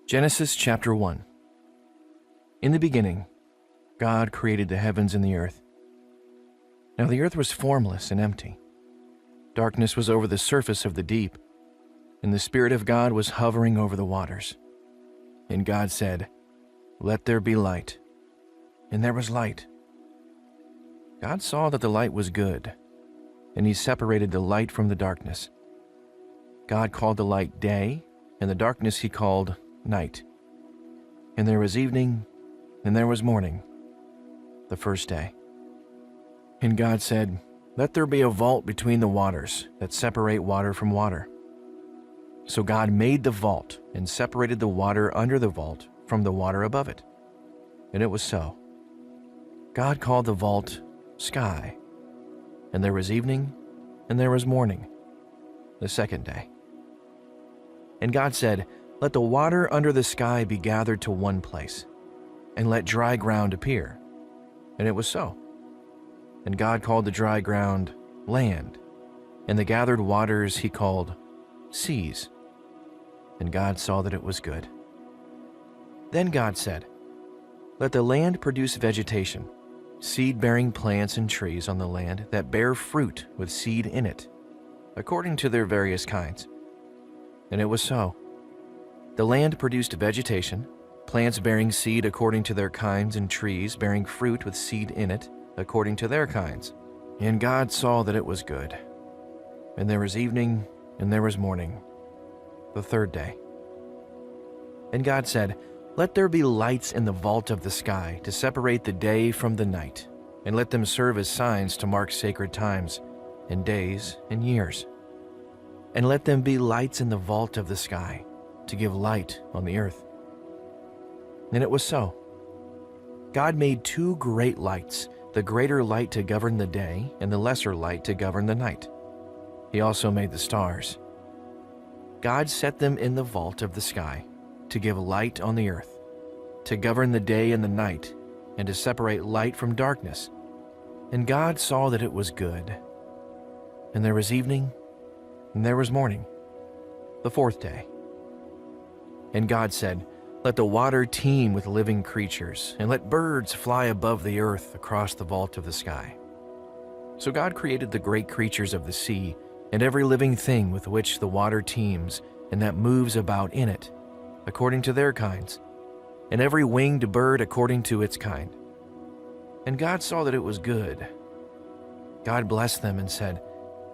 Genesis chapter 1. In the beginning, God created the heavens and the earth. Now the earth was formless and empty. Darkness was over the surface of the deep, and the Spirit of God was hovering over the waters. And God said, "Let there be light." And there was light. God saw that the light was good, and He separated the light from the darkness. God called the light day, and the darkness He called night. And there was evening, and there was morning, the first day. And God said, "Let there be a vault between the waters that separate water from water." So God made the vault and separated the water under the vault from the water above it. And it was so. God called the vault sky. And there was evening, and there was morning, the second day. And God said, "Let the water under the sky be gathered to one place, and let dry ground appear." And it was so. And God called the dry ground land, and the gathered waters He called seas. And God saw that it was good. Then God said, "Let the land produce vegetation, seed-bearing plants and trees on the land that bear fruit with seed in it, according to their various kinds." And it was so. The land produced vegetation, plants bearing seed according to their kinds, and trees bearing fruit with seed in it, according to their kinds. And God saw that it was good. And there was evening, and there was morning, the third day. And God said, "Let there be lights in the vault of the sky to separate the day from the night, and let them serve as signs to mark sacred times, and days, and years. And let them be lights in the vault of the sky, to give light on the earth." And it was so. God made two great lights, the greater light to govern the day, and the lesser light to govern the night. He also made the stars. God set them in the vault of the sky, to give light on the earth, to govern the day and the night, and to separate light from darkness. And God saw that it was good. And there was evening, and there was morning, the fourth day. And God said, "Let the water teem with living creatures, and let birds fly above the earth across the vault of the sky." So God created the great creatures of the sea, and every living thing with which the water teems, and that moves about in it, according to their kinds, and every winged bird according to its kind. And God saw that it was good. God blessed them and said,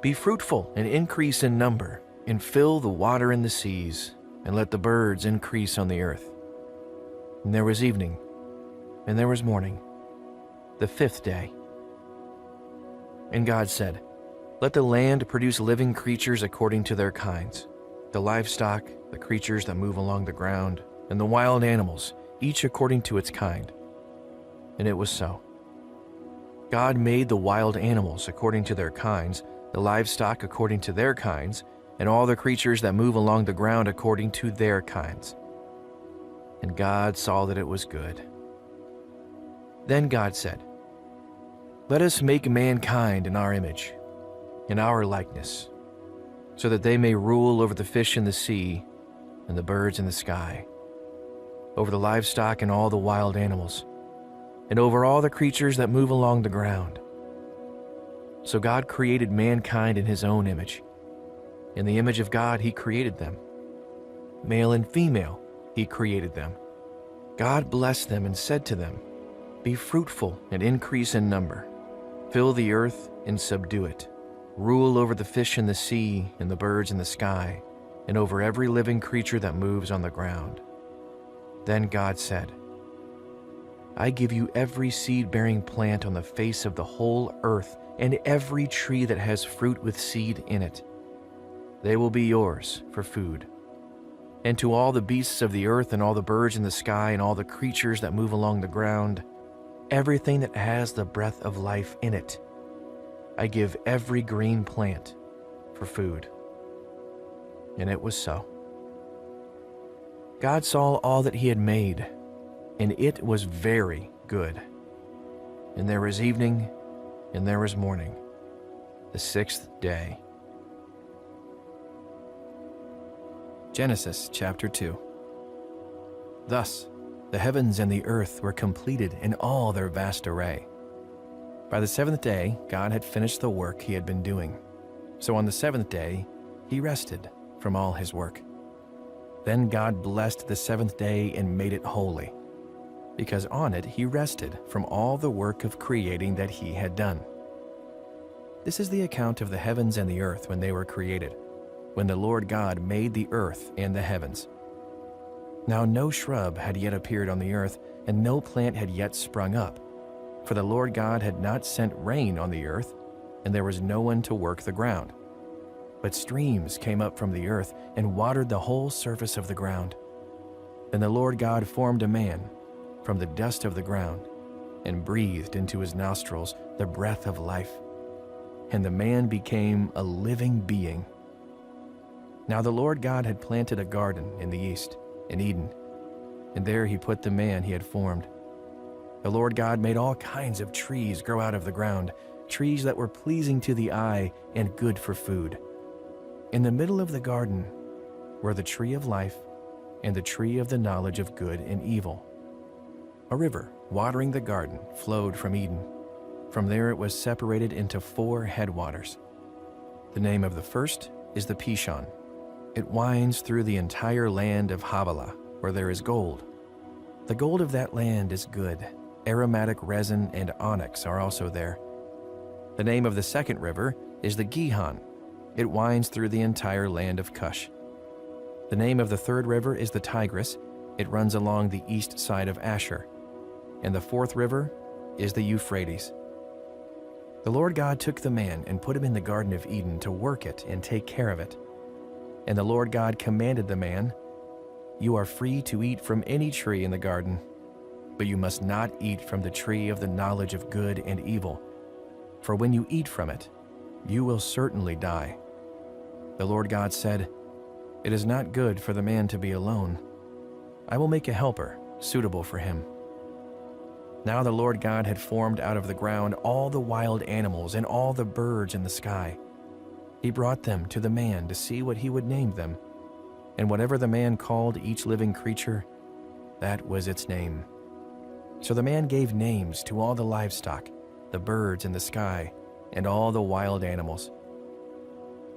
"Be fruitful and increase in number, and fill the water in the seas, and let the birds increase on the earth." And there was evening, and there was morning, the fifth day. And God said, "Let the land produce living creatures according to their kinds, the livestock, the creatures that move along the ground, and the wild animals, each according to its kind." And it was so. God made the wild animals according to their kinds, the livestock according to their kinds, and all the creatures that move along the ground according to their kinds. And God saw that it was good. Then God said, "Let us make mankind in our image, in our likeness, so that they may rule over the fish in the sea and the birds in the sky, over the livestock and all the wild animals, and over all the creatures that move along the ground." So God created mankind in His own image. In the image of God He created them. Male and female He created them. God blessed them and said to them, "Be fruitful and increase in number. Fill the earth and subdue it. Rule over the fish in the sea and the birds in the sky, and over every living creature that moves on the ground." Then God said, "I give you every seed-bearing plant on the face of the whole earth, and every tree that has fruit with seed in it. They will be yours for food. And to all the beasts of the earth, and all the birds in the sky, and all the creatures that move along the ground, everything that has the breath of life in it, I give every green plant for food." And it was so. God saw all that He had made, and it was very good. And there was evening, and there was morning, the sixth day. Genesis chapter 2. Thus, the heavens and the earth were completed in all their vast array. By the seventh day, God had finished the work he had been doing. So on the seventh day, he rested from all his work. Then God blessed the seventh day and made it holy, because on it he rested from all the work of creating that he had done. This is the account of the heavens and the earth when they were created, when the Lord God made the earth and the heavens. Now no shrub had yet appeared on the earth, and no plant had yet sprung up, for the Lord God had not sent rain on the earth, and there was no one to work the ground. But streams came up from the earth and watered the whole surface of the ground. Then the Lord God formed a man from the dust of the ground, and breathed into his nostrils the breath of life, and the man became a living being. Now the Lord God had planted a garden in the east, in Eden, and there he put the man he had formed. The Lord God made all kinds of trees grow out of the ground, trees that were pleasing to the eye and good for food. In the middle of the garden were the tree of life and the tree of the knowledge of good and evil. A river watering the garden flowed from Eden. From there it was separated into 4 headwaters. The name of the first is the Pishon. It winds through the entire land of Havilah, where there is gold. The gold of that land is good. Aromatic resin and onyx are also there. The name of the second river is the Gihon. It winds through the entire land of Cush. The name of the third river is the Tigris. It runs along the east side of Asher. And the fourth river is the Euphrates. The Lord God took the man and put him in the Garden of Eden to work it and take care of it. And the Lord God commanded the man, "You are free to eat from any tree in the garden, but you must not eat from the tree of the knowledge of good and evil, for when you eat from it, you will certainly die." The Lord God said, "It is not good for the man to be alone. I will make a helper suitable for him." Now the Lord God had formed out of the ground all the wild animals and all the birds in the sky. He brought them to the man to see what he would name them, and whatever the man called each living creature, that was its name. So the man gave names to all the livestock, the birds in the sky, and all the wild animals.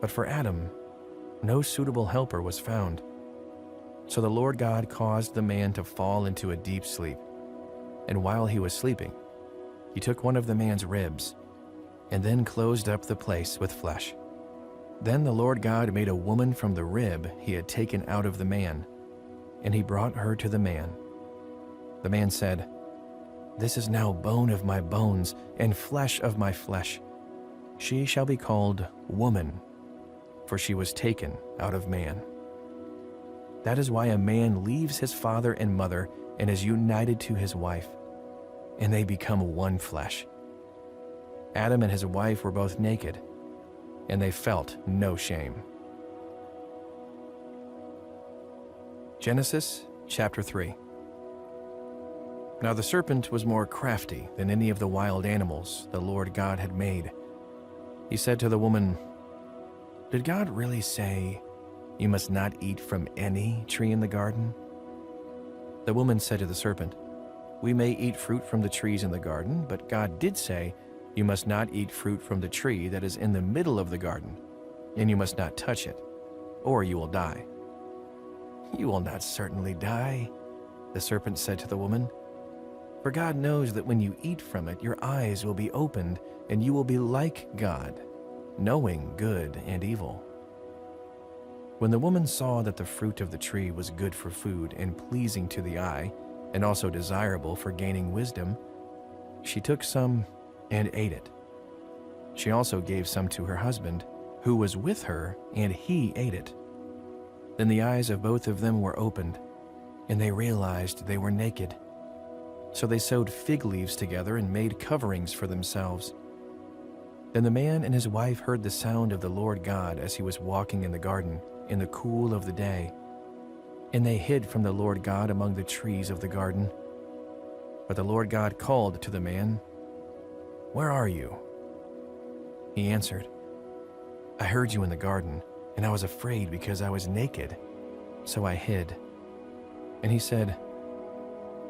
But for Adam, no suitable helper was found. So the Lord God caused the man to fall into a deep sleep. And while he was sleeping, he took one of the man's ribs, and then closed up the place with flesh. Then the Lord God made a woman from the rib he had taken out of the man, and he brought her to the man. The man said, "This is now bone of my bones and flesh of my flesh. She shall be called woman, for she was taken out of man." That is why a man leaves his father and mother and is united to his wife, and they become one flesh. Adam and his wife were both naked, and they felt no shame. Genesis chapter 3. Now the serpent was more crafty than any of the wild animals the Lord God had made. He said to the woman, "Did God really say, 'You must not eat from any tree in the garden'?" The woman said to the serpent, "We may eat fruit from the trees in the garden, but God did say, 'You must not eat fruit from the tree that is in the middle of the garden, and you must not touch it, or you will die.'" "You will not certainly die," the serpent said to the woman, "for God knows that when you eat from it, your eyes will be opened, and you will be like God, knowing good and evil." When the woman saw that the fruit of the tree was good for food and pleasing to the eye, and also desirable for gaining wisdom, she took some and ate it. She also gave some to her husband, who was with her, and he ate it. Then the eyes of both of them were opened, and they realized they were naked. So they sewed fig leaves together and made coverings for themselves. Then the man and his wife heard the sound of the Lord God as he was walking in the garden in the cool of the day, and they hid from the Lord God among the trees of the garden. But the Lord God called to the man, "Where are you?" He answered, "I heard you in the garden, and I was afraid because I was naked, so I hid." And he said,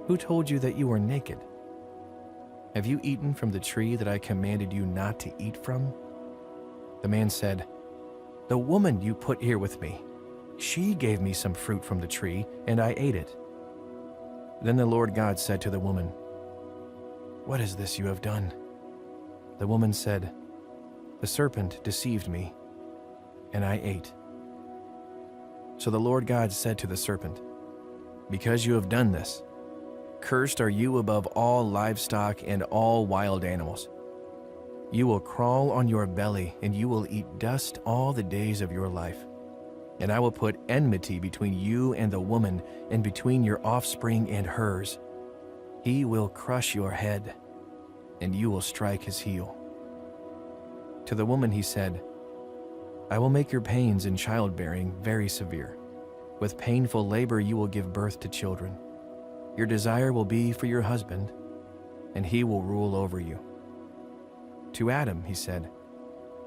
Who told you that you were naked? Have you eaten from the tree that I commanded you not to eat from?" The man said, "The woman you put here with me, she gave me some fruit from the tree, and I ate it." Then the Lord God said to the woman, "What is this you have done?" The woman said, "The serpent deceived me, and I ate." So the Lord God said to the serpent, "Because you have done this, cursed are you above all livestock and all wild animals. You will crawl on your belly, and you will eat dust all the days of your life. And I will put enmity between you and the woman, and between your offspring and hers. He will crush your head, and you will strike his heel." To the woman he said, "I will make your pains in childbearing very severe. With painful labor you will give birth to children. Your desire will be for your husband, and he will rule over you." To Adam he said,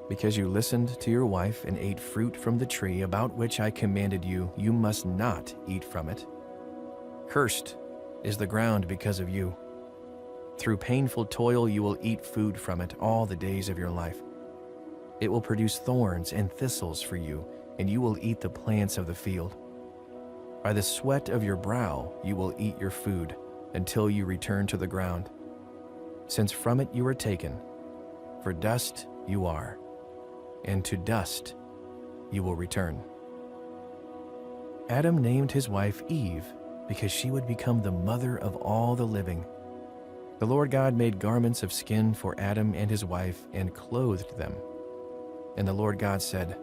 "Because you listened to your wife and ate fruit from the tree about which I commanded you, you must not eat from it. Cursed is the ground because of you. Through painful toil you will eat food from it all the days of your life. It will produce thorns and thistles for you, and you will eat the plants of the field. By the sweat of your brow you will eat your food until you return to the ground, since from it you were taken. For dust you are, and to dust you will return." Adam named his wife Eve because she would become the mother of all the living. The Lord God made garments of skin for Adam and his wife and clothed them. And the Lord God said,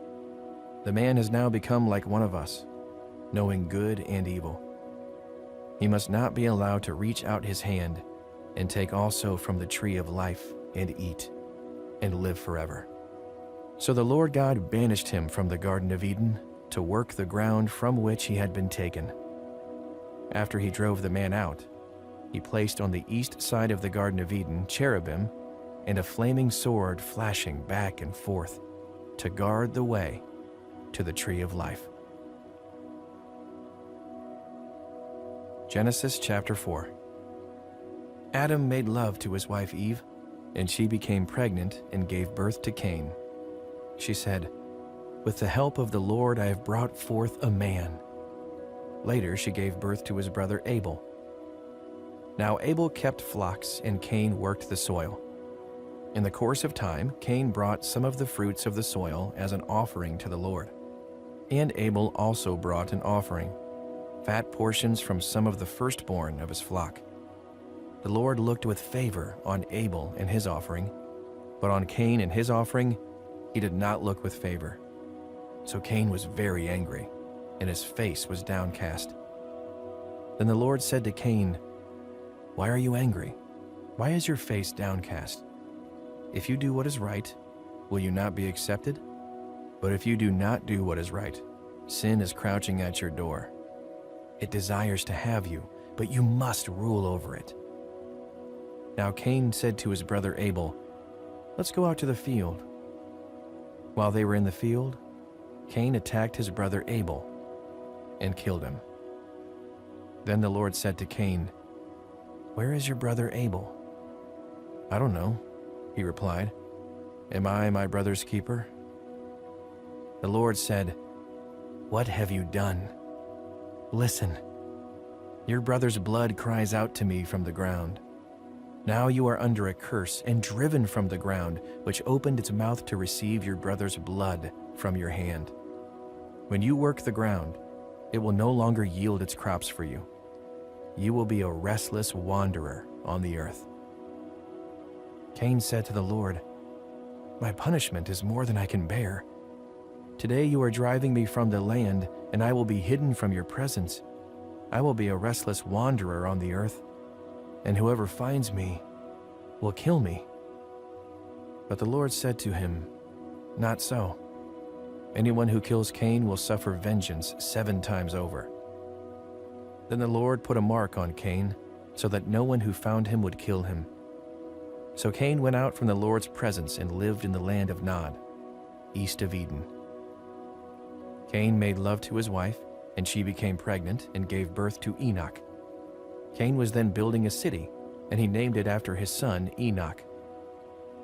"The man has now become like one of us, knowing good and evil. He must not be allowed to reach out his hand and take also from the tree of life and eat and live forever." So the Lord God banished him from the Garden of Eden to work the ground from which he had been taken. After he drove the man out, he placed on the east side of the Garden of Eden cherubim and a flaming sword flashing back and forth to guard the way to the tree of life. Genesis chapter 4. Adam made love to his wife Eve, and she became pregnant and gave birth to Cain. She said, "With the help of the Lord I have brought forth a man." Later she gave birth to his brother Abel. Now Abel kept flocks, and Cain worked the soil. In the course of time, Cain brought some of the fruits of the soil as an offering to the Lord. And Abel also brought an offering, fat portions from some of the firstborn of his flock. The Lord looked with favor on Abel and his offering, but on Cain and his offering he did not look with favor. So Cain was very angry, and his face was downcast. Then the Lord said to Cain, "Why are you angry? Why is your face downcast? If you do what is right, will you not be accepted? But if you do not do what is right, sin is crouching at your door. It desires to have you, but you must rule over it." Now Cain said to his brother Abel, "Let's go out to the field." While they were in the field, Cain attacked his brother Abel and killed him. Then the Lord said to Cain, "Where is your brother Abel?" "I don't know," he replied. "Am I my brother's keeper?" The Lord said, "What have you done? Listen, your brother's blood cries out to me from the ground. Now you are under a curse and driven from the ground, which opened its mouth to receive your brother's blood from your hand. When you work the ground, it will no longer yield its crops for you. You will be a restless wanderer on the earth." Cain said to the Lord, "My punishment is more than I can bear. Today you are driving me from the land, and I will be hidden from your presence. I will be a restless wanderer on the earth, and whoever finds me will kill me." But the Lord said to him, "Not so. Anyone who kills Cain will suffer vengeance 7 times over." Then the Lord put a mark on Cain, so that no one who found him would kill him. So Cain went out from the Lord's presence and lived in the land of Nod, east of Eden. Cain made love to his wife, and she became pregnant and gave birth to Enoch. Cain was then building a city, and he named it after his son Enoch.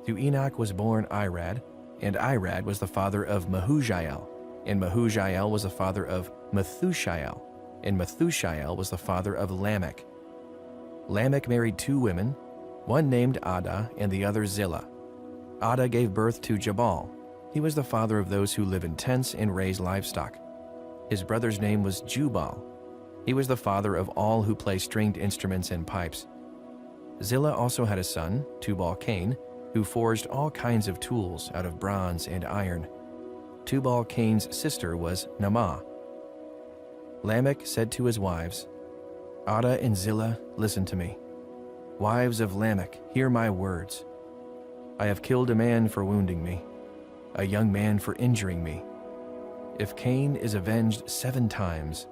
To Enoch was born Irad, and Irad was the father of Mehujael, and Mehujael was the father of Methushael, and Methushael was the father of Lamech. Lamech married 2 women, one named Ada and the other Zillah. Ada gave birth to Jabal. He was the father of those who live in tents and raise livestock. His brother's name was Jubal. He was the father of all who play stringed instruments and pipes. Zillah also had a son, Tubal-Cain, who forged all kinds of tools out of bronze and iron. Tubal-Cain's sister was Naamah. Lamech said to his wives, Ada and Zillah, listen to me. Wives of Lamech, hear my words. I have killed a man for wounding me, a young man for injuring me. If Cain is avenged 7 times,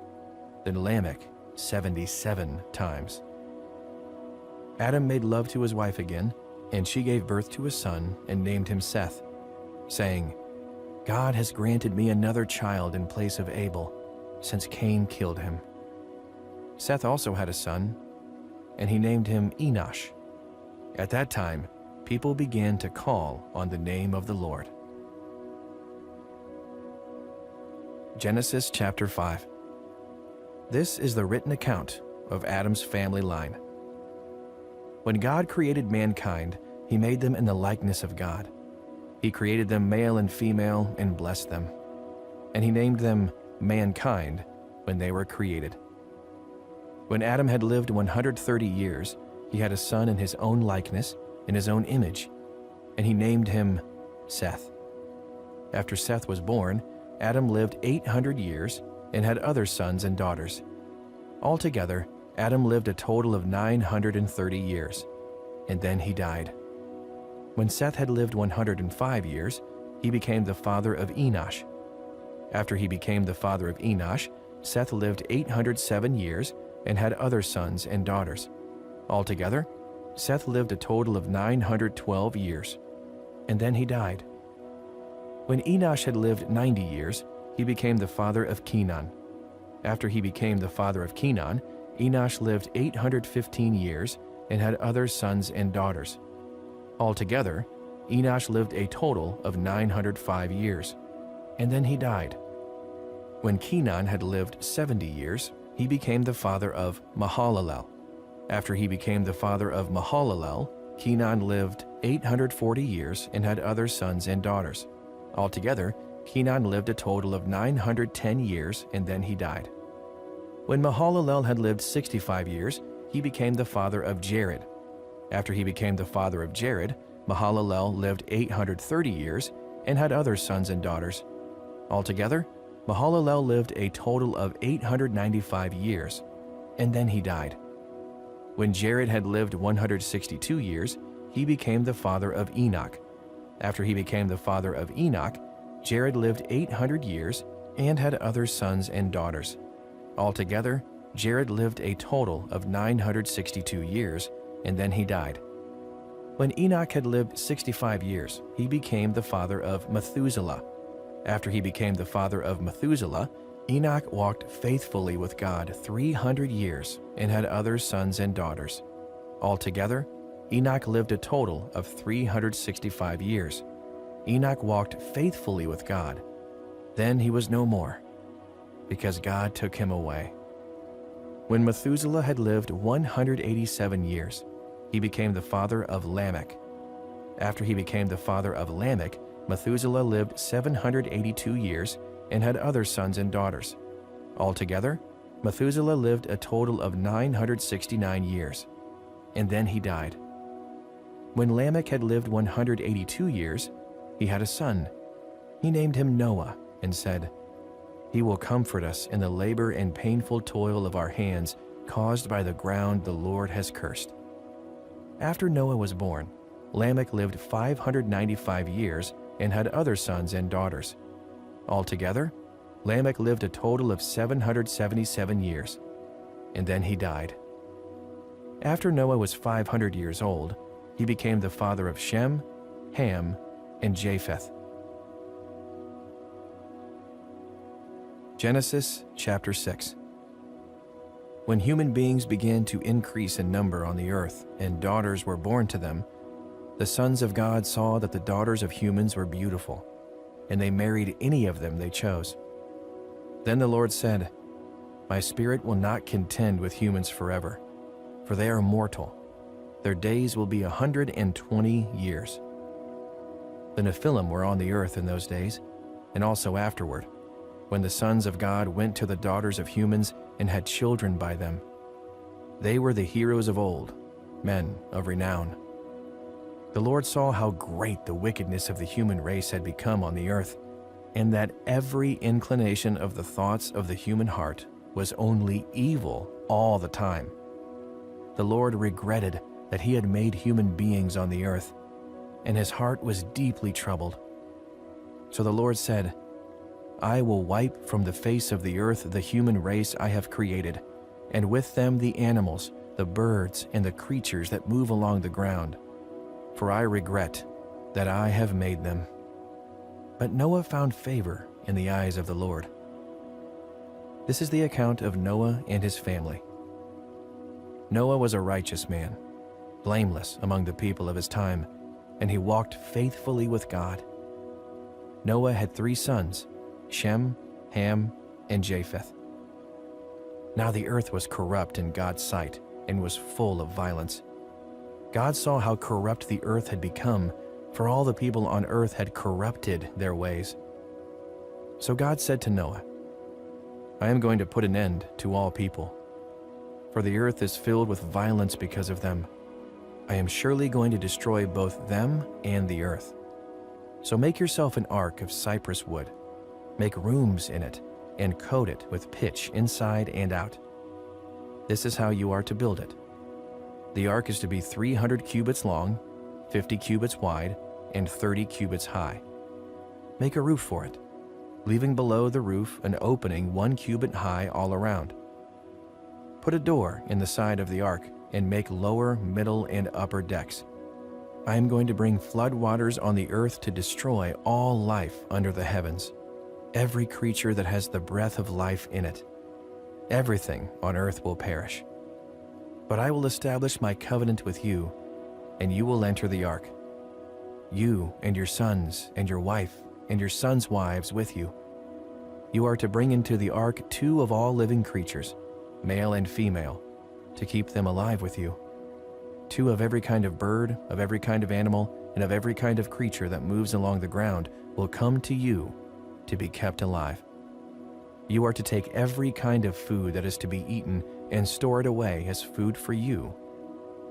then Lamech 77 times. Adam made love to his wife again, and she gave birth to a son and named him Seth, saying, God has granted me another child in place of Abel, since Cain killed him. Seth also had a son, and he named him Enosh. At that time, people began to call on the name of the Lord. Genesis chapter 5. This is the written account of Adam's family line. When God created mankind, he made them in the likeness of God. He created them male and female and blessed them. And he named them mankind when they were created. When Adam had lived 130 years, he had a son in his own likeness, in his own image, and he named him Seth. After Seth was born, Adam lived 800 years and had other sons and daughters. Altogether, Adam lived a total of 930 years, and then he died. When Seth had lived 105 years, he became the father of Enosh. After he became the father of Enosh, Seth lived 807 years and had other sons and daughters. Altogether, Seth lived a total of 912 years, and then he died. When Enosh had lived 90 years, he became the father of Kenan. After he became the father of Kenan, Enosh lived 815 years and had other sons and daughters. Altogether, Enosh lived a total of 905 years, and then he died. When Kenan had lived 70 years, he became the father of Mahalalel. After he became the father of Mahalalel, Kenan lived 840 years and had other sons and daughters. Altogether, Kenan lived a total of 910 years, and then he died. When Mahalalel had lived 65 years, he became the father of Jared. After he became the father of Jared, Mahalalel lived 830 years and had other sons and daughters. Altogether, Mahalalel lived a total of 895 years, and then he died. When Jared had lived 162 years, he became the father of Enoch. After he became the father of Enoch, Jared lived 800 years and had other sons and daughters. Altogether, Jared lived a total of 962 years, and then he died. When Enoch had lived 65 years, he became the father of Methuselah. After he became the father of Methuselah, Enoch walked faithfully with God 300 years and had other sons and daughters. Altogether, Enoch lived a total of 365 years. Enoch walked faithfully with God. Then he was no more, because God took him away. When Methuselah had lived 187 years, he became the father of Lamech. After he became the father of Lamech, Methuselah lived 782 years and had other sons and daughters. Altogether, Methuselah lived a total of 969 years, and then he died. When Lamech had lived 182 years, he had a son. He named him Noah and said, He will comfort us in the labor and painful toil of our hands caused by the ground the Lord has cursed. After Noah was born, Lamech lived 595 years and had other sons and daughters. Altogether, Lamech lived a total of 777 years, and then he died. After Noah was 500 years old, he became the father of Shem, Ham, and Japheth. Genesis chapter 6. When human beings began to increase in number on the earth and daughters were born to them, the sons of God saw that the daughters of humans were beautiful, and they married any of them they chose. Then the Lord said, "My spirit will not contend with humans forever, for they are mortal. Their days will be 120 years." The Nephilim were on the earth in those days, and also afterward, when the sons of God went to the daughters of humans and had children by them. They were the heroes of old, men of renown. The Lord saw how great the wickedness of the human race had become on the earth, and that every inclination of the thoughts of the human heart was only evil all the time. The Lord regretted that he had made human beings on the earth, and his heart was deeply troubled. So the Lord said, "I will wipe from the face of the earth the human race I have created, and with them the animals, the birds, and the creatures that move along the ground. For I regret that I have made them." But Noah found favor in the eyes of the Lord. This is the account of Noah and his family. Noah was a righteous man, blameless among the people of his time, and he walked faithfully with God. Noah had 3 sons, Shem, Ham, and Japheth. Now the earth was corrupt in God's sight and was full of violence. God saw how corrupt the earth had become, for all the people on earth had corrupted their ways. So God said to Noah, "I am going to put an end to all people, for the earth is filled with violence because of them. I am surely going to destroy both them and the earth. So make yourself an ark of cypress wood. Make rooms in it, and coat it with pitch inside and out. This is how you are to build it. The ark is to be 300 cubits long, 50 cubits wide, and 30 cubits high. Make a roof for it, leaving below the roof an opening 1 cubit high all around. Put a door in the side of the ark, and make lower, middle, and upper decks. I am going to bring flood waters on the earth to destroy all life under the heavens, every creature that has the breath of life in it. Everything on earth will perish. But I will establish my covenant with you, and you will enter the ark. You and your sons and your wife and your sons' wives with you. You are to bring into the ark 2 of all living creatures, male and female, to keep them alive with you. 2 of every kind of bird, of every kind of animal, and of every kind of creature that moves along the ground will come to you to be kept alive. You are to take every kind of food that is to be eaten and store it away as food for you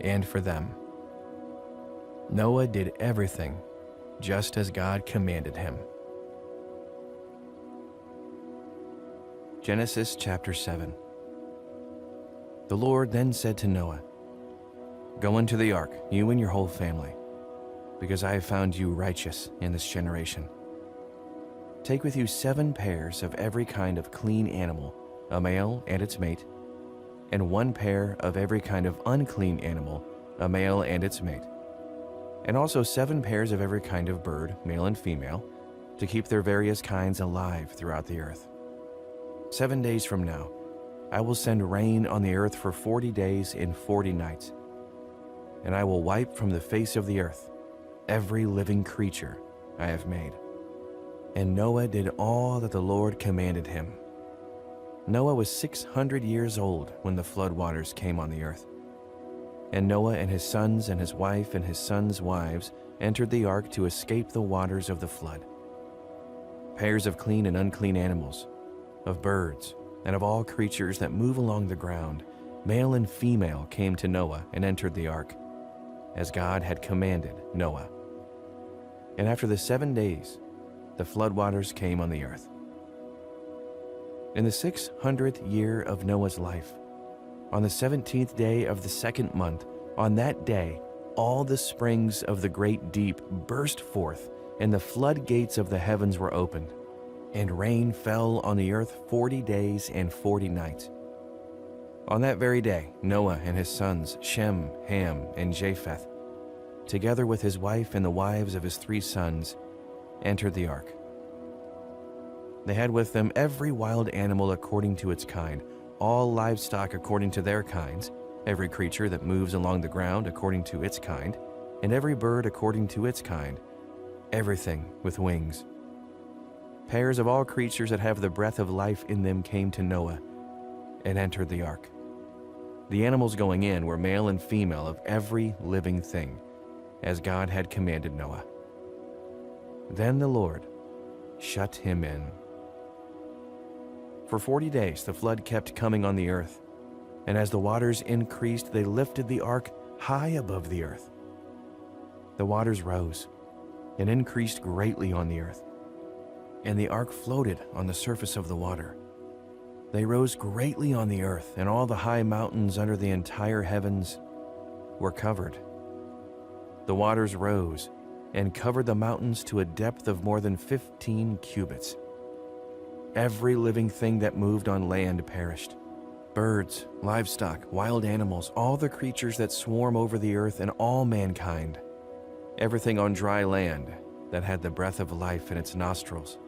and for them." Noah did everything just as God commanded him. Genesis chapter 7. The Lord then said to Noah, "Go into the ark, you and your whole family, because I have found you righteous in this generation. Take with you 7 pairs of every kind of clean animal, a male and its mate, and 1 pair of every kind of unclean animal, a male and its mate, and also 7 pairs of every kind of bird, male and female, to keep their various kinds alive throughout the earth. 7 days from now, I will send rain on the earth for 40 days and 40 nights, and I will wipe from the face of the earth every living creature I have made." And Noah did all that the Lord commanded him. Noah was 600 years old when the flood waters came on the earth. And Noah and his sons and his wife and his sons' wives entered the ark to escape the waters of the flood. Pairs of clean and unclean animals, of birds, and of all creatures that move along the ground, male and female, came to Noah and entered the ark, as God had commanded Noah. And after the 7 days, the floodwaters came on the earth. In the 600th year of Noah's life, on the 17th day of the 2nd month, on that day, all the springs of the great deep burst forth, and the floodgates of the heavens were opened, and rain fell on the earth 40 days and 40 nights. On that very day, Noah and his sons, Shem, Ham, and Japheth, together with his wife and the wives of his 3 sons, entered the ark. They had with them every wild animal according to its kind, all livestock according to their kinds, every creature that moves along the ground according to its kind, and every bird according to its kind, everything with wings. Pairs of all creatures that have the breath of life in them came to Noah and entered the ark. The animals going in were male and female of every living thing, as God had commanded Noah. Then the Lord shut him in. For 40 days the flood kept coming on the earth, and as the waters increased, they lifted the ark high above the earth. The waters rose and increased greatly on the earth, and the ark floated on the surface of the water. They rose greatly on the earth, and all the high mountains under the entire heavens were covered. The waters rose and covered the mountains to a depth of more than 15 cubits. Every living thing that moved on land perished. Birds, livestock, wild animals, all the creatures that swarm over the earth, and all mankind. Everything on dry land that had the breath of life in its nostrils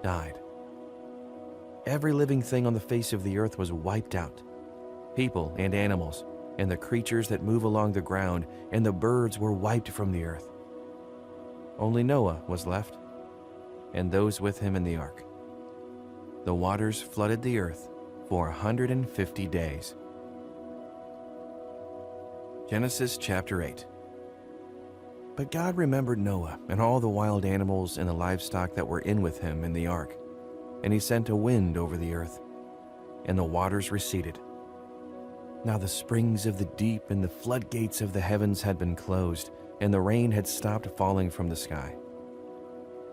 died. Every living thing on the face of the earth was wiped out. People and animals, and the creatures that move along the ground, and the birds were wiped from the earth. Only Noah was left, and those with him in the ark. The waters flooded the earth for 150 days. Genesis chapter 8. But God remembered Noah and all the wild animals and the livestock that were in with him in the ark, and he sent a wind over the earth, and the waters receded. Now the springs of the deep and the floodgates of the heavens had been closed, and the rain had stopped falling from the sky.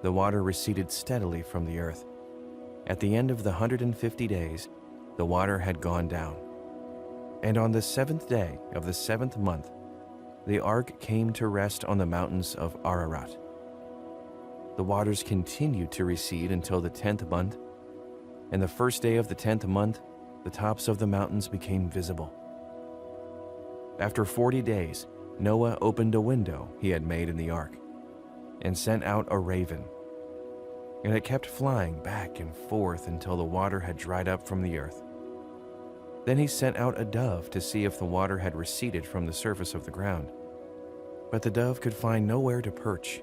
The water receded steadily from the earth. At the end of the 150 days, the water had gone down. And on the 7th day of the 7th month, the ark came to rest on the mountains of Ararat. The waters continued to recede until the 10th month, and the first day of the 10th month, the tops of the mountains became visible. After 40 days, Noah opened a window he had made in the ark and sent out a raven, and it kept flying back and forth until the water had dried up from the earth. Then he sent out a dove to see if the water had receded from the surface of the ground. But the dove could find nowhere to perch,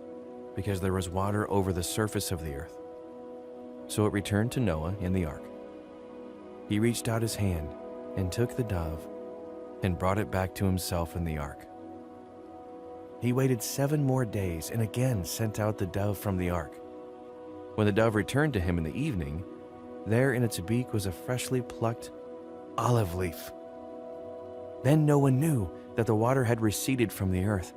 because there was water over the surface of the earth. So it returned to Noah in the ark. He reached out his hand and took the dove and brought it back to himself in the ark. He waited 7 more days and again sent out the dove from the ark. When the dove returned to him in the evening, there in its beak was a freshly plucked olive leaf. Then Noah knew that the water had receded from the earth.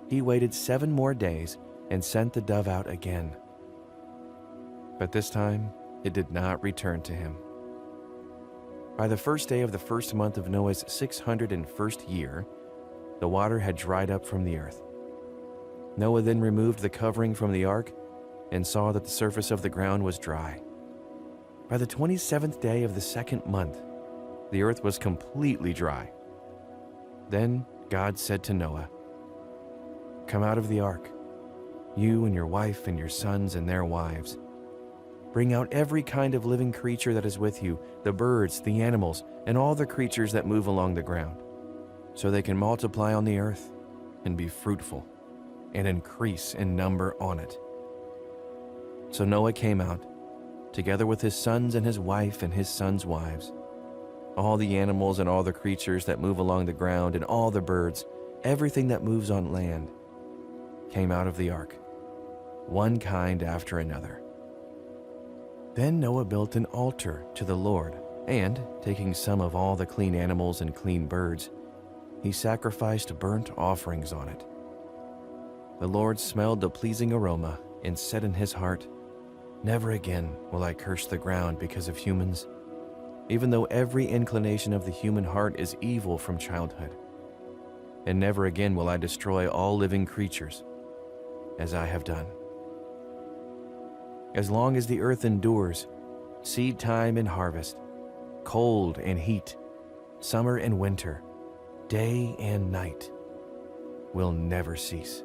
He waited 7 more days and sent the dove out again. But this time it did not return to him. By the first day of the first month of Noah's 601st year, the water had dried up from the earth. Noah then removed the covering from the ark and saw that the surface of the ground was dry. By the 27th day of the 2nd month, the earth was completely dry. Then God said to Noah, "Come out of the ark, you and your wife and your sons and their wives. Bring out every kind of living creature that is with you, the birds, the animals, and all the creatures that move along the ground, so they can multiply on the earth and be fruitful and increase in number on it." So Noah came out, together with his sons and his wife and his sons' wives. All the animals and all the creatures that move along the ground and all the birds, everything that moves on land, came out of the ark, one kind after another. Then Noah built an altar to the Lord, and, taking some of all the clean animals and clean birds, he sacrificed burnt offerings on it. The Lord smelled the pleasing aroma and said in his heart, "Never again will I curse the ground because of humans, even though every inclination of the human heart is evil from childhood. And never again will I destroy all living creatures, as I have done. As long as the earth endures, seed time and harvest, cold and heat, summer and winter, day and night will never cease."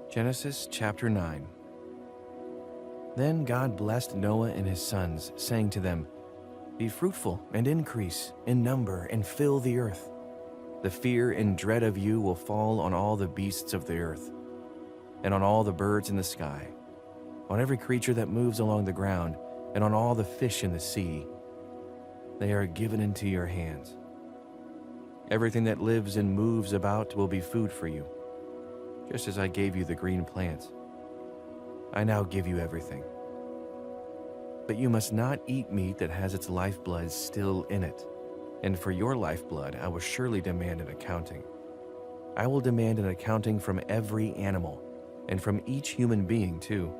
Genesis chapter 9. Then God blessed Noah and his sons, saying to them, "Be fruitful and increase in number and fill the earth. The fear and dread of you will fall on all the beasts of the earth, and on all the birds in the sky, on every creature that moves along the ground, and on all the fish in the sea. They are given into your hands. Everything that lives and moves about will be food for you, just as I gave you the green plants. I now give you everything. But you must not eat meat that has its lifeblood still in it, and for your lifeblood I will surely demand an accounting. I will demand an accounting from every animal, and from each human being too.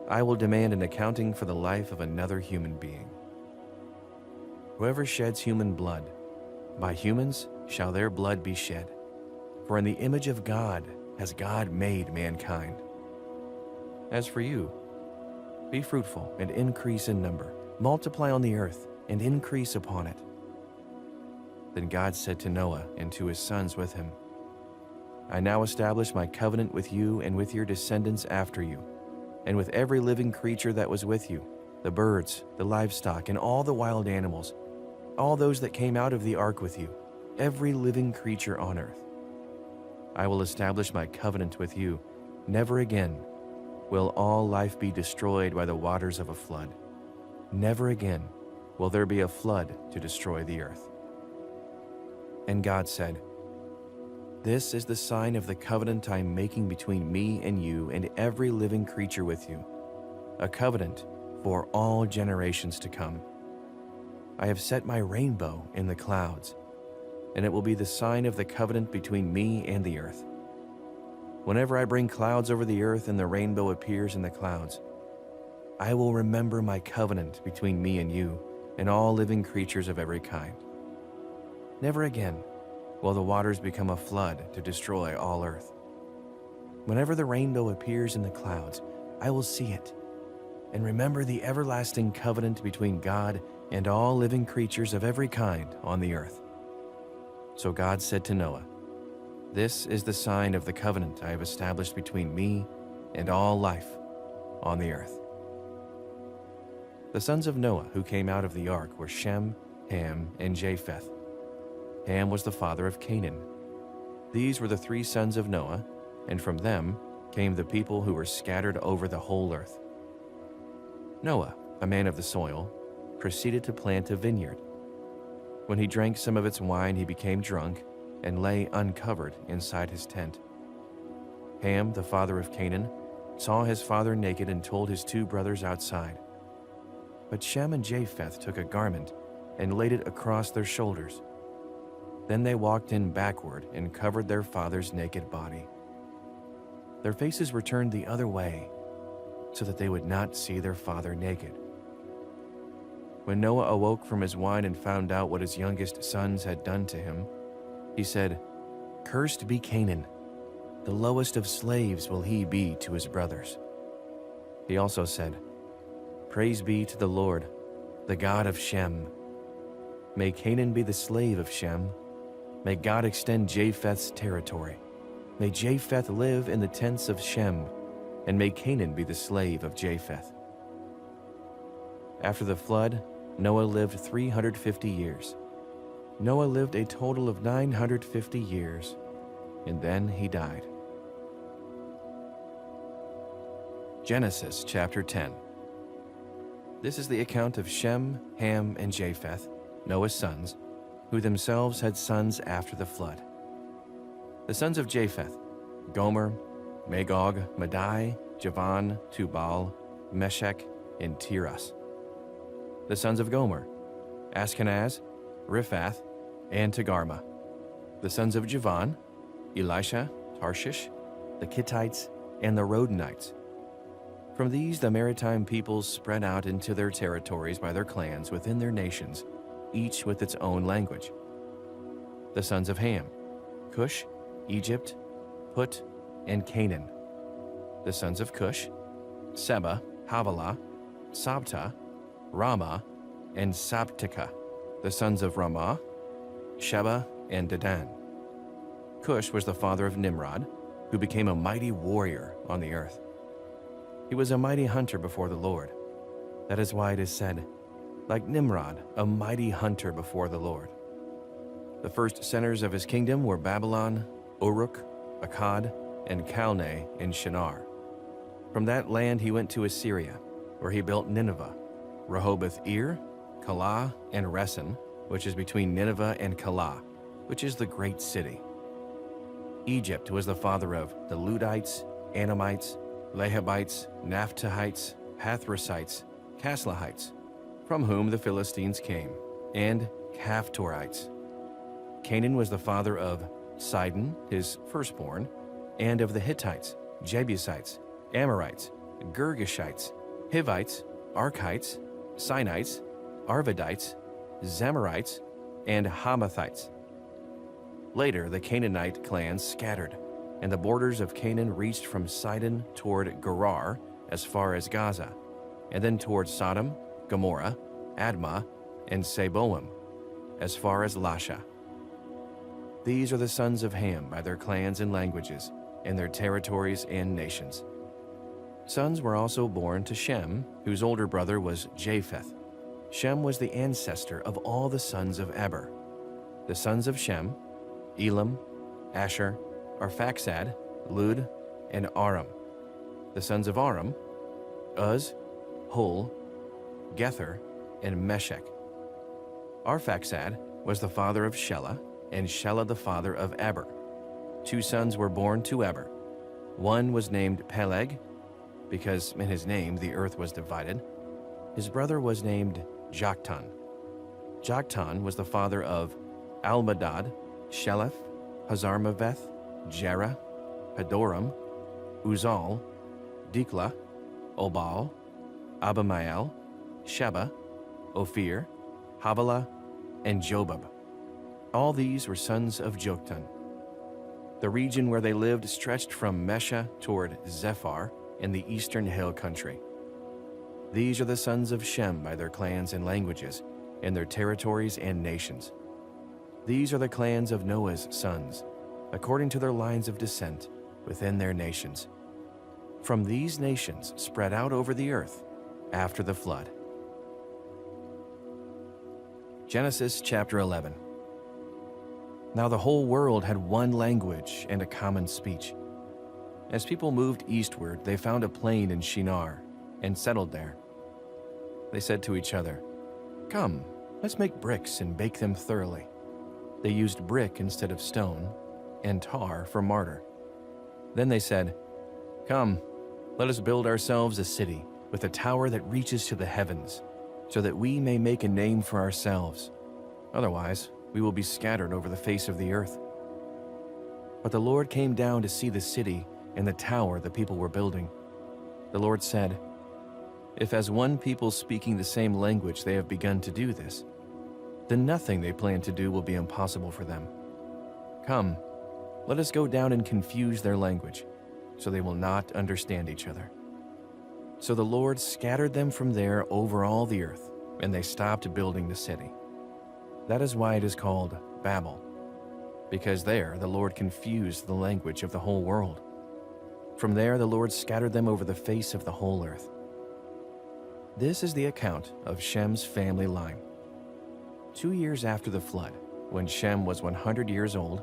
I will demand an accounting for the life of another human being. Whoever sheds human blood, by humans shall their blood be shed. For in the image of God has God made mankind. As for you, be fruitful and increase in number. Multiply on the earth and increase upon it." Then God said to Noah and to his sons with him, "I now establish my covenant with you and with your descendants after you, and with every living creature that was with you, the birds, the livestock, and all the wild animals, all those that came out of the ark with you, every living creature on earth. I will establish my covenant with you. Never again will all life be destroyed by the waters of a flood. Never again will there be a flood to destroy the earth." And God said, "This is the sign of the covenant I am making between me and you and every living creature with you, a covenant for all generations to come. I have set my rainbow in the clouds, and it will be the sign of the covenant between me and the earth. Whenever I bring clouds over the earth and the rainbow appears in the clouds, I will remember my covenant between me and you and all living creatures of every kind. Never again will the waters become a flood to destroy all earth. Whenever the rainbow appears in the clouds, I will see it and remember the everlasting covenant between God and all living creatures of every kind on the earth." So God said to Noah, "This is the sign of the covenant I have established between me and all life on the earth." The sons of Noah who came out of the ark were Shem, Ham, and Japheth. Ham was the father of Canaan. These were the three sons of Noah, and from them came the people who were scattered over the whole earth. Noah, a man of the soil, proceeded to plant a vineyard. When he drank some of its wine, he became drunk and lay uncovered inside his tent. Ham, the father of Canaan, saw his father naked and told his two brothers outside. But Shem and Japheth took a garment and laid it across their shoulders. Then they walked in backward and covered their father's naked body. Their faces were turned the other way so that they would not see their father naked. When Noah awoke from his wine and found out what his youngest sons had done to him, he said, "Cursed be Canaan, the lowest of slaves will he be to his brothers." He also said, "Praise be to the Lord, the God of Shem. May Canaan be the slave of Shem. May God extend Japheth's territory. May Japheth live in the tents of Shem, and may Canaan be the slave of Japheth." After the flood, Noah lived 350 years. Noah lived a total of 950 years, and then he died. Genesis chapter 10. This is the account of Shem, Ham, and Japheth, Noah's sons, who themselves had sons after the flood. The sons of Japheth: Gomer, Magog, Madai, Javan, Tubal, Meshech, and Tiras. The sons of Gomer: Ashkenaz, Riphath, and Togarmah. The sons of Javan: Elisha, Tarshish, the Kittites, and the Rodanites. From these the maritime peoples spread out into their territories by their clans within their nations, each with its own language. The sons of Ham: Cush, Egypt, Put, and Canaan. The sons of Cush: Seba, Havilah, Sabta, Ramah, and Sabteka. The sons of Ramah: Sheba and Dedan. Cush was the father of Nimrod, who became a mighty warrior on the earth. He was a mighty hunter before the Lord. That is why it is said, like Nimrod, a mighty hunter before the Lord. The first centers of his kingdom were Babylon, Uruk, Akkad, and Calneh in Shinar. From that land he went to Assyria, where he built Nineveh, Rehoboth-ir, Calah, and Resen, which is between Nineveh and Calah, which is the great city. Egypt was the father of the Ludites, Anamites, Lehabites, Naphtuhites, Pathrusites, Caslahites, from whom the Philistines came, and Caphtorites. Canaan was the father of Sidon, his firstborn, and of the Hittites, Jebusites, Amorites, Girgashites, Hivites, Archites, Sinites, Arvadites, Zemarites, and Hamathites. Later, the Canaanite clans scattered, and the borders of Canaan reached from Sidon toward Gerar as far as Gaza, and then toward Sodom, Gomorrah, Admah, and Seboim, as far as Lasha. These are the sons of Ham by their clans and languages, and their territories and nations. Sons were also born to Shem, whose older brother was Japheth. Shem was the ancestor of all the sons of Eber. The sons of Shem, Elam, Asher, Arphaxad, Lud, and Aram. The sons of Aram, Uz, Hul, Gether, and Meshech. Arphaxad was the father of Shelah, and Shelah the father of Eber. 2 sons were born to Eber. One was named Peleg, because in his name the earth was divided. His brother was named Joktan. Joktan was the father of Almadad, Sheleph, Hazarmaveth, Jerah, Hadoram, Uzal, Diklah, Obal, Abimael, Sheba, Ophir, Havilah, and Jobab. All these were sons of Joktan. The region where they lived stretched from Mesha toward Zephar in the eastern hill country. These are the sons of Shem by their clans and languages, and their territories and nations. These are the clans of Noah's sons, according to their lines of descent within their nations. From these nations spread out over the earth after the flood. Genesis chapter 11. Now the whole world had one language and a common speech. As people moved eastward, they found a plain in Shinar and settled there. They said to each other, "Come, let's make bricks and bake them thoroughly." They used brick instead of stone, and tar for mortar. Then they said, "Come, let us build ourselves a city with a tower that reaches to the heavens, so that we may make a name for ourselves. Otherwise, we will be scattered over the face of the earth." But the Lord came down to see the city and the tower the people were building. The Lord said, "If as one people speaking the same language they have begun to do this, then nothing they plan to do will be impossible for them. Come, let us go down and confuse their language, so they will not understand each other." So the Lord scattered them from there over all the earth, and they stopped building the city. That is why it is called Babel, because there the Lord confused the language of the whole world. From there the Lord scattered them over the face of the whole earth. This is the account of Shem's family line. 2 years after the flood, when Shem was 100 years old,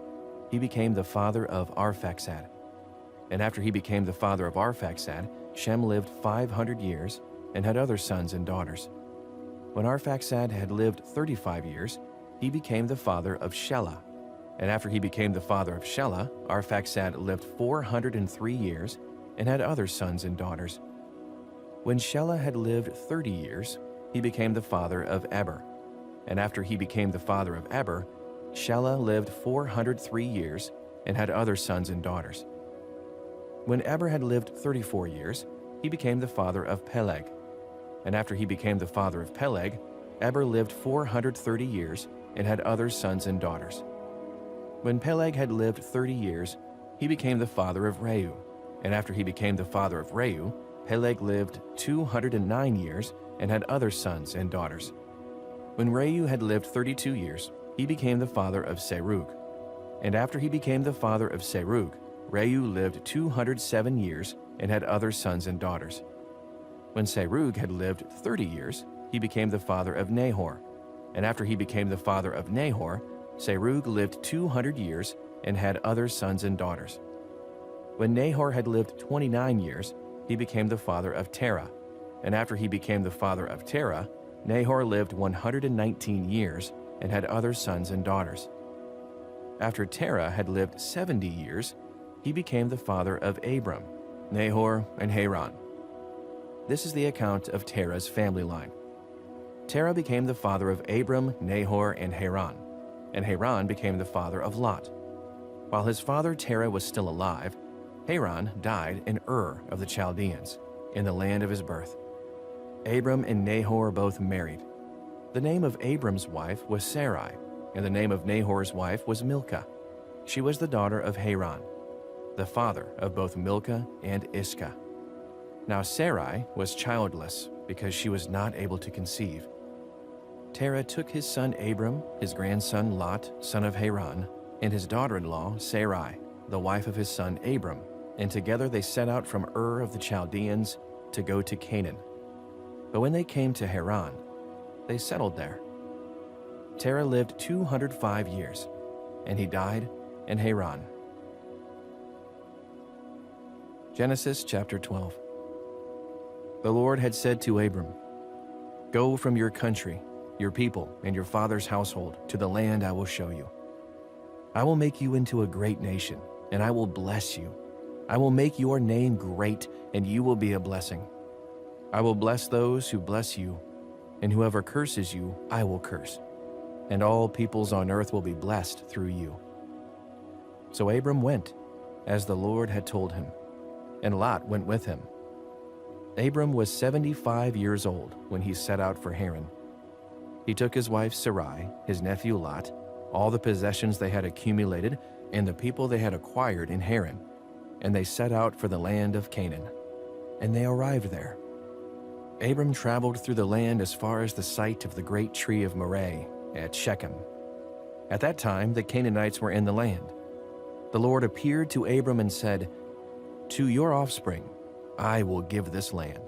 he became the father of Arphaxad. And after he became the father of Arphaxad, Shem lived 500 years and had other sons and daughters. When Arphaxad had lived 35 years, he became the father of Shelah. And after he became the father of Shelah, Arphaxad lived 403 years and had other sons and daughters. When Shelah had lived 30 years, he became the father of Eber. And after he became the father of Eber, Shelah lived 403 years and had other sons and daughters. When Eber had lived 34 years, he became the father of Peleg. And after he became the father of Peleg, Eber lived 430 years and had other sons and daughters. When Peleg had lived 30 years, he became the father of Reu. And after he became the father of Reu, Peleg lived 209 years and had other sons and daughters. When Reu had lived 32 years, he became the father of Serug. And after he became the father of Serug, Reu lived 207 years and had other sons and daughters. When Serug had lived 30 years, he became the father of Nahor. And after he became the father of Nahor, Serug lived 200 years and had other sons and daughters. When Nahor had lived 29 years, he became the father of Terah. And after he became the father of Terah, Nahor lived 119 years and had other sons and daughters. After Terah had lived 70 years, he became the father of Abram, Nahor, and Haran. This is the account of Terah's family line. Terah became the father of Abram, Nahor, and Haran became the father of Lot. While his father Terah was still alive, Haran died in Ur of the Chaldeans, in the land of his birth. Abram and Nahor both married. The name of Abram's wife was Sarai, and the name of Nahor's wife was Milcah. She was the daughter of Haran, the father of both Milcah and Iscah. Now Sarai was childless because she was not able to conceive. Terah took his son Abram, his grandson Lot, son of Haran, and his daughter-in-law Sarai, the wife of his son Abram, and together they set out from Ur of the Chaldeans to go to Canaan. But when they came to Haran, they settled there. Terah lived 205 years, and he died in Haran. Genesis chapter 12. The Lord had said to Abram, "Go from your country, your people, and your father's household to the land I will show you. I will make you into a great nation, and I will bless you. I will make your name great, and you will be a blessing. I will bless those who bless you, and whoever curses you, I will curse. And all peoples on earth will be blessed through you." So Abram went, as the Lord had told him, and Lot went with him. Abram was 75 years old when he set out for Haran. He took his wife Sarai, his nephew Lot, all the possessions they had accumulated, and the people they had acquired in Haran, and they set out for the land of Canaan. And they arrived there. Abram traveled through the land as far as the site of the great tree of Moreh at Shechem. At that time the Canaanites were in the land. The Lord appeared to Abram and said, "To your offspring I will give this land."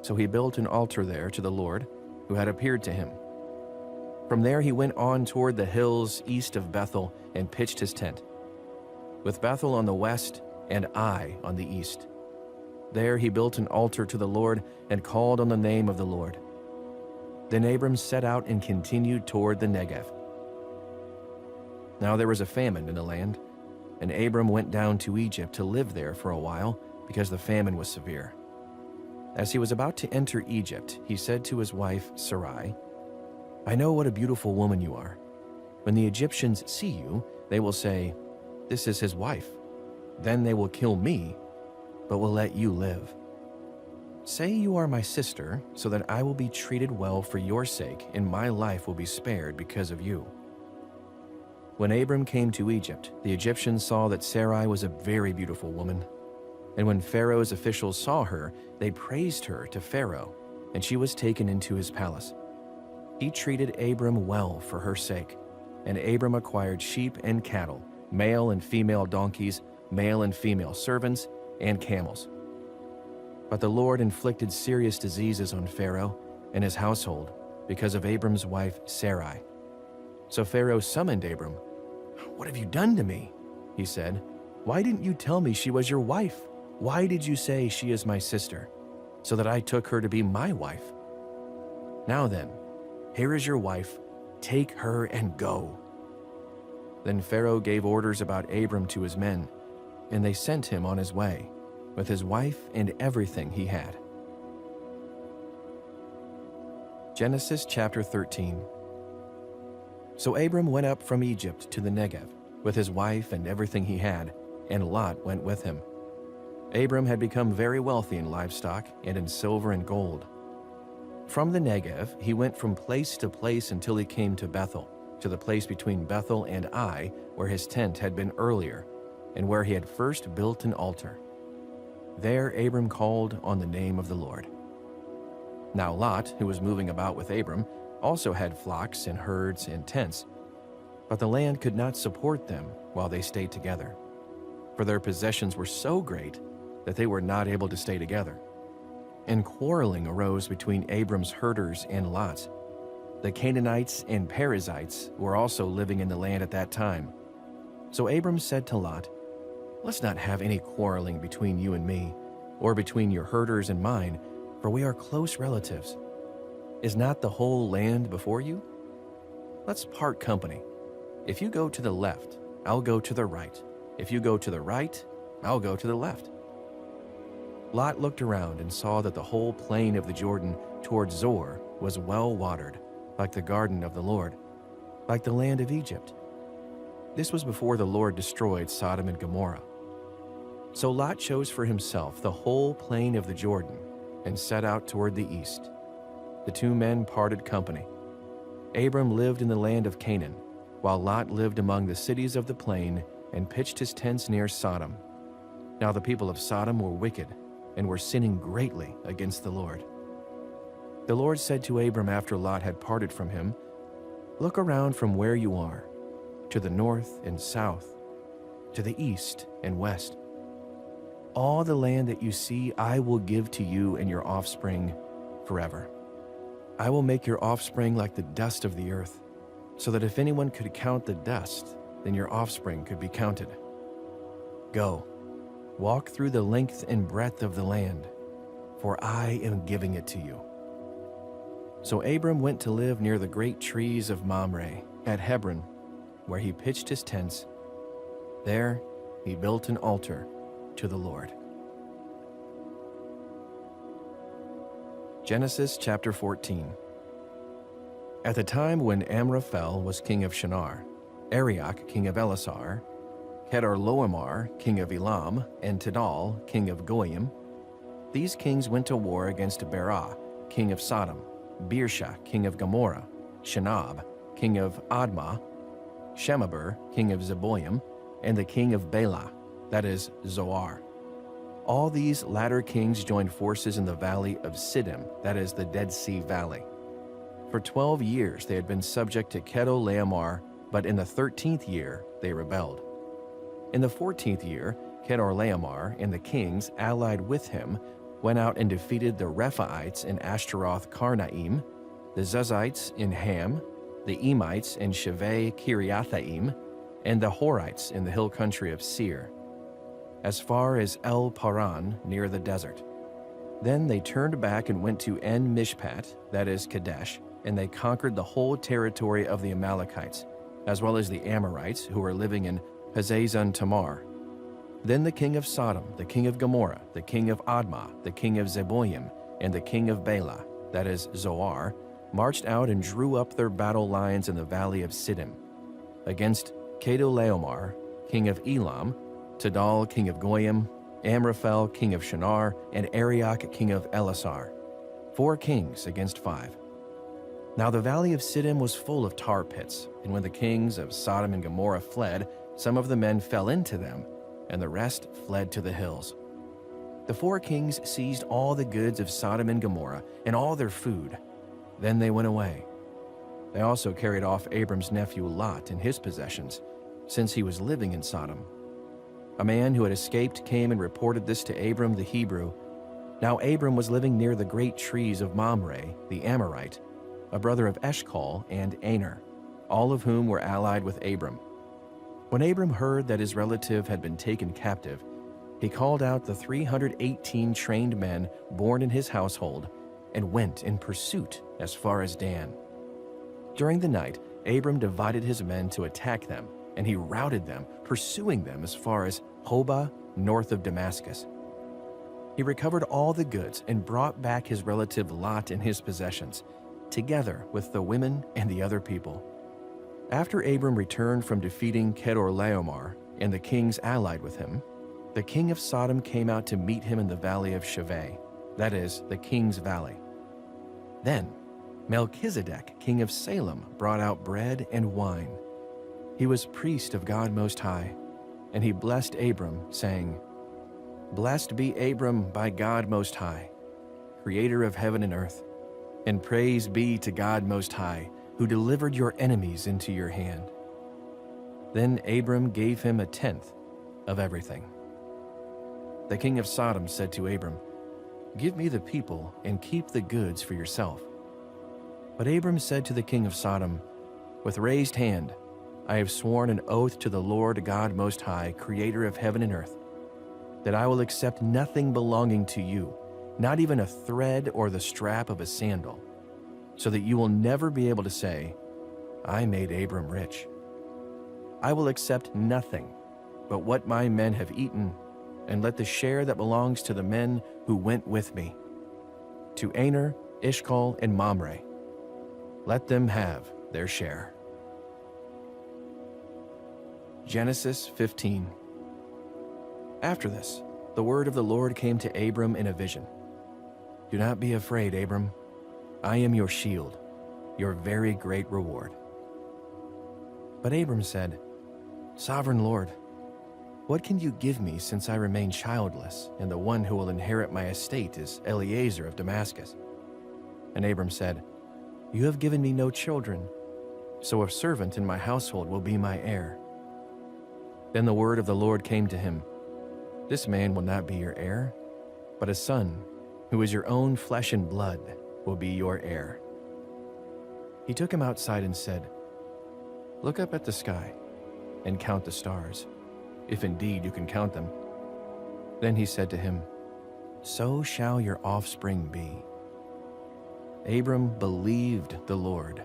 So he built an altar there to the Lord, who had appeared to him. From there he went on toward the hills east of Bethel and pitched his tent, with Bethel on the west and Ai on the east. There he built an altar to the Lord and called on the name of the Lord. Then Abram set out and continued toward the Negev. Now there was a famine in the land, and Abram went down to Egypt to live there for a while, because the famine was severe. As he was about to enter Egypt, he said to his wife Sarai, "I know what a beautiful woman you are. When the Egyptians see you, they will say, 'This is his wife.' Then they will kill me, but will let you live. Say you are my sister, so that I will be treated well for your sake, and my life will be spared because of you." When Abram came to Egypt, the Egyptians saw that Sarai was a very beautiful woman. And when Pharaoh's officials saw her, they praised her to Pharaoh, and she was taken into his palace. He treated Abram well for her sake, and Abram acquired sheep and cattle, male and female donkeys, male and female servants, and camels. But the Lord inflicted serious diseases on Pharaoh and his household because of Abram's wife Sarai. So Pharaoh summoned Abram. "What have you done to me?" he said. "Why didn't you tell me she was your wife? Why did you say she is my sister, so that I took her to be my wife? Now then, here is your wife. Take her and go." Then Pharaoh gave orders about Abram to his men, and they sent him on his way, with his wife and everything he had. Genesis chapter 13. So Abram went up from Egypt to the Negev, with his wife and everything he had, and Lot went with him. Abram had become very wealthy in livestock and in silver and gold. From the Negev, he went from place to place until he came to Bethel, to the place between Bethel and Ai, where his tent had been earlier, and where he had first built an altar. There Abram called on the name of the Lord. Now Lot, who was moving about with Abram, also had flocks and herds and tents, but the land could not support them while they stayed together, for their possessions were so great that they were not able to stay together. and quarreling arose between Abram's herders and Lot's. The Canaanites and Perizzites were also living in the land at that time. So Abram said to Lot, "Let's not have any quarreling between you and me, or between your herders and mine, for we are close relatives. Is not the whole land before you? Let's part company. If you go to the left, I'll go to the right. If you go to the right, I'll go to the left." Lot looked around and saw that the whole plain of the Jordan toward Zoar was well watered, like the garden of the Lord, like the land of Egypt. This was before the Lord destroyed Sodom and Gomorrah. So Lot chose for himself the whole plain of the Jordan and set out toward the east. The two men parted company. Abram lived in the land of Canaan, while Lot lived among the cities of the plain and pitched his tents near Sodom. Now the people of Sodom were wicked and were sinning greatly against the Lord. The Lord said to Abram after Lot had parted from him, "Look around from where you are, to the north and south, to the east and west. All the land that you see I will give to you and your offspring forever. I will make your offspring like the dust of the earth, so that if anyone could count the dust, then your offspring could be counted. Go, walk through the length and breadth of the land, for I am giving it to you." So Abram went to live near the great trees of Mamre at Hebron, where he pitched his tents. There he built an altar to the Lord. Genesis chapter 14. At the time when Amraphel was king of Shinar, Arioch king of Elasar, Kedorlaomer king of Elam, and Tidal king of Goyim, these kings went to war against Berah king of Sodom, Birsha king of Gomorrah, Shinab king of Admah, Shemaber king of Zeboim, and the king of Bela, that is Zoar. All these latter kings joined forces in the valley of Siddim, that is the Dead Sea Valley. For 12 years they had been subject to Kedorlaomer, but in the 13th year they rebelled. In the 14th year, Kedorlaomer and the kings allied with him went out and defeated the Rephaites in Ashtaroth Karnaim, the Zuzites in Ham, the Emites in Sheveh Kiriathaim, and the Horites in the hill country of Seir, as far as El Paran near the desert. Then they turned back and went to En Mishpat, that is Kadesh, and they conquered the whole territory of the Amalekites, as well as the Amorites who were living in Hazazon Tamar. Then the king of Sodom, the king of Gomorrah, the king of Admah, the king of Zeboim, and the king of Bela, that is Zoar, marched out and drew up their battle lines in the valley of Siddim, against Kedorlaomer, king of Elam, Tidal, king of Goyim, Amraphel, king of Shinar, and Arioch, king of Elasar. 4 kings against 5. Now the valley of Siddim was full of tar pits, and when the kings of Sodom and Gomorrah fled, some of the men fell into them, and the rest fled to the hills. The 4 kings seized all the goods of Sodom and Gomorrah and all their food. Then they went away. They also carried off Abram's nephew Lot and his possessions, since he was living in Sodom. A man who had escaped came and reported this to Abram the Hebrew. Now Abram was living near the great trees of Mamre, the Amorite, a brother of Eshcol and Aner, all of whom were allied with Abram. When Abram heard that his relative had been taken captive, he called out the 318 trained men born in his household and went in pursuit as far as Dan. During the night, Abram divided his men to attack them, and he routed them, pursuing them as far as Hobah, north of Damascus. He recovered all the goods and brought back his relative Lot and his possessions, together with the women and the other people. After Abram returned from defeating Kedorlaomer and the kings allied with him, the king of Sodom came out to meet him in the valley of Sheveh, that is, the king's valley. Then Melchizedek, king of Salem, brought out bread and wine. He was priest of God Most High, and he blessed Abram, saying, "Blessed be Abram by God Most High, creator of heaven and earth, and praise be to God Most High, who delivered your enemies into your hand." Then Abram gave him 1/10 of everything. The king of Sodom said to Abram, Give me the people and keep the goods for yourself." But Abram said to the king of Sodom, "With raised hand, I have sworn an oath to the Lord God Most High, creator of heaven and earth, that I will accept nothing belonging to you, not even a thread or the strap of a sandal, so that you will never be able to say, 'I made Abram rich.' I will accept nothing but what my men have eaten, and let the share that belongs to the men who went with me, to Aner, Ishkol, and Mamre. Let them have their share." Genesis 15. After this, the word of the Lord came to Abram in a vision. "Do not be afraid, Abram. I am your shield, your very great reward." But Abram said, "Sovereign Lord, what can you give me since I remain childless, and the one who will inherit my estate is Eliezer of Damascus?" And Abram said, "You have given me no children, so a servant in my household will be my heir." Then the word of the Lord came to him, "This man will not be your heir, but a son, who is your own flesh and blood, will be your heir." He took him outside and said, "Look up at the sky and count the stars, if indeed you can count them." Then he said to him, "So shall your offspring be." Abram believed the Lord,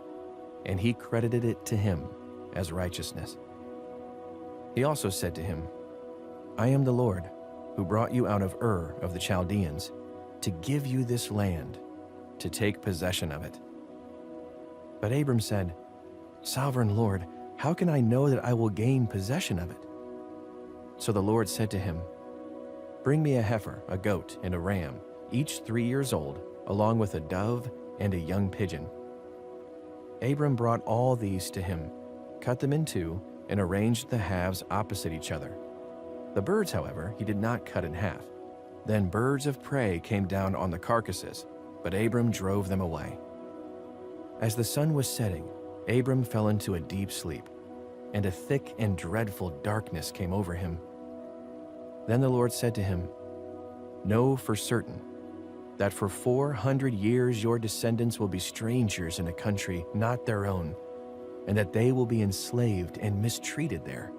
and he credited it to him as righteousness. He also said to him, "I am the Lord, who brought you out of Ur of the Chaldeans, to give you this land, to take possession of it." But Abram said, "Sovereign Lord, how can I know that I will gain possession of it?" So the Lord said to him, "Bring me a heifer, a goat, and a ram, each 3 years old, along with a dove and a young pigeon." Abram brought all these to him, cut them in two, and arranged the halves opposite each other. The birds, however, he did not cut in half. Then birds of prey came down on the carcasses, but Abram drove them away. As the sun was setting, Abram fell into a deep sleep, and a thick and dreadful darkness came over him. Then the Lord said to him, "Know for certain that for 400 years your descendants will be strangers in a country not their own, and that they will be enslaved and mistreated there.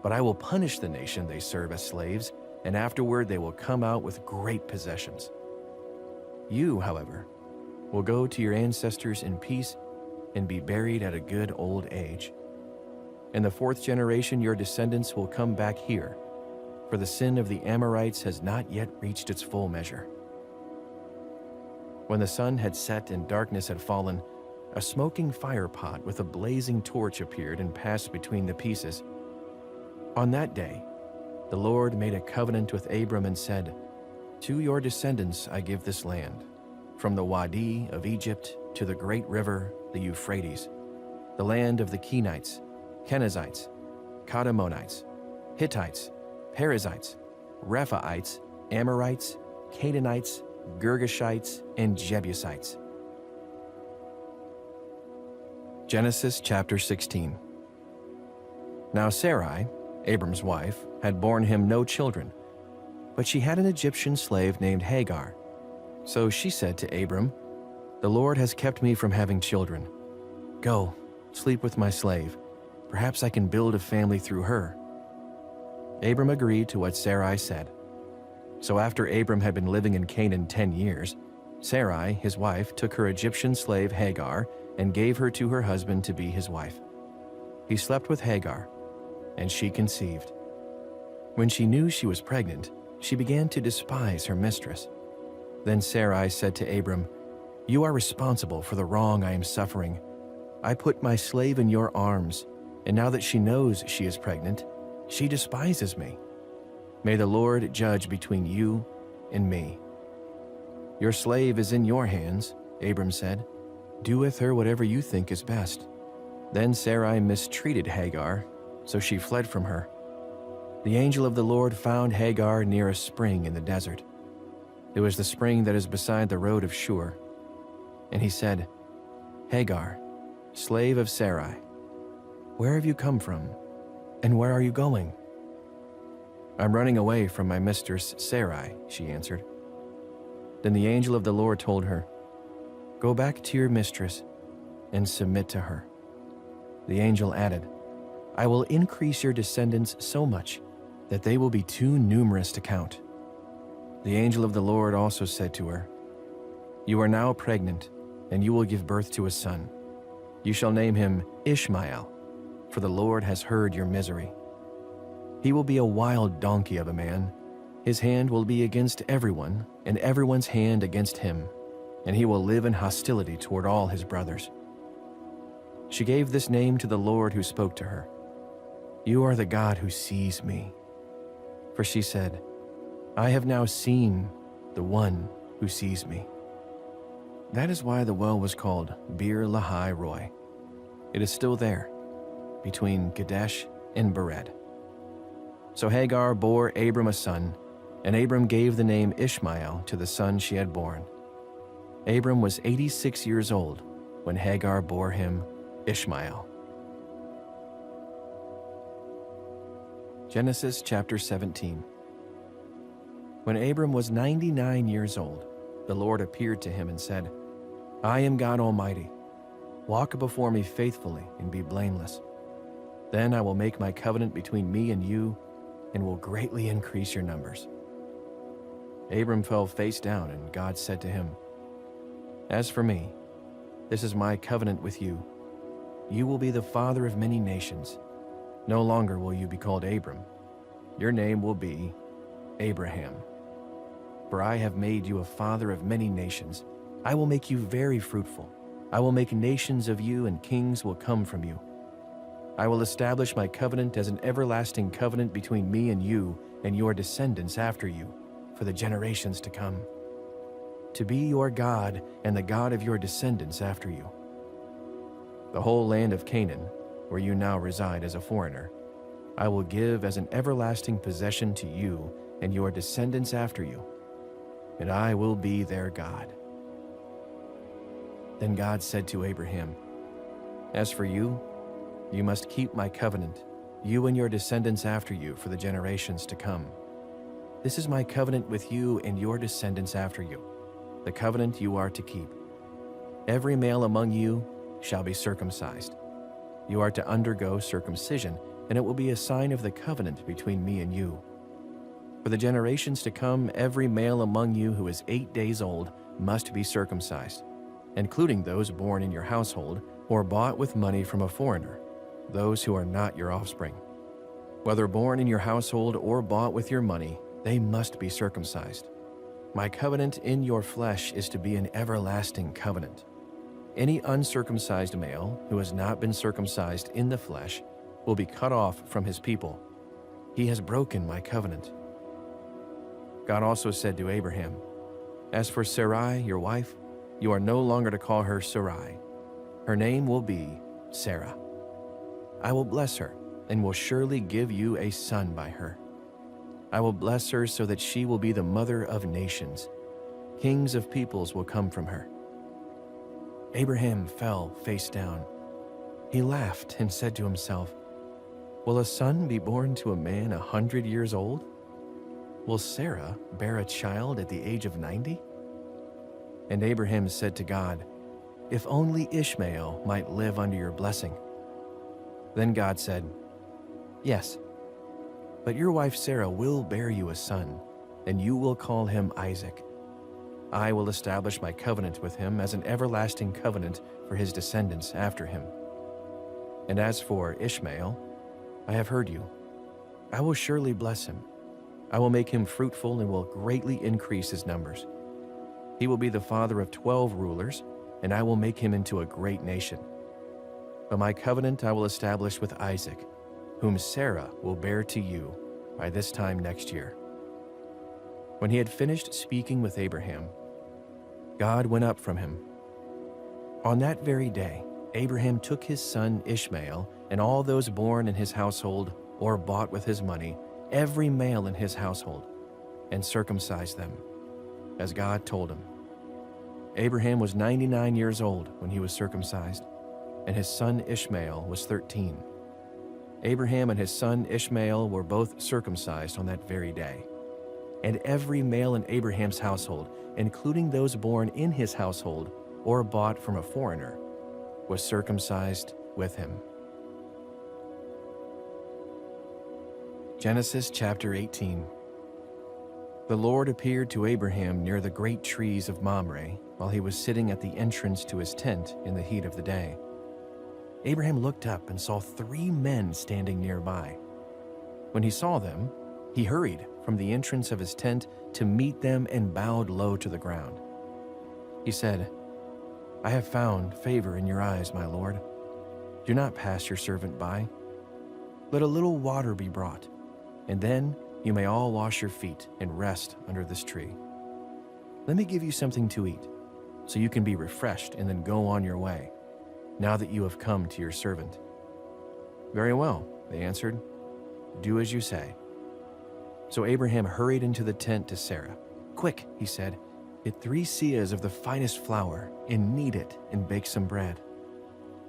But I will punish the nation they serve as slaves, and afterward they will come out with great possessions. You, however, will go to your ancestors in peace and be buried at a good old age. In the 4th generation your descendants will come back here, for the sin of the Amorites has not yet reached its full measure." When the sun had set and darkness had fallen, a smoking fire pot with a blazing torch appeared and passed between the pieces. On that day, the Lord made a covenant with Abram and said, "To your descendants I give this land, from the Wadi of Egypt to the great river, the Euphrates, the land of the Kenites, Kenizzites, Kadmonites, Hittites, Perizzites, Rephaites, Amorites, Canaanites, Girgashites, and Jebusites." Genesis chapter 16. Now Sarai, Abram's wife, had borne him no children, but she had an Egyptian slave named Hagar. So she said to Abram, "The Lord has kept me from having children. Go, sleep with my slave. Perhaps I can build a family through her." Abram agreed to what Sarai said. So after Abram had been living in Canaan 10 years, Sarai, his wife, took her Egyptian slave Hagar and gave her to her husband to be his wife. He slept with Hagar, and she conceived. When she knew she was pregnant, she began to despise her mistress. Then Sarai said to Abram, "You are responsible for the wrong I am suffering. I put my slave in your arms, and now that she knows she is pregnant, she despises me. May the Lord judge between you and me." "Your slave is in your hands," Abram said. "Do with her whatever you think is best." Then Sarai mistreated Hagar, so she fled from her. The angel of the Lord found Hagar near a spring in the desert. It was the spring that is beside the road of Shur. And he said, "Hagar, slave of Sarai, where have you come from, and where are you going?" "I'm running away from my mistress Sarai," she answered. Then the angel of the Lord told her, "Go back to your mistress and submit to her." The angel added, "I will increase your descendants so much that they will be too numerous to count." The angel of the Lord also said to her, "You are now pregnant, and you will give birth to a son. You shall name him Ishmael, for the Lord has heard your misery. He will be a wild donkey of a man. His hand will be against everyone, and everyone's hand against him, and he will live in hostility toward all his brothers." She gave this name to the Lord who spoke to her, "You are the God who sees me." For she said, "I have now seen the one who sees me." That is why the well was called Bir Lahai Roi. It is still there, between Kadesh and Bered. So Hagar bore Abram a son, and Abram gave the name Ishmael to the son she had born. Abram was 86 years old when Hagar bore him Ishmael. Genesis chapter 17. When Abram was 99 years old, the Lord appeared to him and said, "I am God Almighty. Walk before me faithfully and be blameless. Then I will make my covenant between me and you and will greatly increase your numbers." Abram fell face down, and God said to him, "As for me, this is my covenant with you. You will be the father of many nations. No longer will you be called Abram. Your name will be Abraham. For I have made you a father of many nations. I will make you very fruitful. I will make nations of you, and kings will come from you. I will establish my covenant as an everlasting covenant between me and you and your descendants after you, for the generations to come, to be your God and the God of your descendants after you. The whole land of Canaan, where you now reside as a foreigner, I will give as an everlasting possession to you and your descendants after you, and I will be their God." Then God said to Abraham, "As for you, you must keep my covenant, you and your descendants after you for the generations to come. This is my covenant with you and your descendants after you, the covenant you are to keep. Every male among you shall be circumcised. You are to undergo circumcision, and it will be a sign of the covenant between me and you. For the generations to come, every male among you who is 8 days old must be circumcised, including those born in your household or bought with money from a foreigner, those who are not your offspring. Whether born in your household or bought with your money, they must be circumcised. My covenant in your flesh is to be an everlasting covenant. Any uncircumcised male who has not been circumcised in the flesh will be cut off from his people. He has broken my covenant." God also said to Abraham, "As for Sarai, your wife, you are no longer to call her Sarai. Her name will be Sarah. I will bless her and will surely give you a son by her. I will bless her so that she will be the mother of nations. Kings of peoples will come from her." Abraham fell face down. He laughed and said to himself, "Will a son be born to a man 100 years old? Will Sarah bear a child at the age of 90? And Abraham said to God, "If only Ishmael might live under your blessing." Then God said, "Yes, but your wife Sarah will bear you a son, and you will call him Isaac. I will establish my covenant with him as an everlasting covenant for his descendants after him. And as for Ishmael, I have heard you. I will surely bless him. I will make him fruitful and will greatly increase his numbers. He will be the father of 12 rulers, and I will make him into a great nation. But my covenant I will establish with Isaac, whom Sarah will bear to you by this time next year." When he had finished speaking with Abraham, God went up from him. On that very day, Abraham took his son Ishmael and all those born in his household or bought with his money, every male in his household, and circumcised them, as God told him. Abraham was 99 years old when he was circumcised, and his son Ishmael was 13. Abraham and his son Ishmael were both circumcised on that very day. and every male in Abraham's household, including those born in his household or bought from a foreigner, was circumcised with him. Genesis chapter 18. The Lord appeared to Abraham near the great trees of Mamre while he was sitting at the entrance to his tent in the heat of the day. Abraham looked up and saw 3 men standing nearby. When he saw them, he hurried from the entrance of his tent to meet them and bowed low to the ground. He said, "I have found favor in your eyes, my Lord. Do not pass your servant by. Let a little water be brought, and then you may all wash your feet and rest under this tree. Let me give you something to eat, so you can be refreshed and then go on your way, now that you have come to your servant." "Very well," they answered. "Do as you say." So Abraham hurried into the tent to Sarah. "Quick," he said, "get 3 seahs of the finest flour and knead it and bake some bread."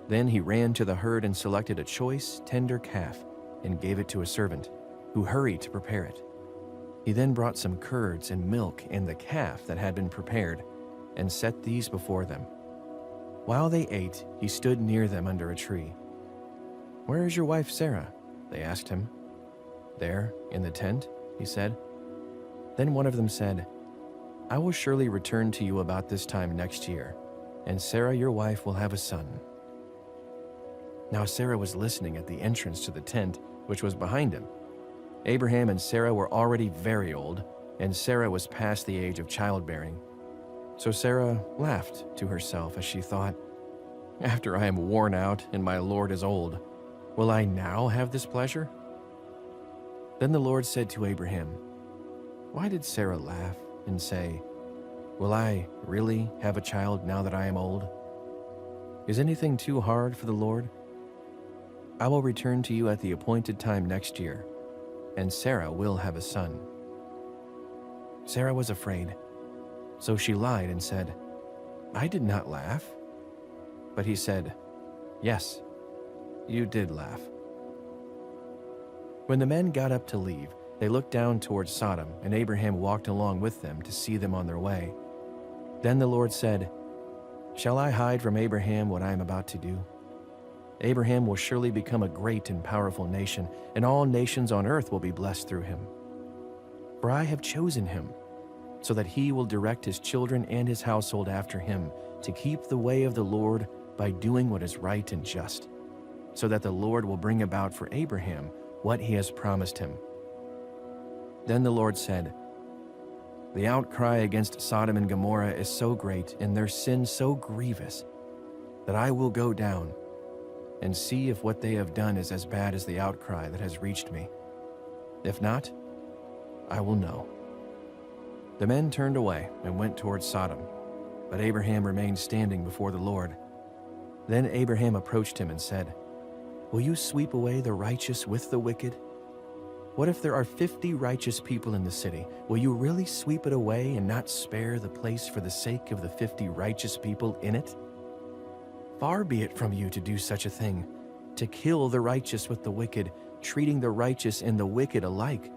Then he ran to the herd and selected a choice, tender calf and gave it to a servant, who hurried to prepare it. He then brought some curds and milk and the calf that had been prepared and set these before them. While they ate, he stood near them under a tree. "Where is your wife Sarah?" they asked him. "There, in the tent," he said. Then one of them said, "I will surely return to you about this time next year, and Sarah your wife will have a son." Now Sarah was listening at the entrance to the tent, which was behind him. Abraham and Sarah were already very old, and Sarah was past the age of childbearing. So Sarah laughed to herself as she thought, "After I am worn out and my Lord is old, will I now have this pleasure?" Then the Lord said to Abraham, "Why did Sarah laugh and say, 'Will I really have a child now that I am old?' Is anything too hard for the Lord? I will return to you at the appointed time next year, and Sarah will have a son." Sarah was afraid, so she lied and said, "I did not laugh." But he said, "Yes, you did laugh." When the men got up to leave, they looked down towards Sodom, and Abraham walked along with them to see them on their way. Then the Lord said, "Shall I hide from Abraham what I am about to do? Abraham will surely become a great and powerful nation, and all nations on earth will be blessed through him. For I have chosen him, so that he will direct his children and his household after him to keep the way of the Lord by doing what is right and just, so that the Lord will bring about for Abraham what he has promised him." Then the Lord said, "The outcry against Sodom and Gomorrah is so great and their sin so grievous that I will go down and see if what they have done is as bad as the outcry that has reached me. If not, I will know." The men turned away and went towards Sodom, but Abraham remained standing before the Lord. Then Abraham approached him and said, "Will you sweep away the righteous with the wicked? What if there are 50 righteous people in the city? Will you really sweep it away and not spare the place for the sake of the 50 righteous people in it? Far be it from you to do such a thing, to kill the righteous with the wicked, treating the righteous and the wicked alike.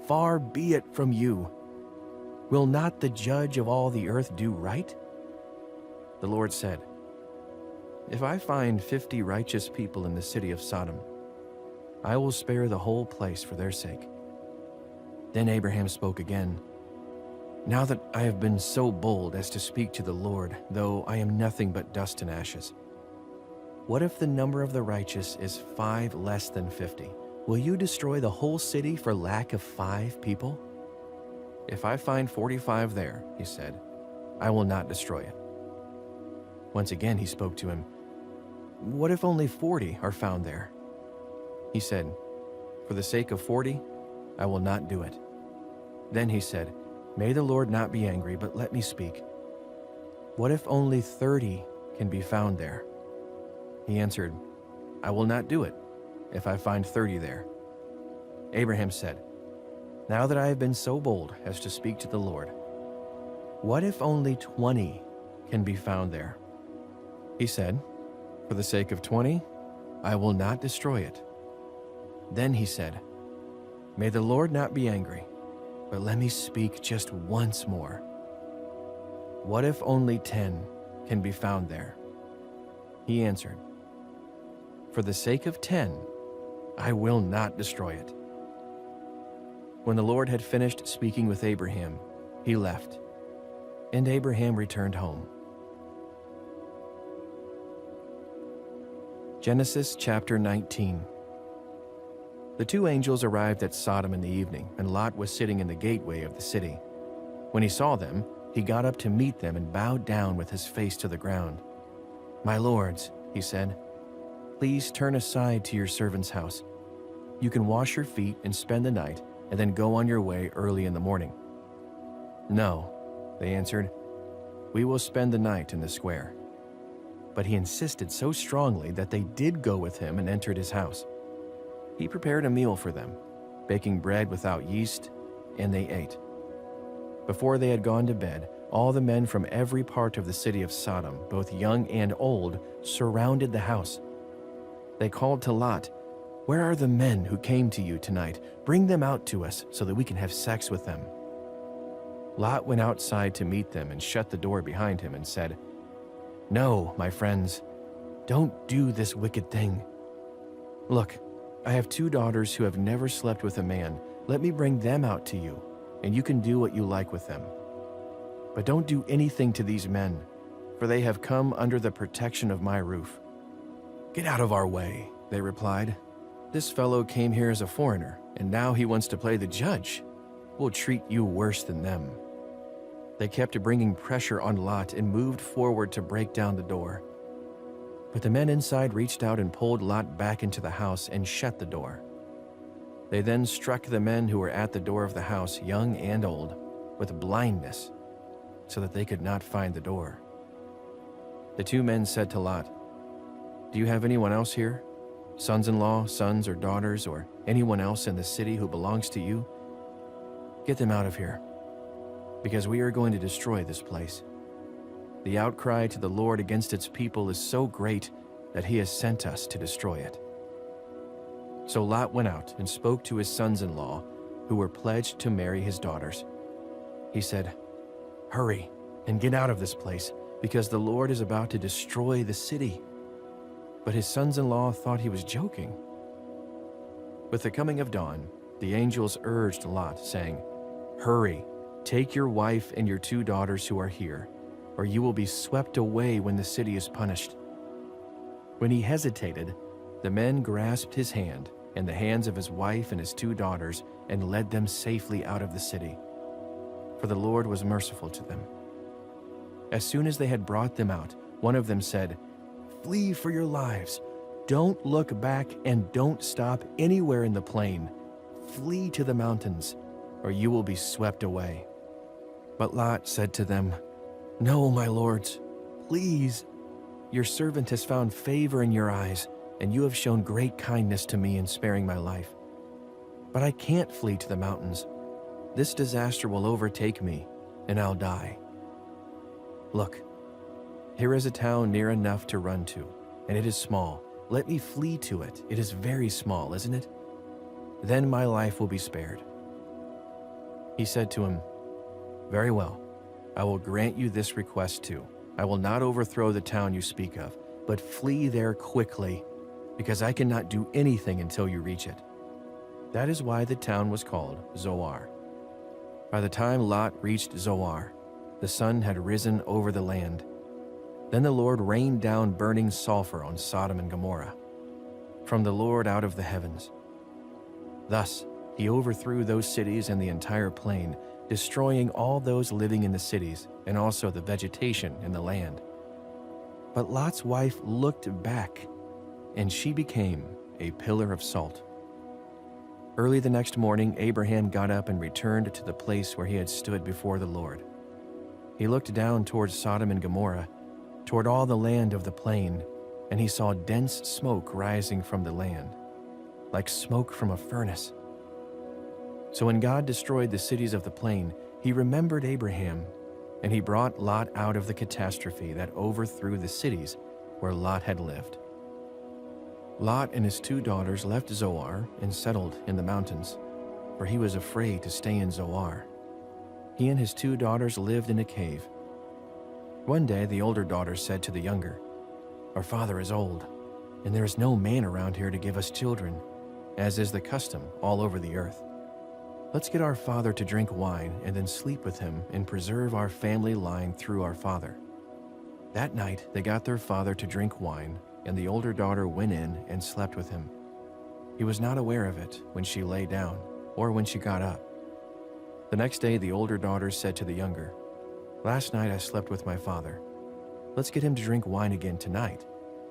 Far be it from you. Will not the judge of all the earth do right?" The Lord said, "If I find 50 righteous people in the city of Sodom, I will spare the whole place for their sake." Then Abraham spoke again, "Now that I have been so bold as to speak to the Lord, though I am nothing but dust and ashes, what if the number of the righteous is 5 less than 50? Will you destroy the whole city for lack of 5 people? If I find 45 there," he said, "I will not destroy it." Once again he spoke to him, "What if only 40 are found there?" He said, "For the sake of 40, I will not do it." Then he said, "May the Lord not be angry, but let me speak. What if only 30 can be found there?" He answered, "I will not do it, if I find 30 there." Abraham said, "Now that I have been so bold as to speak to the Lord, what if only 20 can be found there?" He said, "For the sake of 20, I will not destroy it." Then he said, "May the Lord not be angry, but let me speak just once more. What if only 10 can be found there?" He answered, "For the sake of 10, I will not destroy it." When the Lord had finished speaking with Abraham, he left, and Abraham returned home. Genesis chapter 19. The two angels arrived at Sodom in the evening, and Lot was sitting in the gateway of the city. When he saw them, he got up to meet them and bowed down with his face to the ground. "My lords," he said, "please turn aside to your servant's house. You can wash your feet and spend the night, and then go on your way early in the morning." "No," they answered, "we will spend the night in the square." But he insisted so strongly that they did go with him and entered his house. He prepared a meal for them, baking bread without yeast, and they ate. Before they had gone to bed, all the men from every part of the city of Sodom, both young and old, surrounded the house. They called to Lot, "Where are the men who came to you tonight? Bring them out to us so that we can have sex with them." Lot went outside to meet them and shut the door behind him and said, "No, my friends, don't do this wicked thing. Look, I have 2 daughters who have never slept with a man. Let me bring them out to you, and you can do what you like with them. But don't do anything to these men, for they have come under the protection of my roof." "Get out of our way," they replied. "This fellow came here as a foreigner, and now he wants to play the judge. We'll treat you worse than them." They kept bringing pressure on Lot and moved forward to break down the door. But the men inside reached out and pulled Lot back into the house and shut the door. They then struck the men who were at the door of the house, young and old, with blindness, so that they could not find the door. The 2 men said to Lot, "Do you have anyone else here? Sons-in-law, sons or daughters, or anyone else in the city who belongs to you? Get them out of here, because we are going to destroy this place. The outcry to the Lord against its people is so great that he has sent us to destroy it." So Lot went out and spoke to his sons-in-law, who were pledged to marry his daughters. He said, "Hurry and get out of this place, because the Lord is about to destroy the city." But his sons-in-law thought he was joking. With the coming of dawn, the angels urged Lot, saying, "Hurry, take your wife and your 2 daughters who are here, or you will be swept away when the city is punished." When he hesitated, the men grasped his hand and the hands of his wife and his 2 daughters and led them safely out of the city, for the Lord was merciful to them. As soon as they had brought them out, one of them said, "Flee for your lives. Don't look back and don't stop anywhere in the plain. Flee to the mountains, or you will be swept away." But Lot said to them, "No, my lords, please. Your servant has found favor in your eyes, and you have shown great kindness to me in sparing my life. But I can't flee to the mountains. This disaster will overtake me, and I'll die. Look, here is a town near enough to run to, and it is small. Let me flee to it. It is very small, isn't it? Then my life will be spared." He said to him, "Very well, I will grant you this request too. I will not overthrow the town you speak of, but flee there quickly, because I cannot do anything until you reach it." That is why the town was called Zoar. By the time Lot reached Zoar, the sun had risen over the land. Then the Lord rained down burning sulfur on Sodom and Gomorrah, from the Lord out of the heavens. Thus, he overthrew those cities and the entire plain, destroying all those living in the cities and also the vegetation in the land. But Lot's wife looked back, and she became a pillar of salt. Early the next morning, Abraham got up and returned to the place where he had stood before the Lord. He looked down towards Sodom and Gomorrah, toward all the land of the plain, and he saw dense smoke rising from the land, like smoke from a furnace. So when God destroyed the cities of the plain, he remembered Abraham, and he brought Lot out of the catastrophe that overthrew the cities where Lot had lived. Lot and his 2 daughters left Zoar and settled in the mountains. for he was afraid to stay in Zoar. He and his 2 daughters lived in a cave. One day the older daughter said to the younger, "Our father is old, and there is no man around here to give us children, as is the custom all over the earth. Let's get our father to drink wine and then sleep with him and preserve our family line through our father." That night they got their father to drink wine, and the older daughter went in and slept with him. He was not aware of it when she lay down or when she got up. The next day the older daughter said to the younger, "Last night I slept with my father. Let's get him to drink wine again tonight,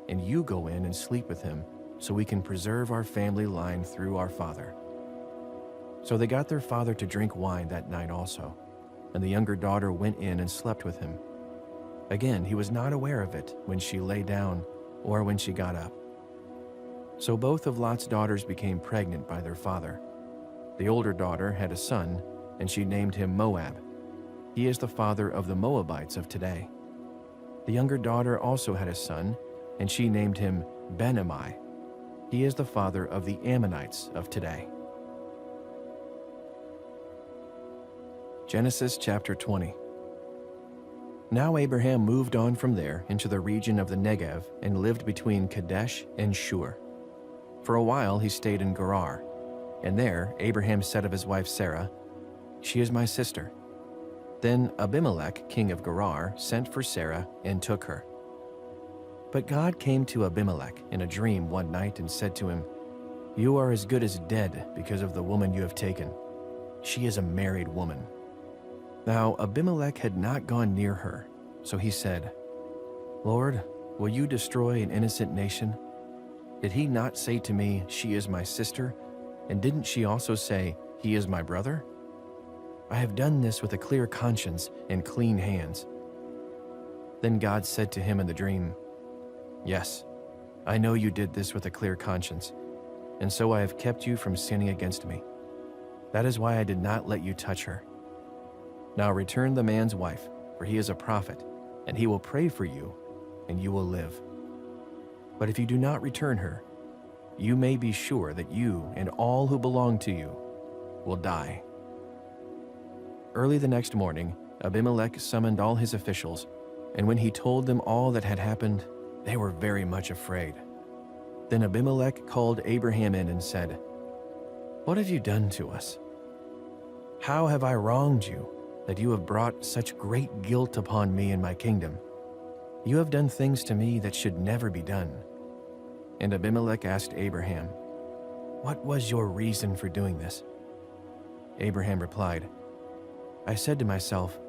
and you go in and sleep with him so we can preserve our family line through our father." So they got their father to drink wine that night also, and the younger daughter went in and slept with him. Again, he was not aware of it when she lay down or when she got up. So both of Lot's daughters became pregnant by their father. The older daughter had a son, and she named him Moab. He is the father of the Moabites of today. The younger daughter also had a son, and she named him Ben-ammi. He is the father of the Ammonites of today. Genesis chapter 20. Now Abraham moved on from there into the region of the Negev and lived between Kadesh and Shur. For a while he stayed in Gerar, and there Abraham said of his wife Sarah, "She is my sister." Then Abimelech, king of Gerar, sent for Sarah and took her. But God came to Abimelech in a dream one night and said to him, "You are as good as dead because of the woman you have taken. She is a married woman." Now Abimelech had not gone near her, so he said, "Lord, will you destroy an innocent nation? Did he not say to me, 'She is my sister,' and didn't she also say, 'He is my brother'? I have done this with a clear conscience and clean hands." Then God said to him in the dream, "Yes, I know you did this with a clear conscience, and so I have kept you from sinning against me. That is why I did not let you touch her. Now return the man's wife, for he is a prophet, and he will pray for you, and you will live. But if you do not return her, you may be sure that you and all who belong to you will die." Early the next morning, Abimelech summoned all his officials, and when he told them all that had happened, they were very much afraid. Then Abimelech called Abraham in and said, "What have you done to us? How have I wronged you, that you have brought such great guilt upon me and my kingdom? You have done things to me that should never be done." And Abimelech asked Abraham, "What was your reason for doing this?" Abraham replied, "I said to myself,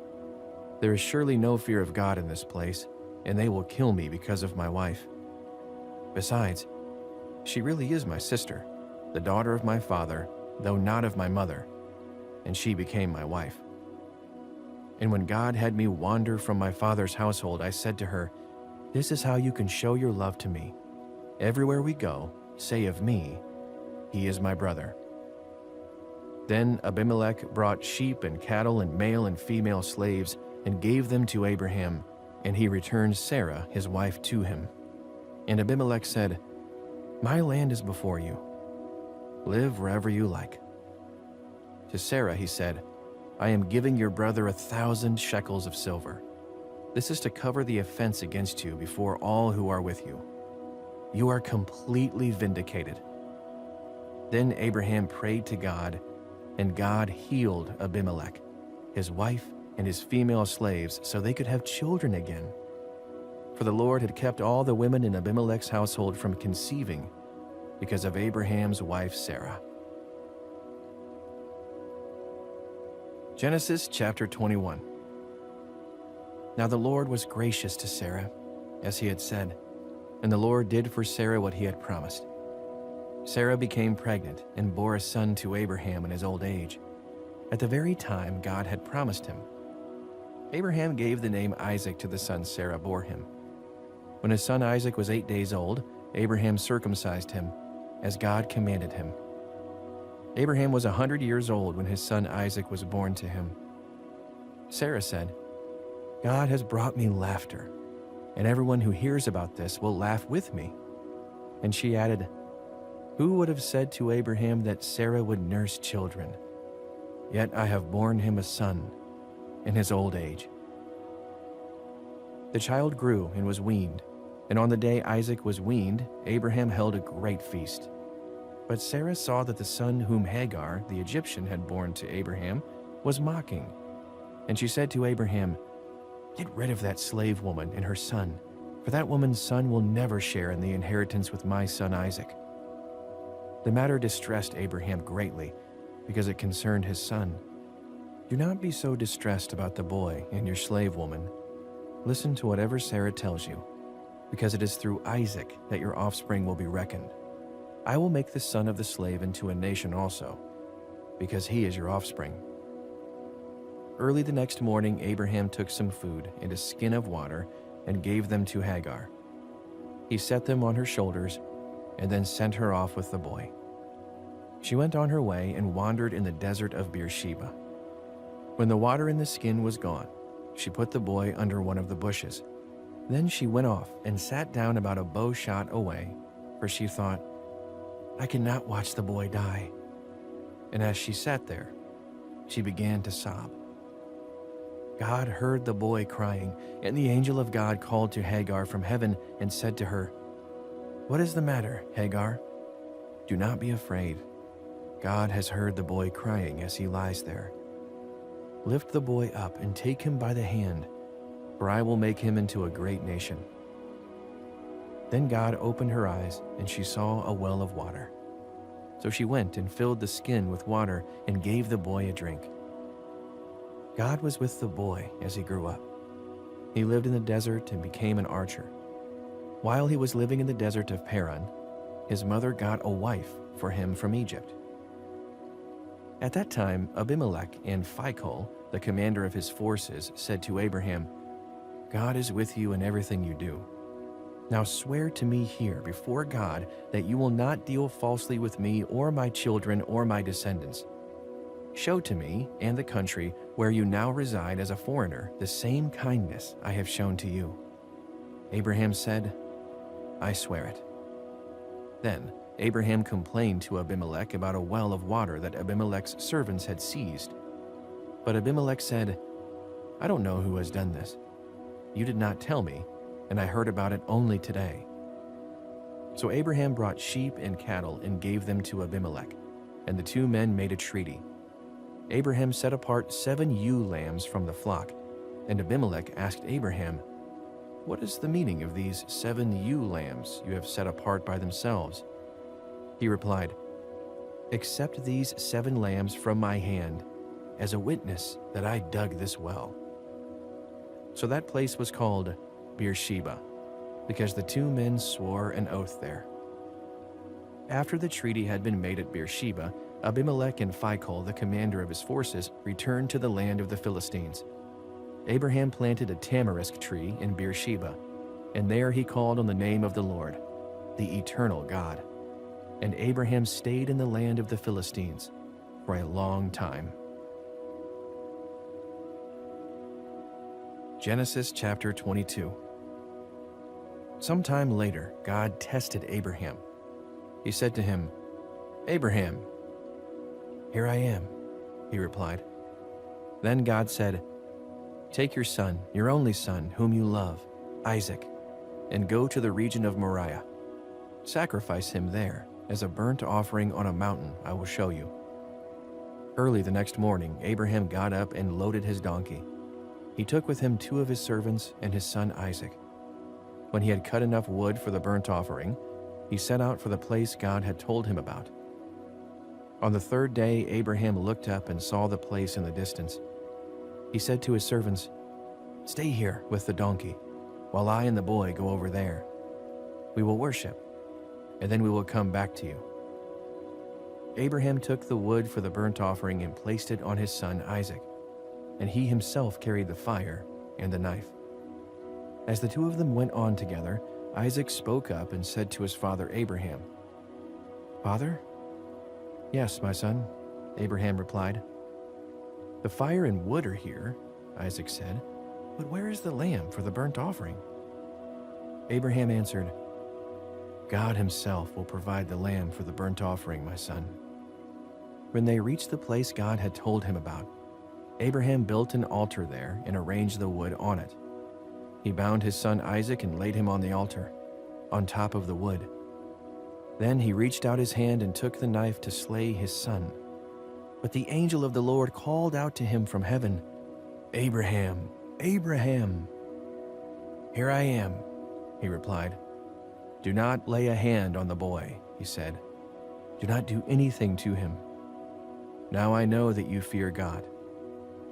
'There is surely no fear of God in this place, and they will kill me because of my wife. Besides, she really is my sister, the daughter of my father, though not of my mother, and she became my wife.' And when God had me wander from my father's household, I said to her, 'This is how you can show your love to me. Everywhere we go, say of me, he is my brother.' Then Abimelech brought sheep and cattle and male and female slaves and gave them to Abraham, and he returned Sarah, his wife, to him. And Abimelech said, 'My land is before you. Live wherever you like.' To Sarah he said, 'I am giving your brother 1,000 shekels of silver. This is to cover the offense against you before all who are with you. You are completely vindicated.' Then Abraham prayed to God, and God healed Abimelech, his wife, and his female slaves so they could have children again. For the Lord had kept all the women in Abimelech's household from conceiving because of Abraham's wife Sarah. Genesis chapter 21. Now the Lord was gracious to Sarah, as he had said, and the Lord did for Sarah what he had promised. Sarah became pregnant and bore a son to Abraham in his old age, at the very time God had promised him. Abraham gave the name Isaac to the son Sarah bore him. When his son Isaac was 8 days old, Abraham circumcised him, as God commanded him. Abraham was 100 years old when his son Isaac was born to him. Sarah said, "God has brought me laughter, and everyone who hears about this will laugh with me." And she added, "Who would have said to Abraham that Sarah would nurse children?" yet I have borne him a son in his old age." The child grew and was weaned, and on the day Isaac was weaned, Abraham held a great feast. But Sarah saw that the son whom Hagar, the Egyptian, had borne to Abraham was mocking. And she said to Abraham, "Get rid of that slave woman and her son, for that woman's son will never share in the inheritance with my son Isaac." The matter distressed Abraham greatly, because it concerned his son. Do not be so distressed about the boy and your slave woman. Listen to whatever Sarah tells you, because it is through Isaac that your offspring will be reckoned. I will make the son of the slave into a nation also, because he is your offspring. Early the next morning, Abraham took some food and a skin of water and gave them to Hagar. He set them on her shoulders and then sent her off with the boy. She went on her way and wandered in the desert of Beersheba. When the water in the skin was gone, she put the boy under one of the bushes. Then she went off and sat down about a bow shot away, for she thought, "I cannot watch the boy die." And as she sat there, she began to sob. God heard the boy crying, and the angel of God called to Hagar from heaven and said to her, "What is the matter, Hagar? Do not be afraid. God has heard the boy crying as he lies there. Lift the boy up and take him by the hand, for I will make him into a great nation." Then God opened her eyes, and she saw a well of water. So she went and filled the skin with water and gave the boy a drink. God was with the boy as he grew up. He lived in the desert and became an archer. While he was living in the desert of Paran, his mother got a wife for him from Egypt. At that time, Abimelech and Phicol, the commander of his forces, said to Abraham, "God is with you in everything you do. Now swear to me here before God that you will not deal falsely with me or my children or my descendants. Show to me and the country where you now reside as a foreigner the same kindness I have shown to you." Abraham said, "I swear it." Then Abraham complained to Abimelech about a well of water that Abimelech's servants had seized. But Abimelech said, "I don't know who has done this. You did not tell me, and I heard about it only today." So Abraham brought sheep and cattle and gave them to Abimelech, and the two men made a treaty. Abraham set apart 7 ewe lambs from the flock, and Abimelech asked Abraham, "What is the meaning of these 7 ewe lambs you have set apart by themselves?" He replied, "Accept these 7 lambs from my hand as a witness that I dug this well." So that place was called Beersheba, because the two men swore an oath there. After the treaty had been made at Beersheba, Abimelech and Phicol, the commander of his forces, returned to the land of the Philistines. Abraham planted a tamarisk tree in Beersheba, and there he called on the name of the Lord, the eternal God. And Abraham stayed in the land of the Philistines for a long time. Genesis chapter 22. Sometime later, God tested Abraham. He said to him, "Abraham." "Here I am," he replied. Then God said, "Take your son, your only son, whom you love, Isaac, and go to the region of Moriah. Sacrifice him there as a burnt offering on a mountain I will show you." Early the next morning, Abraham got up and loaded his donkey. He took with him 2 of his servants and his son Isaac. When he had cut enough wood for the burnt offering, he set out for the place God had told him about. On the 3rd day, Abraham looked up and saw the place in the distance. He said to his servants, "Stay here with the donkey, while I and the boy go over there. We will worship, and then we will come back to you." Abraham took the wood for the burnt offering and placed it on his son Isaac, and he himself carried the fire and the knife. As the 2 of them went on together, Isaac spoke up and said to his father Abraham, "Father?" "Yes, my son," Abraham replied. "The fire and wood are here," Isaac said, "but where is the lamb for the burnt offering?" Abraham answered, "God himself will provide the lamb for the burnt offering, my son." When they reached the place God had told him about, Abraham built an altar there and arranged the wood on it. He bound his son Isaac and laid him on the altar, on top of the wood. Then he reached out his hand and took the knife to slay his son. But the angel of the Lord called out to him from heaven, "Abraham, Abraham." "Here I am," he replied. "Do not lay a hand on the boy," he said. "Do not do anything to him. Now I know that you fear God,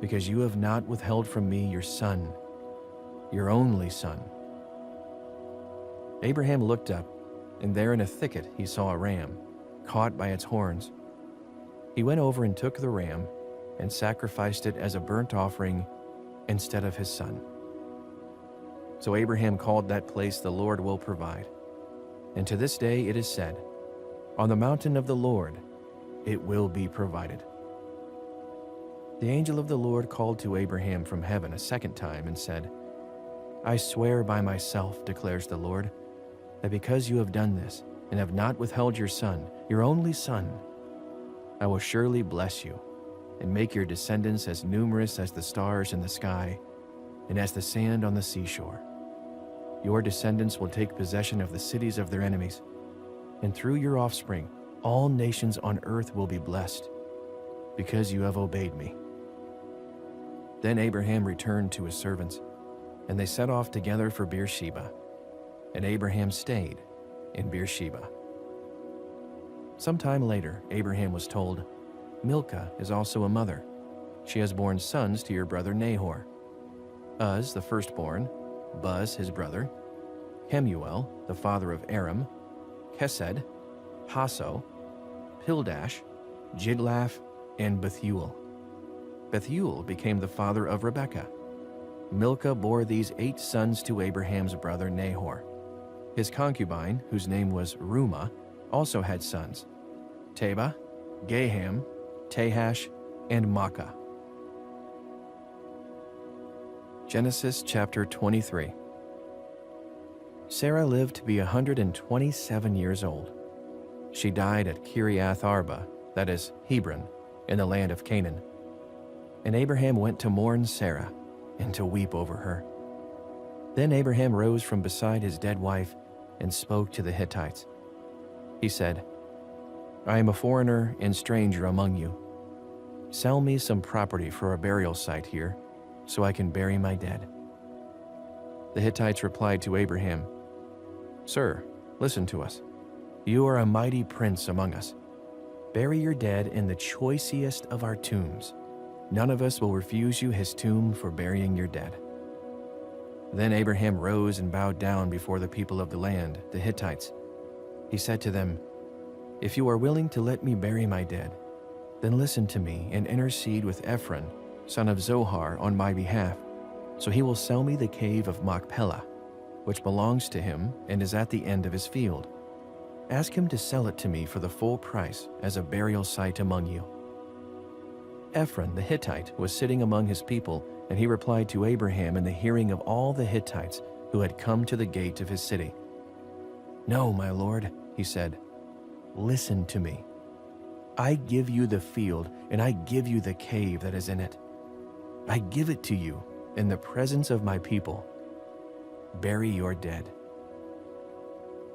because you have not withheld from me your son, your only son." Abraham looked up, and there in a thicket he saw a ram, caught by its horns. He went over and took the ram and sacrificed it as a burnt offering instead of his son. So Abraham called that place "The Lord will provide." And to this day it is said, "On the mountain of the Lord it will be provided." The angel of the Lord called to Abraham from heaven a second time and said, "I swear by myself, declares the Lord, that because you have done this and have not withheld your son, your only son, I will surely bless you and make your descendants as numerous as the stars in the sky and as the sand on the seashore. Your descendants will take possession of the cities of their enemies, and through your offspring, all nations on earth will be blessed, because you have obeyed me." Then Abraham returned to his servants, and they set off together for Beersheba, and Abraham stayed in Beersheba. Some time later, Abraham was told, "Milcah is also a mother. She has borne sons to your brother Nahor: Uz, the firstborn, Buz, his brother, Kemuel, the father of Aram, Kesed, Hasso, Pildash, Jidlaph, and Bethuel. Bethuel became the father of Rebekah. Milcah bore these 8 sons to Abraham's brother Nahor. His concubine, whose name was Reumah, also had sons: Teba, Gaham, Tahash, and Maacah. Genesis chapter 23. Sarah lived to be 127 years old. She died at Kiriath Arba, that is, Hebron, in the land of Canaan. And Abraham went to mourn Sarah and to weep over her. Then Abraham rose from beside his dead wife and spoke to the Hittites. He said, "I am a foreigner and stranger among you. Sell me some property for a burial site here, so I can bury my dead." The Hittites replied to Abraham, "Sir, listen to us. You are a mighty prince among us. Bury your dead in the choicest of our tombs. None of us will refuse you his tomb for burying your dead." Then Abraham rose and bowed down before the people of the land, the Hittites. He said to them, "If you are willing to let me bury my dead, then listen to me and intercede with Ephron, son of Zohar, on my behalf, so he will sell me the cave of Machpelah, which belongs to him and is at the end of his field. Ask him to sell it to me for the full price as a burial site among you." Ephron the Hittite was sitting among his people, and he replied to Abraham in the hearing of all the Hittites who had come to the gate of his city. "No, my lord," he said, "listen to me. I give you the field, and I give you the cave that is in it. I give it to you in the presence of my people. Bury your dead."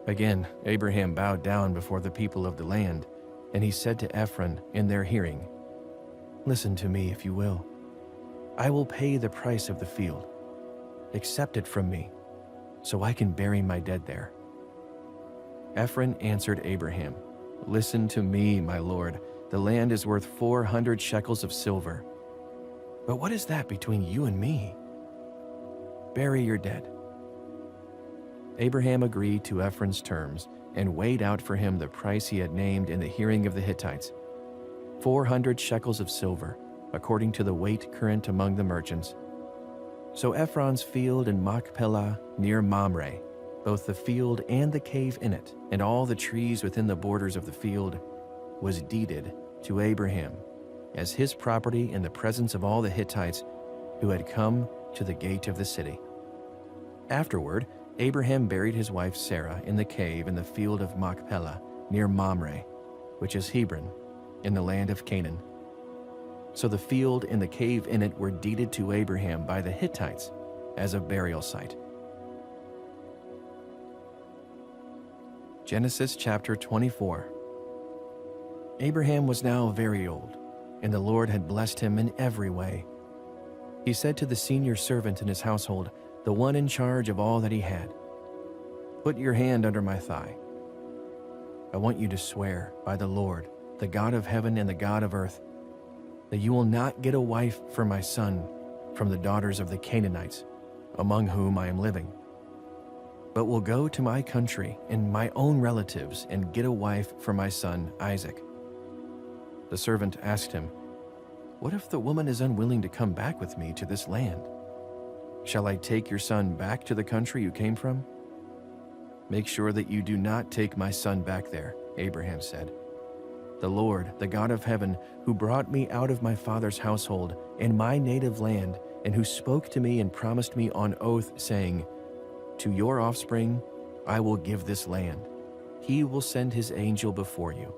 Again, Abraham bowed down before the people of the land, and he said to Ephron in their hearing, "Listen to me if you will. I will pay the price of the field. Accept it from me, so I can bury my dead there." Ephron answered Abraham, "Listen to me, my lord. The land is worth 400 shekels of silver. But what is that between you and me? Bury your dead." Abraham agreed to Ephron's terms and weighed out for him the price he had named in the hearing of the Hittites: 400 shekels of silver, according to the weight current among the merchants. So Ephron's field in Machpelah near Mamre, both the field and the cave in it, and all the trees within the borders of the field, was deeded to Abraham as his property in the presence of all the Hittites who had come to the gate of the city. Afterward, Abraham buried his wife Sarah in the cave in the field of Machpelah near Mamre, which is Hebron, in the land of Canaan. So the field and the cave in it were deeded to Abraham by the Hittites as a burial site. Genesis chapter 24. Abraham was now very old, and the Lord had blessed him in every way. He said to the senior servant in his household, the one in charge of all that he had, "Put your hand under my thigh. I want you to swear by the Lord, the God of heaven and the God of earth, that you will not get a wife for my son from the daughters of the Canaanites, among whom I am living, but will go to my country and my own relatives and get a wife for my son Isaac." The servant asked him, "What if the woman is unwilling to come back with me to this land? Shall I take your son back to the country you came from?" "Make sure that you do not take my son back there," Abraham said. "The Lord, the God of heaven, who brought me out of my father's household and my native land, and who spoke to me and promised me on oath, saying, 'To your offspring I will give this land,' he will send his angel before you,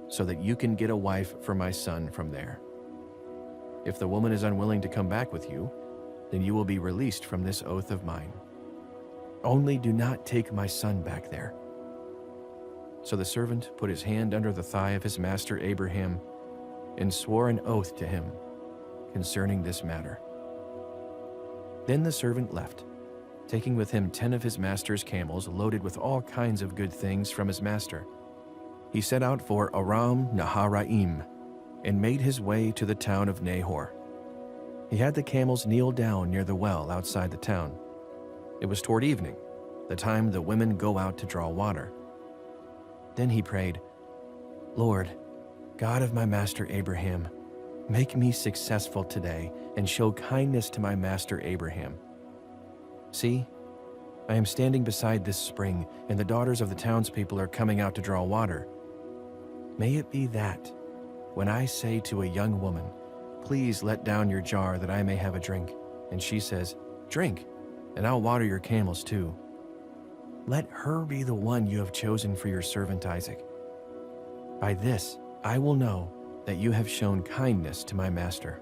so that you can get a wife for my son from there. If the woman is unwilling to come back with you, then you will be released from this oath of mine. Only do not take my son back there." So the servant put his hand under the thigh of his master Abraham and swore an oath to him concerning this matter. Then the servant left, taking with him 10 of his master's camels loaded with all kinds of good things from his master. He set out for Aram Naharaim and made his way to the town of Nahor. He had the camels kneel down near the well outside the town. It was toward evening, the time the women go out to draw water. Then he prayed, "Lord, God of my master Abraham, make me successful today and show kindness to my master Abraham. See, I am standing beside this spring, and the daughters of the townspeople are coming out to draw water. May it be that, when I say to a young woman, 'Please let down your jar that I may have a drink,' and she says, 'Drink, and I'll water your camels too,' let her be the one you have chosen for your servant Isaac. By this I will know that you have shown kindness to my master."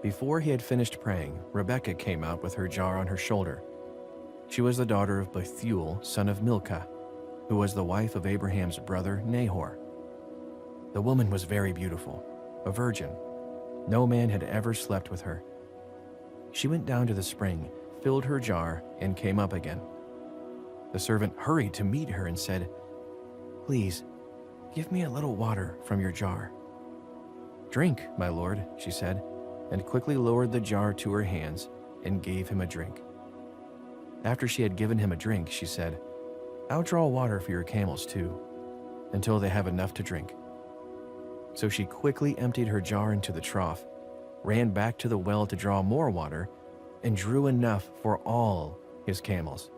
Before he had finished praying, Rebekah came out with her jar on her shoulder. She was the daughter of Bethuel, son of Milcah, who was the wife of Abraham's brother Nahor. The woman was very beautiful, a virgin. No man had ever slept with her. She went down to the spring, filled her jar, and came up again. The servant hurried to meet her and said, "Please, give me a little water from your jar." "Drink, my lord," she said, and quickly lowered the jar to her hands and gave him a drink. After she had given him a drink, she said, "I'll draw water for your camels too, until they have enough to drink." So she quickly emptied her jar into the trough, ran back to the well to draw more water, and drew enough for all his camels.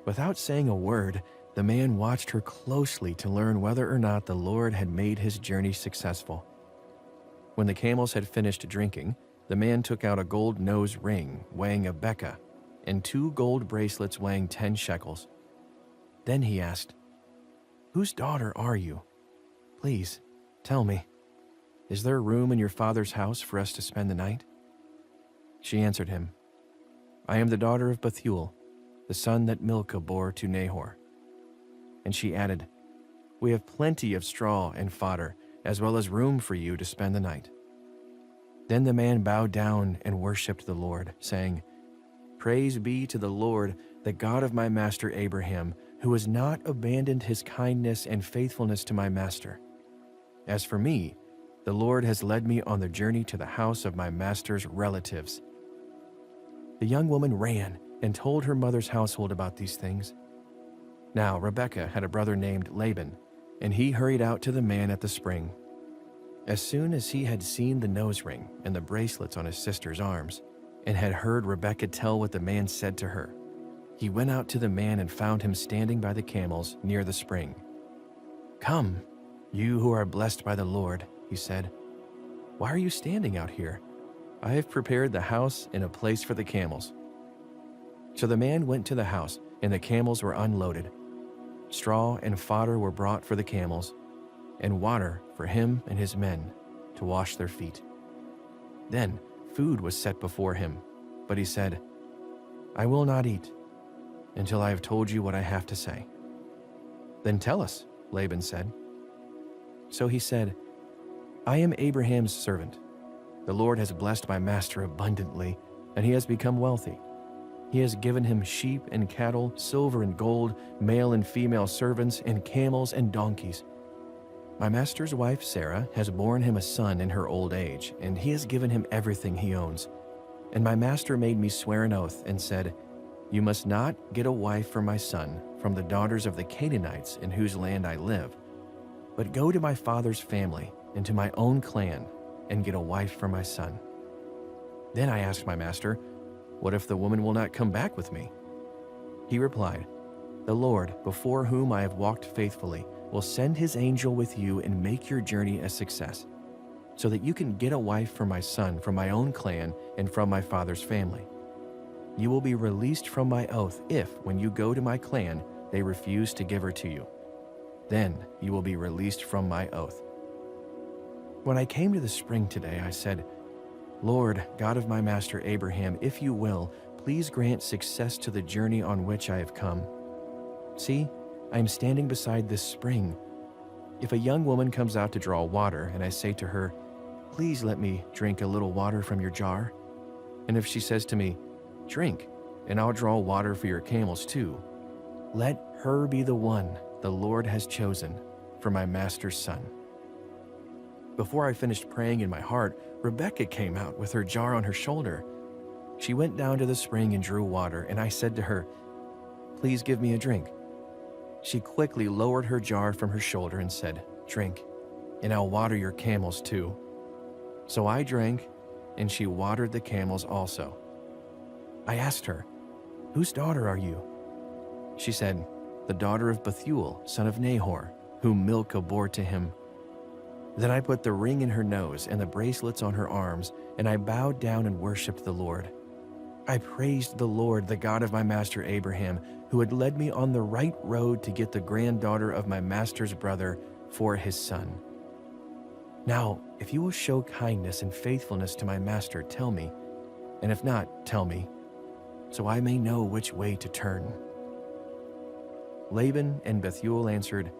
Without saying a word, the man watched her closely to learn whether or not the Lord had made his journey successful. When the camels had finished drinking, the man took out a gold nose ring weighing a beka and 2 gold bracelets weighing 10 shekels. Then he asked, "Whose daughter are you? Please, tell me, is there room in your father's house for us to spend the night?" She answered him, "I am the daughter of Bethuel, the son that Milcah bore to Nahor." And she added, "We have plenty of straw and fodder, as well as room for you to spend the night." Then the man bowed down and worshipped the Lord, saying, "Praise be to the Lord, the God of my master Abraham, who has not abandoned his kindness and faithfulness to my master. As for me, the Lord has led me on the journey to the house of my master's relatives." The young woman ran and told her mother's household about these things. Now Rebekah had a brother named Laban, and he hurried out to the man at the spring. As soon as he had seen the nose ring and the bracelets on his sister's arms, and had heard Rebekah tell what the man said to her, he went out to the man and found him standing by the camels near the spring. "Come, you who are blessed by the Lord," he said. "Why are you standing out here? I have prepared the house and a place for the camels." So the man went to the house, and the camels were unloaded. Straw and fodder were brought for the camels. and water for him and his men to wash their feet. Then food was set before him, but he said, "I will not eat until I have told you what I have to say." "Then tell us," Laban said. So he said, "I am Abraham's servant. The Lord has blessed my master abundantly, and he has become wealthy. He has given him sheep and cattle, silver and gold, male and female servants, and camels and donkeys. My master's wife Sarah has borne him a son in her old age, and he has given him everything he owns. And my master made me swear an oath and said, 'You must not get a wife for my son from the daughters of the Canaanites in whose land I live, but go to my father's family and to my own clan and get a wife for my son.' Then I asked my master, 'What if the woman will not come back with me?' He replied, 'The Lord, before whom I have walked faithfully, will send his angel with you and make your journey a success, so that you can get a wife for my son from my own clan and from my father's family. You will be released from my oath if, when you go to my clan, they refuse to give her to you. Then you will be released from my oath.' When I came to the spring today, I said, 'Lord, God of my master Abraham, if you will, please grant success to the journey on which I have come. See, I am standing beside this spring. If a young woman comes out to draw water, and I say to her, "Please let me drink a little water from your jar," and if she says to me, "Drink, and I'll draw water for your camels too," let her be the one the Lord has chosen for my master's son." Before I finished praying in my heart, Rebekah came out with her jar on her shoulder. She went down to the spring and drew water, and I said to her, "Please give me a drink." She quickly lowered her jar from her shoulder and said, "Drink, and I'll water your camels too." So I drank, and she watered the camels also. I asked her, "Whose daughter are you?" She said, "The daughter of Bethuel, son of Nahor, whom Milcah bore to him." Then I put the ring in her nose and the bracelets on her arms, and I bowed down and worshipped the Lord. I praised the Lord, the God of my master Abraham, who had led me on the right road to get the granddaughter of my master's brother for his son. Now, if you will show kindness and faithfulness to my master, tell me, and if not, tell me, so I may know which way to turn." Laban and Bethuel answered,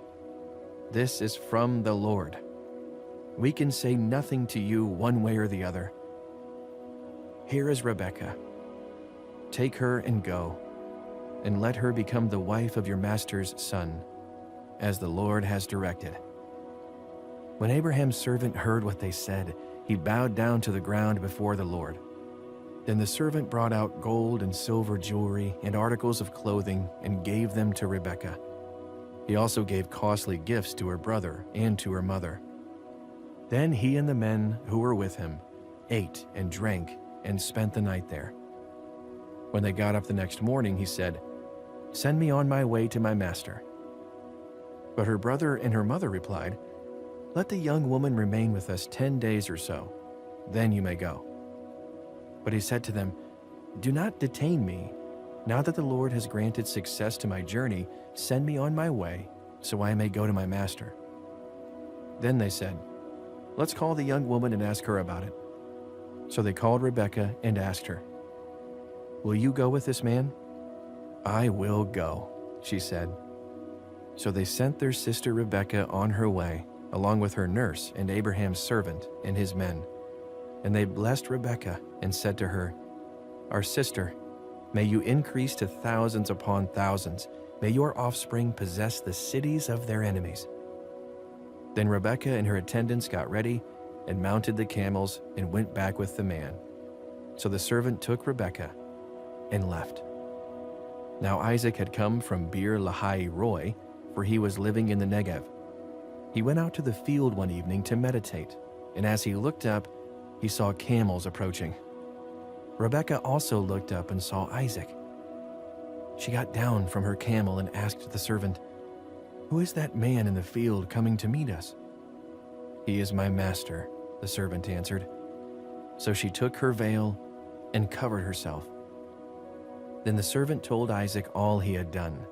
"This is from the Lord. We can say nothing to you one way or the other. Here is Rebekah. Take her and go, and let her become the wife of your master's son, as the Lord has directed." When Abraham's servant heard what they said, he bowed down to the ground before the Lord. Then the servant brought out gold and silver jewelry and articles of clothing and gave them to Rebekah. He also gave costly gifts to her brother and to her mother. Then he and the men who were with him ate and drank and spent the night there. When they got up the next morning, he said, "Send me on my way to my master." But her brother and her mother replied, "Let the young woman remain with us 10 days or so, then you may go." But he said to them, "Do not detain me. Now that the Lord has granted success to my journey, send me on my way, so I may go to my master." Then they said, "Let's call the young woman and ask her about it." So they called Rebekah and asked her, "Will you go with this man?" "I will go," she said. So they sent their sister Rebekah on her way, along with her nurse and Abraham's servant and his men. And they blessed Rebekah and said to her, "Our sister, may you increase to thousands upon thousands. May your offspring possess the cities of their enemies." Then Rebekah and her attendants got ready and mounted the camels and went back with the man. So the servant took Rebekah and left. Now Isaac had come from Beer Lahai Roi, for he was living in the Negev. He went out to the field one evening to meditate, and as he looked up, he saw camels approaching. Rebekah also looked up and saw Isaac. She got down from her camel and asked the servant, "Who is that man in the field coming to meet us?" "He is my master," the servant answered. So she took her veil and covered herself. Then the servant told Isaac all he had done.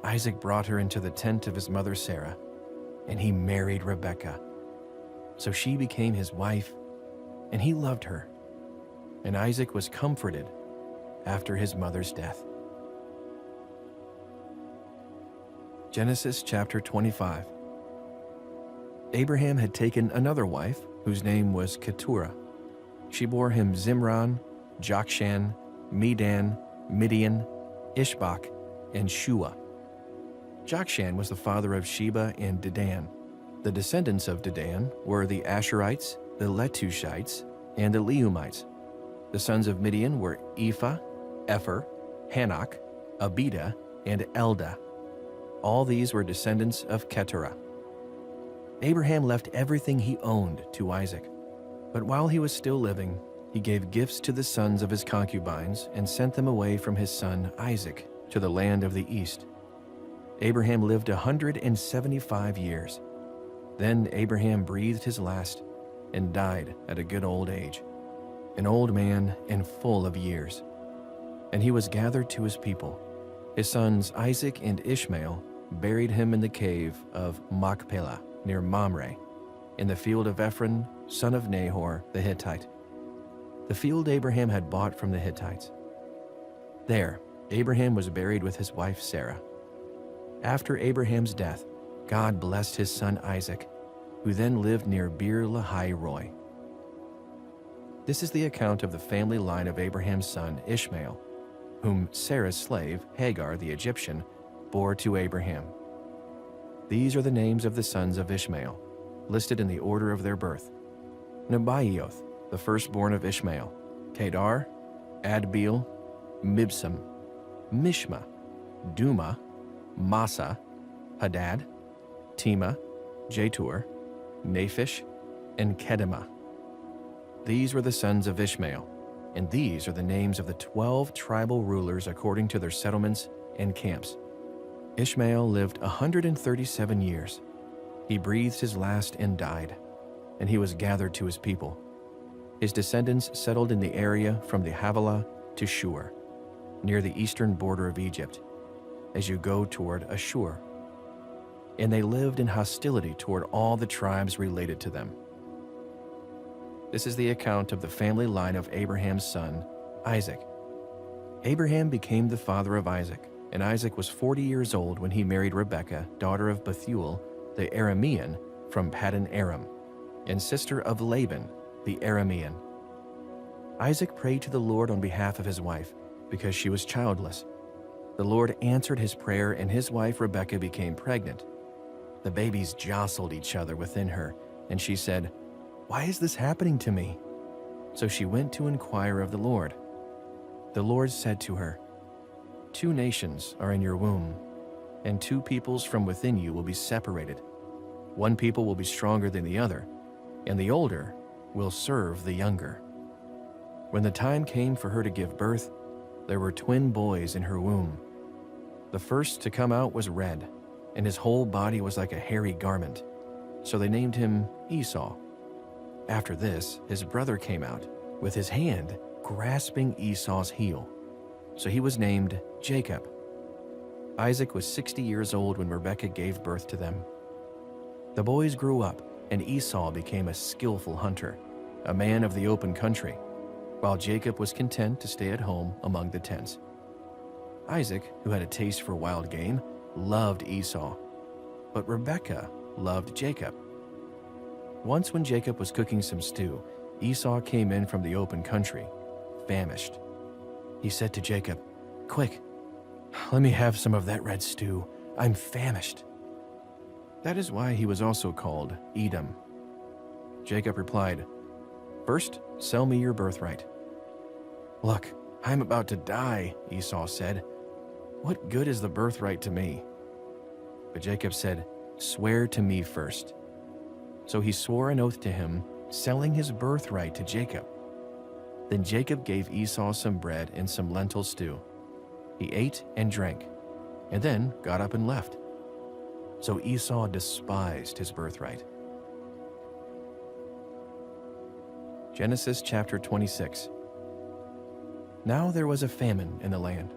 Isaac brought her into the tent of his mother Sarah. and he married Rebekah. So she became his wife, and he loved her. And Isaac was comforted after his mother's death. Genesis chapter 25. Abraham had taken another wife, whose name was Keturah. She bore him Zimran, Jokshan, Medan, Midian, Ishbak, and Shua. Jokshan was the father of Sheba and Dedan. The descendants of Dedan were the Asherites, the Letushites, and the Leumites. The sons of Midian were Ephah, Epher, Hanok, Abida, and Eldah. All these were descendants of Keturah. Abraham left everything he owned to Isaac. But while he was still living, he gave gifts to the sons of his concubines and sent them away from his son Isaac to the land of the east. Abraham lived 175 years. Then Abraham breathed his last and died at a good old age, an old man and full of years. And he was gathered to his people. His sons Isaac and Ishmael buried him in the cave of Machpelah near Mamre, in the field of Ephron, son of Nahor the Hittite, the field Abraham had bought from the Hittites. There, Abraham was buried with his wife Sarah. After Abraham's death, God blessed his son Isaac, who then lived near Beer Lahai Roi. This is the account of the family line of Abraham's son Ishmael, whom Sarah's slave, Hagar the Egyptian, bore to Abraham. These are the names of the sons of Ishmael, listed in the order of their birth. Nebaioth, the firstborn of Ishmael, Kedar, Adbeel, Mibsam, Mishma, Duma, Massa, Hadad, Tema, Jetur, Naphish, and Kedemah. These were the sons of Ishmael, and these are the names of the 12 tribal rulers according to their settlements and camps. Ishmael lived 137 years. He breathed his last and died, and he was gathered to his people. His descendants settled in the area from the Havilah to Shur, near the eastern border of Egypt, as you go toward Ashur. And they lived in hostility toward all the tribes related to them. This is the account of the family line of Abraham's son, Isaac. Abraham became the father of Isaac, and Isaac was 40 years old when he married Rebekah, daughter of Bethuel, the Aramean, from Paddan Aram, and sister of Laban, the Aramean. Isaac prayed to the Lord on behalf of his wife, because she was childless. The Lord answered his prayer, and his wife Rebekah became pregnant. The babies jostled each other within her, and she said, "Why is this happening to me?" So she went to inquire of the Lord. The Lord said to her, "Two nations are in your womb, and two peoples from within you will be separated. One people will be stronger than the other, and the older will serve the younger." When the time came for her to give birth, there were twin boys in her womb. The first to come out was red, and his whole body was like a hairy garment. So they named him Esau. After this, his brother came out, with his hand grasping Esau's heel. So he was named Jacob. Isaac was 60 years old when Rebekah gave birth to them. The boys grew up, and Esau became a skillful hunter, a man of the open country, while Jacob was content to stay at home among the tents. Isaac, who had a taste for wild game, loved Esau, but Rebekah loved Jacob. Once when Jacob was cooking some stew, Esau came in from the open country, famished. He said to Jacob, "Quick, let me have some of that red stew. I'm famished." That is why he was also called Edom. Jacob replied, "First, sell me your birthright." "Look, I'm about to die," Esau said. "What good is the birthright to me?" But Jacob said, "Swear to me first." So he swore an oath to him, selling his birthright to Jacob. Then Jacob gave Esau some bread and some lentil stew. He ate and drank, and then got up and left. So Esau despised his birthright. Genesis chapter 26. Now there was a famine in the land.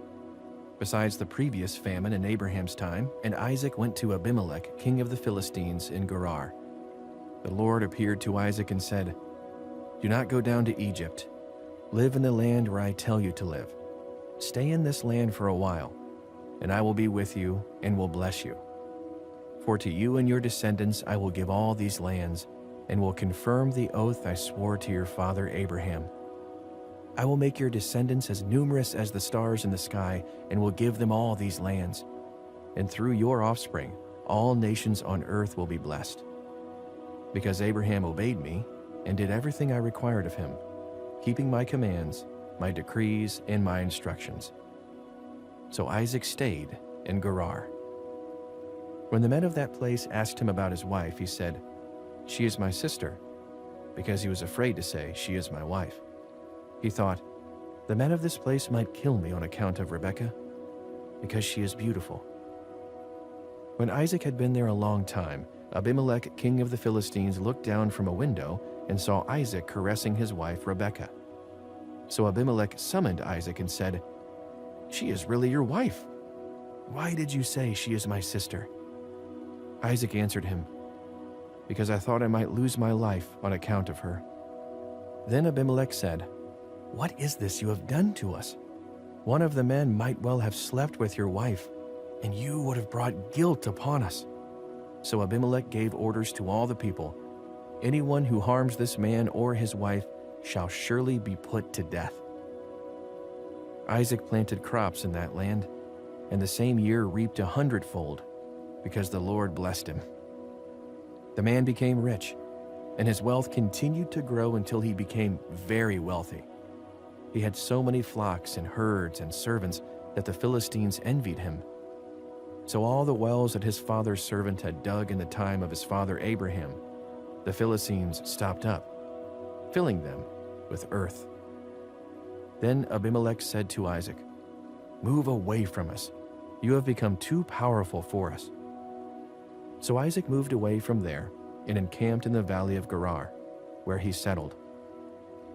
besides the previous famine in Abraham's time, and Isaac went to Abimelech, king of the Philistines, in Gerar. The Lord appeared to Isaac and said, "Do not go down to Egypt. Live in the land where I tell you to live. Stay in this land for a while, and I will be with you and will bless you. For to you and your descendants I will give all these lands, and will confirm the oath I swore to your father Abraham. I will make your descendants as numerous as the stars in the sky, and will give them all these lands. And through your offspring, all nations on earth will be blessed. Because Abraham obeyed me and did everything I required of him, keeping my commands, my decrees, and my instructions." So Isaac stayed in Gerar. When the men of that place asked him about his wife, he said, "She is my sister," because he was afraid to say, "She is my wife." He thought, "The men of this place might kill me on account of Rebekah, because she is beautiful." When Isaac had been there a long time, Abimelech, king of the Philistines, looked down from a window and saw Isaac caressing his wife Rebekah. So Abimelech summoned Isaac and said, "She is really your wife. Why did you say she is my sister?" Isaac answered him, "Because I thought I might lose my life on account of her." Then Abimelech said, "What is this you have done to us? One of the men might well have slept with your wife, and you would have brought guilt upon us." So Abimelech gave orders to all the people, "Anyone who harms this man or his wife shall surely be put to death." Isaac planted crops in that land, and the same year reaped 100-fold, because the Lord blessed him. The man became rich, and his wealth continued to grow until he became very wealthy. He had so many flocks and herds and servants that the Philistines envied him. So all the wells that his father's servant had dug in the time of his father Abraham, the Philistines stopped up, filling them with earth. Then Abimelech said to Isaac, "Move away from us. You have become too powerful for us." So Isaac moved away from there and encamped in the valley of Gerar, where he settled.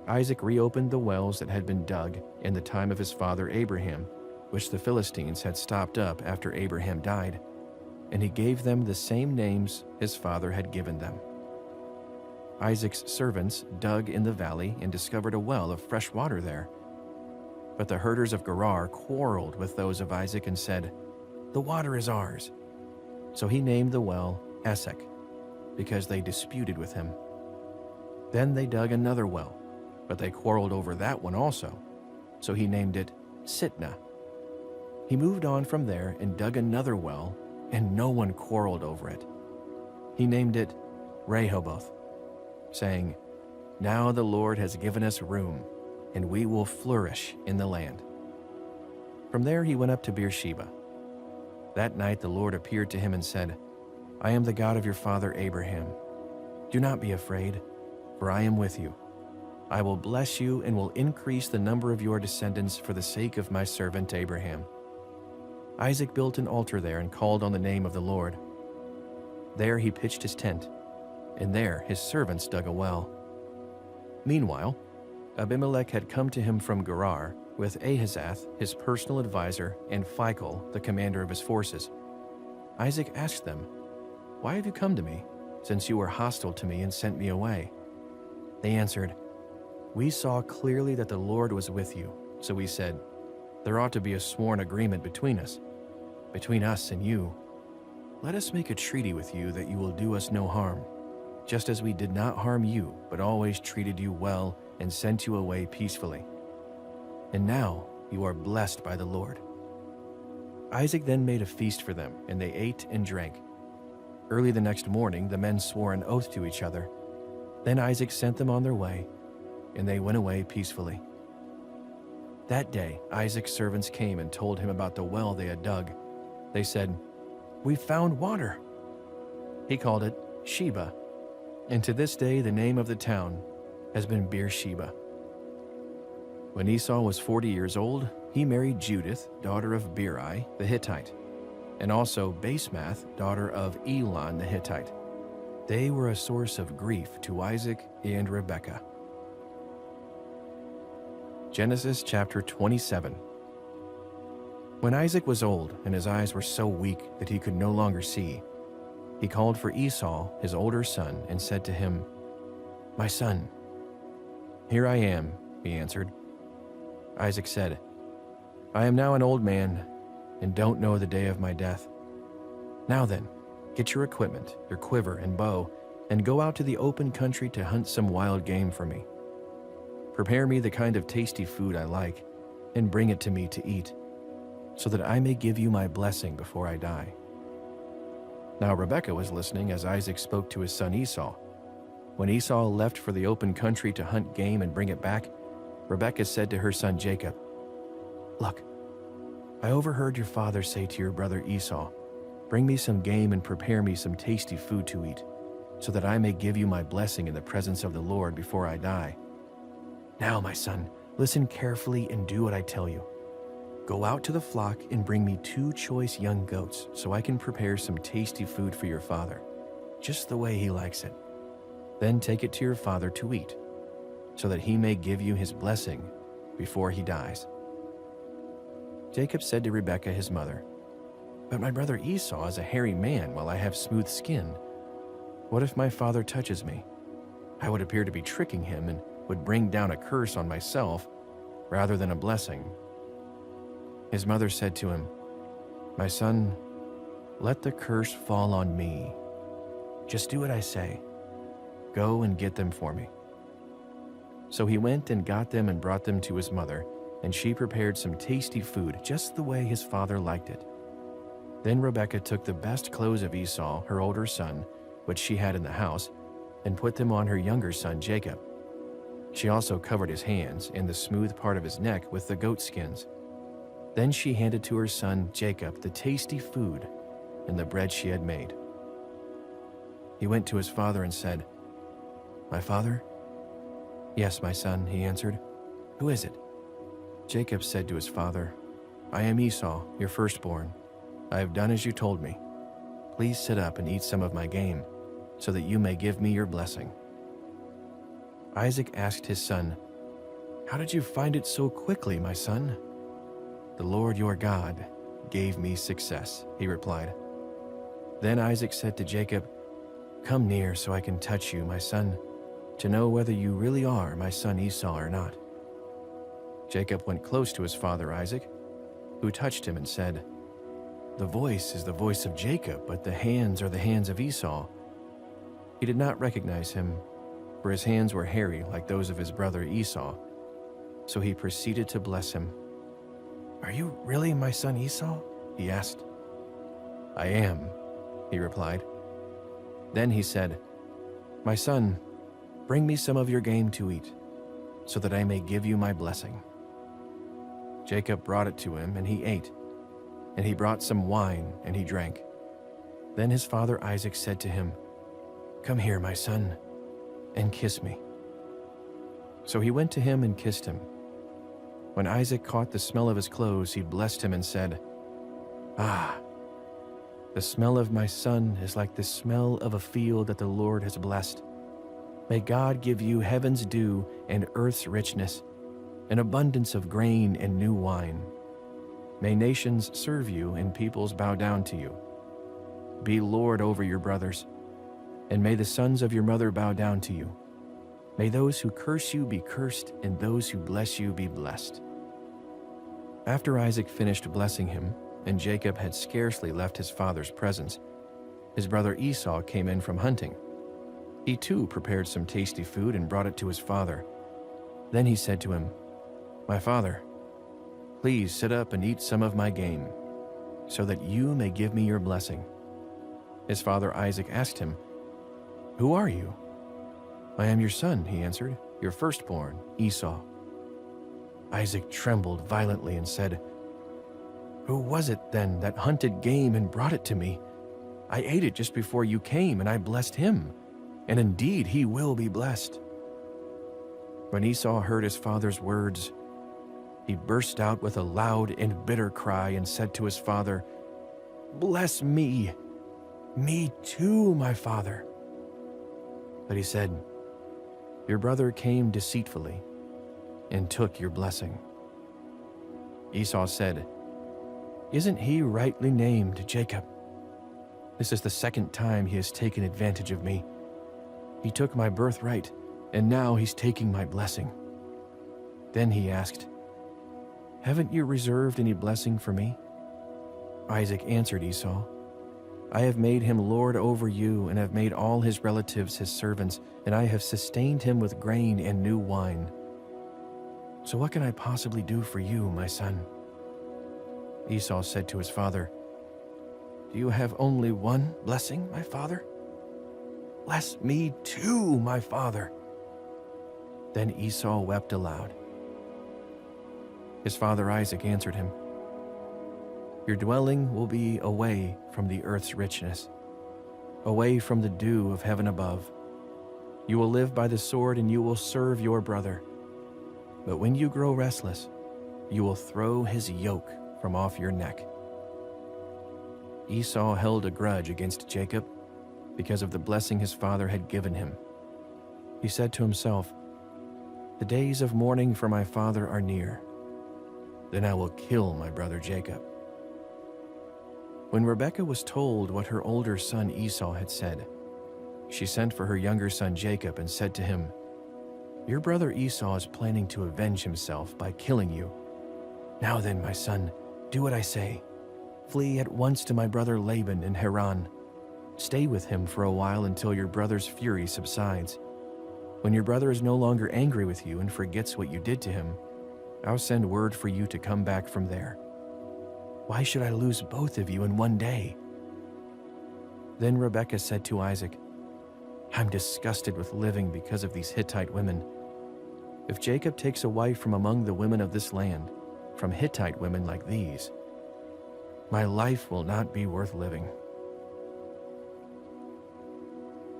Isaac reopened the wells that had been dug in the time of his father Abraham, which the Philistines had stopped up after Abraham died, and he gave them the same names his father had given them. Isaac's servants dug in the valley and discovered a well of fresh water there. But the herders of Gerar quarreled with those of Isaac and said, "The water is ours." So he named the well Esek, because they disputed with him. Then they dug another well, but they quarreled over that one also, so he named it Sitnah. He moved on from there and dug another well, and no one quarreled over it. He named it Rehoboth, saying, "Now the Lord has given us room, and we will flourish in the land." From there he went up to Beersheba. That night the Lord appeared to him and said, "I am the God of your father Abraham. Do not be afraid, for I am with you. I will bless you and will increase the number of your descendants for the sake of my servant Abraham." Isaac built an altar there and called on the name of the Lord. There he pitched his tent, and there his servants dug a well. Meanwhile, Abimelech had come to him from Gerar with Ahazath, his personal advisor, and Phicol, the commander of his forces. Isaac asked them, "Why have you come to me, since you were hostile to me and sent me away?" They answered, "We saw clearly that the Lord was with you, so we said, 'There ought to be a sworn agreement between us and you. Let us make a treaty with you that you will do us no harm, just as we did not harm you, but always treated you well and sent you away peacefully. And now you are blessed by the Lord.'" Isaac then made a feast for them, and they ate and drank. Early the next morning, the men swore an oath to each other. Then Isaac sent them on their way, and they went away peacefully. That day, Isaac's servants came and told him about the well they had dug. They said, "We found water." He called it Sheba, and to this day the name of the town has been Beersheba. When Esau was 40 years old, he married Judith, daughter of Beeri the Hittite, and also Basemath, daughter of Elon the Hittite. They were a source of grief to Isaac and Rebekah. Genesis chapter 27. When Isaac was old and his eyes were so weak that he could no longer see, he called for Esau, his older son, and said to him, "My son." "Here I am," he answered. Isaac said, "I am now an old man and don't know the day of my death. Now then, get your equipment, your quiver and bow, and go out to the open country to hunt some wild game for me. Prepare me the kind of tasty food I like, and bring it to me to eat, so that I may give you my blessing before I die." Now Rebekah was listening as Isaac spoke to his son Esau. When Esau left for the open country to hunt game and bring it back, Rebekah said to her son Jacob, "Look, I overheard your father say to your brother Esau, 'Bring me some game and prepare me some tasty food to eat, so that I may give you my blessing in the presence of the Lord before I die. Now, my son, listen carefully and do what I tell you. Go out to the flock and bring me 2 choice young goats so I can prepare some tasty food for your father, just the way he likes it. Then take it to your father to eat, so that he may give you his blessing before he dies." Jacob said to Rebekah his mother, "But my brother Esau is a hairy man while I have smooth skin. What if my father touches me? I would appear to be tricking him and would bring down a curse on myself rather than a blessing." His mother said to him, "My son, let the curse fall on me. Just do what I say. Go and get them for me." So he went and got them and brought them to his mother, and she prepared some tasty food just the way his father liked it. Then Rebekah took the best clothes of Esau, her older son, which she had in the house, and put them on her younger son Jacob. She also covered his hands and the smooth part of his neck with the goat skins. Then she handed to her son Jacob the tasty food and the bread she had made. He went to his father and said, "My father?" "Yes, my son," he answered. "Who is it?" Jacob said to his father, "I am Esau, your firstborn. I have done as you told me. Please sit up and eat some of my game, so that you may give me your blessing." Isaac asked his son, "How did you find it so quickly, my son?" "The Lord your God gave me success," he replied. Then Isaac said to Jacob, "Come near so I can touch you, my son, to know whether you really are my son Esau or not." Jacob went close to his father Isaac, who touched him and said, "The voice is the voice of Jacob, but the hands are the hands of Esau." He did not recognize him, for his hands were hairy like those of his brother Esau, so he proceeded to bless him. "Are you really my son Esau?" he asked. "I am," he replied. Then he said, "My son, bring me some of your game to eat, so that I may give you my blessing." Jacob brought it to him, and he ate, and he brought some wine, and he drank. Then his father Isaac said to him, "Come here, my son, and kiss me." So he went to him and kissed him. When Isaac caught the smell of his clothes, he blessed him and said, "Ah, the smell of my son is like the smell of a field that the Lord has blessed. May God give you heaven's dew and earth's richness, an abundance of grain and new wine. May nations serve you and peoples bow down to you. Be Lord over your brothers, and may the sons of your mother bow down to you. May those who curse you be cursed, and those who bless you be blessed." After Isaac finished blessing him, and Jacob had scarcely left his father's presence, his brother Esau came in from hunting. He too prepared some tasty food and brought it to his father. Then he said to him, "My father, please sit up and eat some of my game, so that you may give me your blessing." His father Isaac asked him, "Who are you?" "I am your son," he answered, "your firstborn, Esau." Isaac trembled violently and said, "Who was it then that hunted game and brought it to me? I ate it just before you came, and I blessed him, and indeed he will be blessed." When Esau heard his father's words, he burst out with a loud and bitter cry and said to his father, "Bless me, me too, my father." But he said, "Your brother came deceitfully and took your blessing." Esau said, Isn't he rightly named Jacob? This is the second time he has taken advantage of me. He took my birthright, and now he's taking my blessing." Then he asked, "Haven't you reserved any blessing for me?" Isaac answered Esau, "I have made him lord over you and have made all his relatives his servants, and I have sustained him with grain and new wine. So what can I possibly do for you, my son?" Esau said to his father, "Do you have only one blessing, my father? Bless me too, my father." Then Esau wept aloud. His father Isaac answered him, "Your dwelling will be away from the earth's richness, away from the dew of heaven above. You will live by the sword and you will serve your brother. But when you grow restless, you will throw his yoke from off your neck." Esau held a grudge against Jacob because of the blessing his father had given him. He said to himself, "The days of mourning for my father are near. Then I will kill my brother Jacob." When Rebekah was told what her older son Esau had said, she sent for her younger son Jacob and said to him, "Your brother Esau is planning to avenge himself by killing you. Now then, my son, do what I say. Flee at once to my brother Laban in Haran. Stay with him for a while until your brother's fury subsides. When your brother is no longer angry with you and forgets what you did to him, I'll send word for you to come back from there. Why should I lose both of you in one day?" Then Rebekah said to Isaac, "I'm disgusted with living because of these Hittite women. If Jacob takes a wife from among the women of this land, from Hittite women like these, my life will not be worth living."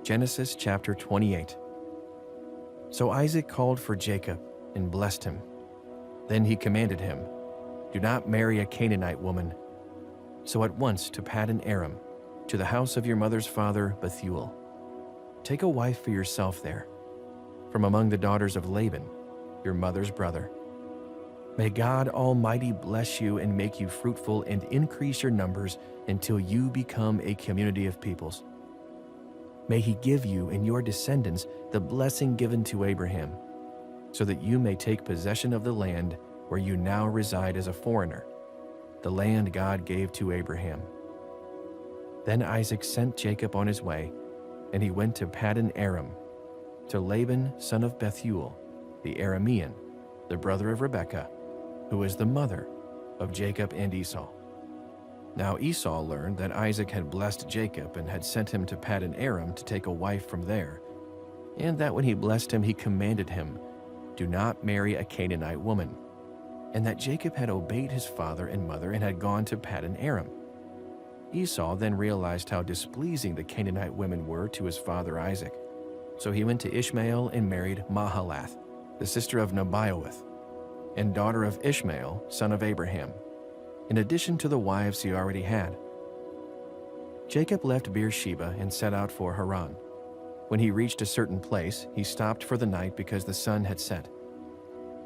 Genesis chapter 28. So Isaac called for Jacob and blessed him. Then he commanded him, "Do not marry a Canaanite woman." So at once to Paddan Aram, to the house of your mother's father Bethuel. Take a wife for yourself there, from among the daughters of Laban, your mother's brother. May God Almighty bless you and make you fruitful and increase your numbers until you become a community of peoples. May he give you and your descendants the blessing given to Abraham, so that you may take possession of the land where you now reside as a foreigner, the land God gave to Abraham." Then Isaac sent Jacob on his way, and he went to Paddan Aram, to Laban son of Bethuel, the Aramean, the brother of Rebekah, who is the mother of Jacob and Esau. Now Esau learned that Isaac had blessed Jacob and had sent him to Paddan Aram to take a wife from there, and that when he blessed him, he commanded him, "Do not marry a Canaanite woman," and that Jacob had obeyed his father and mother and had gone to Paddan Aram. Esau then realized how displeasing the Canaanite women were to his father Isaac. So he went to Ishmael and married Mahalath, the sister of Nebaioth, and daughter of Ishmael, son of Abraham, in addition to the wives he already had. Jacob left Beersheba and set out for Haran. When he reached a certain place, he stopped for the night because the sun had set.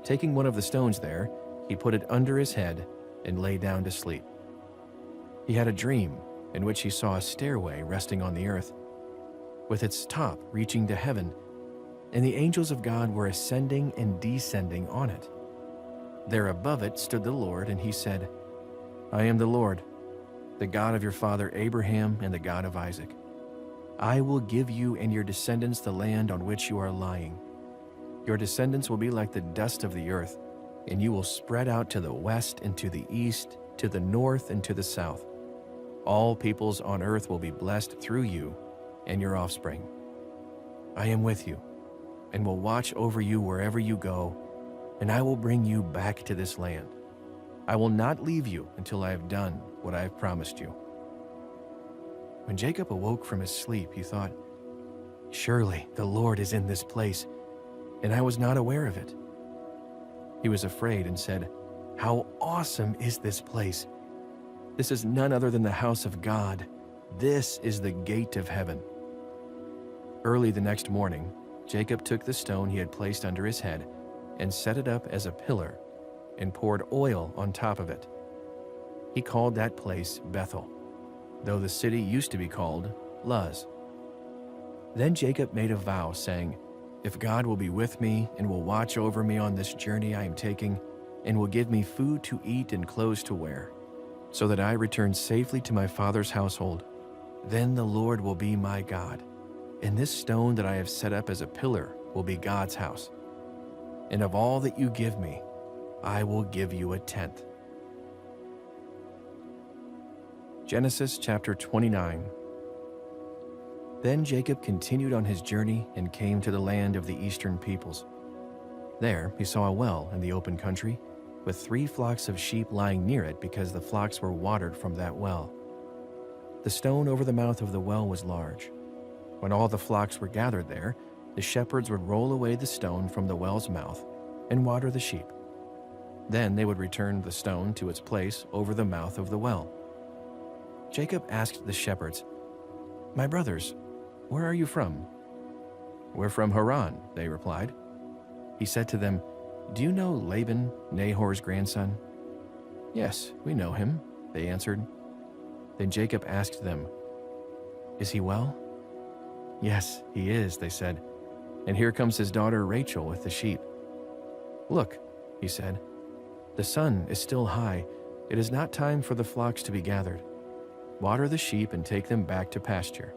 Taking one of the stones there, he put it under his head and lay down to sleep. He had a dream in which he saw a stairway resting on the earth, with its top reaching to heaven, and the angels of God were ascending and descending on it. There above it stood the Lord, and he said, "I am the Lord, the God of your father Abraham and the God of Isaac. I will give you and your descendants the land on which you are lying. Your descendants will be like the dust of the earth, and you will spread out to the west and to the east, to the north and to the south. All peoples on earth will be blessed through you and your offspring. I am with you, and will watch over you wherever you go, and I will bring you back to this land. I will not leave you until I have done what I have promised you." When Jacob awoke from his sleep, he thought, "Surely the Lord is in this place, and I was not aware of it." He was afraid and said, "How awesome is this place! This is none other than the house of God. This is the gate of heaven." Early the next morning, Jacob took the stone he had placed under his head and set it up as a pillar and poured oil on top of it. He called that place Bethel, though the city used to be called Luz. Then Jacob made a vow, saying, "If God will be with me and will watch over me on this journey I am taking, and will give me food to eat and clothes to wear, so that I return safely to my father's household, then the Lord will be my God, and this stone that I have set up as a pillar will be God's house. And of all that you give me, I will give you a tenth." Genesis chapter 29. Then Jacob continued on his journey and came to the land of the eastern peoples. There he saw a well in the open country, with 3 flocks of sheep lying near it because the flocks were watered from that well. The stone over the mouth of the well was large. When all the flocks were gathered there, the shepherds would roll away the stone from the well's mouth and water the sheep. Then they would return the stone to its place over the mouth of the well. Jacob asked the shepherds, "My brothers, where are you from?" "We're from Haran," they replied. He said to them, "Do you know Laban, Nahor's grandson?" "Yes, we know him," they answered. Then Jacob asked them, "Is he well?" "Yes, he is," they said, "and here comes his daughter Rachel with the sheep." "Look," he said, "the sun is still high. It is not time for the flocks to be gathered. Water the sheep and take them back to pasture."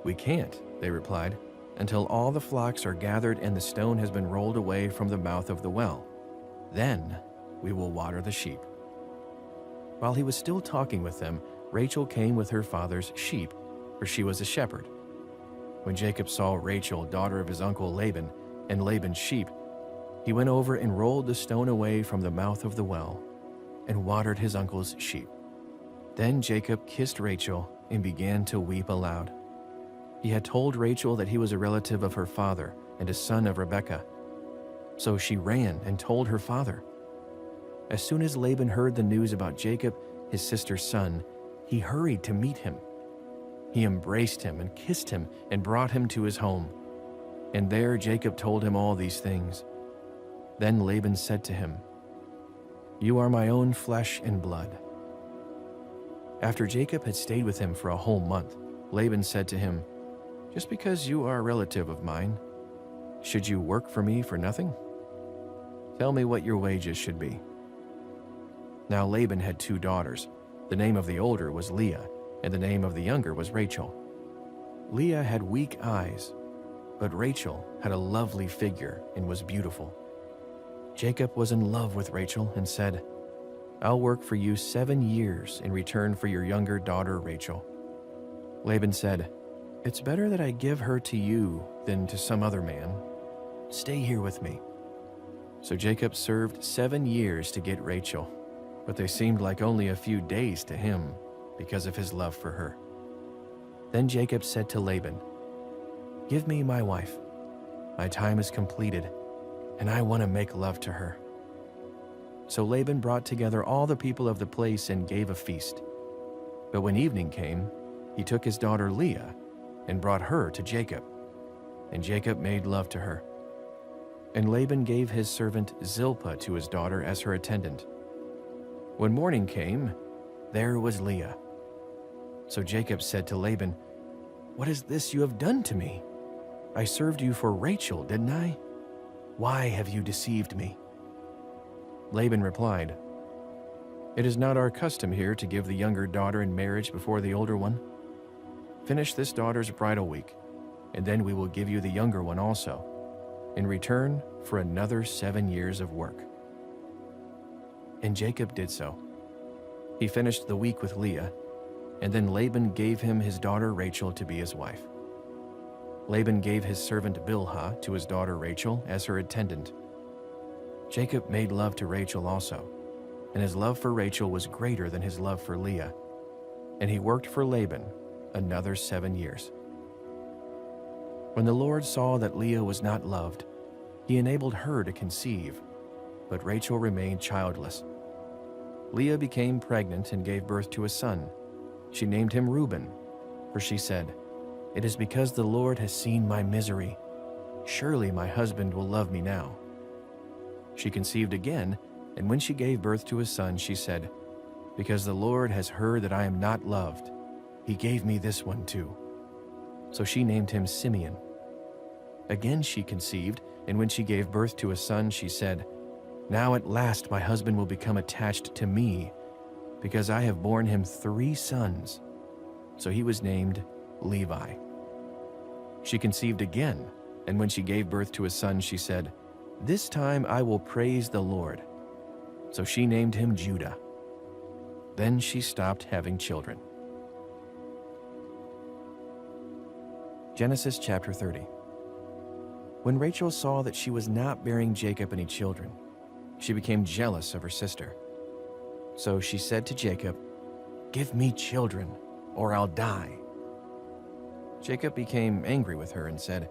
"We can't," they replied, "until all the flocks are gathered and the stone has been rolled away from the mouth of the well. Then we will water the sheep." While he was still talking with them, Rachel came with her father's sheep, for she was a shepherd. When Jacob saw Rachel, daughter of his uncle Laban, and Laban's sheep, he went over and rolled the stone away from the mouth of the well and watered his uncle's sheep. Then Jacob kissed Rachel and began to weep aloud. He had told Rachel that he was a relative of her father and a son of Rebekah. So she ran and told her father. As soon as Laban heard the news about Jacob, his sister's son, he hurried to meet him. He embraced him and kissed him and brought him to his home. And there Jacob told him all these things. Then Laban said to him, "You are my own flesh and blood." After Jacob had stayed with him for a whole month, Laban said to him, "Just because you are a relative of mine, should you work for me for nothing? Tell me what your wages should be." Now Laban had 2 daughters. The name of the older was Leah, and the name of the younger was Rachel. Leah had weak eyes, but Rachel had a lovely figure and was beautiful. Jacob was in love with Rachel and said, "I'll work for you 7 years in return for your younger daughter Rachel." Laban said, "It's better that I give her to you than to some other man. Stay here with me." So Jacob served 7 years to get Rachel, but they seemed like only a few days to him because of his love for her. Then Jacob said to Laban, "Give me my wife. My time is completed, and I want to make love to her." So Laban brought together all the people of the place and gave a feast. But when evening came, he took his daughter Leah and brought her to Jacob, and Jacob made love to her. And Laban gave his servant Zilpah to his daughter as her attendant. When morning came, there was Leah. So Jacob said to Laban, "What is this you have done to me? I served you for Rachel, didn't I? Why have you deceived me?" Laban replied, "It is not our custom here to give the younger daughter in marriage before the older one. Finish this daughter's bridal week, and then we will give you the younger one also, in return for another 7 years of work." And Jacob did so. He finished the week with Leah, and then Laban gave him his daughter Rachel to be his wife. Laban gave his servant Bilhah to his daughter Rachel as her attendant. Jacob made love to Rachel also, and his love for Rachel was greater than his love for Leah, and he worked for Laban another 7 years. When the Lord saw that Leah was not loved, he enabled her to conceive, but Rachel remained childless. Leah became pregnant and gave birth to a son. She named him Reuben, for she said, "It is because the Lord has seen my misery. Surely my husband will love me now." She conceived again, and when she gave birth to a son, she said, because the Lord has heard that I am not loved. He gave me this one too." So she named him Simeon. Again she conceived, and when she gave birth to a son, she said, "Now at last my husband will become attached to me, because I have borne him 3 sons." So he was named Levi. She conceived again, and when she gave birth to a son, she said, "This time I will praise the Lord." So she named him Judah. Then she stopped having children. Genesis chapter 30. When Rachel saw that she was not bearing Jacob any children, she became jealous of her sister. So she said to Jacob, "Give me children, or I'll die." Jacob became angry with her and said,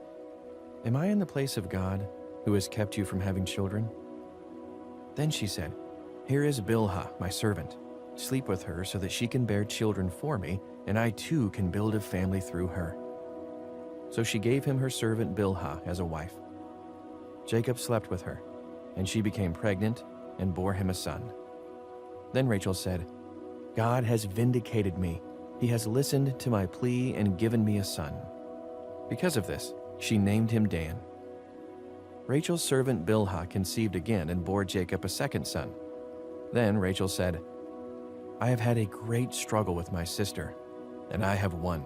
"Am I in the place of God, who has kept you from having children?" Then she said, "Here is Bilhah, my servant. Sleep with her so that she can bear children for me, and I too can build a family through her." So she gave him her servant Bilhah as a wife. Jacob slept with her, and she became pregnant and bore him a son. Then Rachel said, "God has vindicated me. He has listened to my plea and given me a son." Because of this, she named him Dan. Rachel's servant Bilhah conceived again and bore Jacob a second son. Then Rachel said, "I have had a great struggle with my sister, and I have won."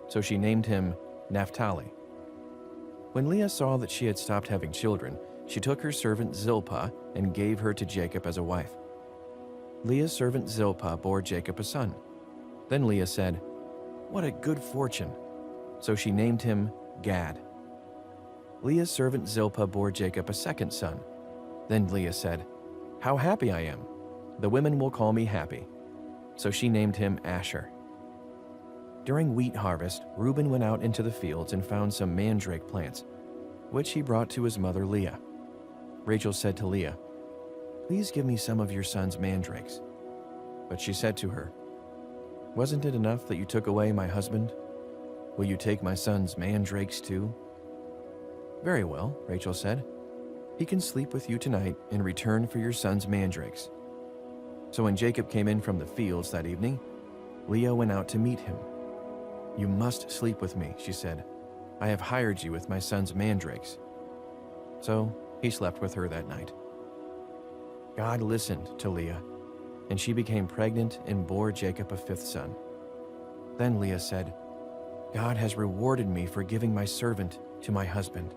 So she named him Naphtali. When Leah saw that she had stopped having children, she took her servant Zilpah and gave her to Jacob as a wife. Leah's servant Zilpah bore Jacob a son. Then Leah said, "What a good fortune!" So she named him Gad. Leah's servant Zilpah bore Jacob a second son. Then Leah said, "How happy I am! The women will call me happy." So she named him Asher. During wheat harvest, Reuben went out into the fields and found some mandrake plants, which he brought to his mother Leah. Rachel said to Leah, "Please give me some of your son's mandrakes." But she said to her, "Wasn't it enough that you took away my husband? Will you take my son's mandrakes too?" "Very well," Rachel said. "He can sleep with you tonight in return for your son's mandrakes." So when Jacob came in from the fields that evening, Leah went out to meet him. "You must sleep with me," she said. "I have hired you with my son's mandrakes." So he slept with her that night. God listened to Leah, and she became pregnant and bore Jacob a 5th son. Then Leah said, "God has rewarded me for giving my servant to my husband."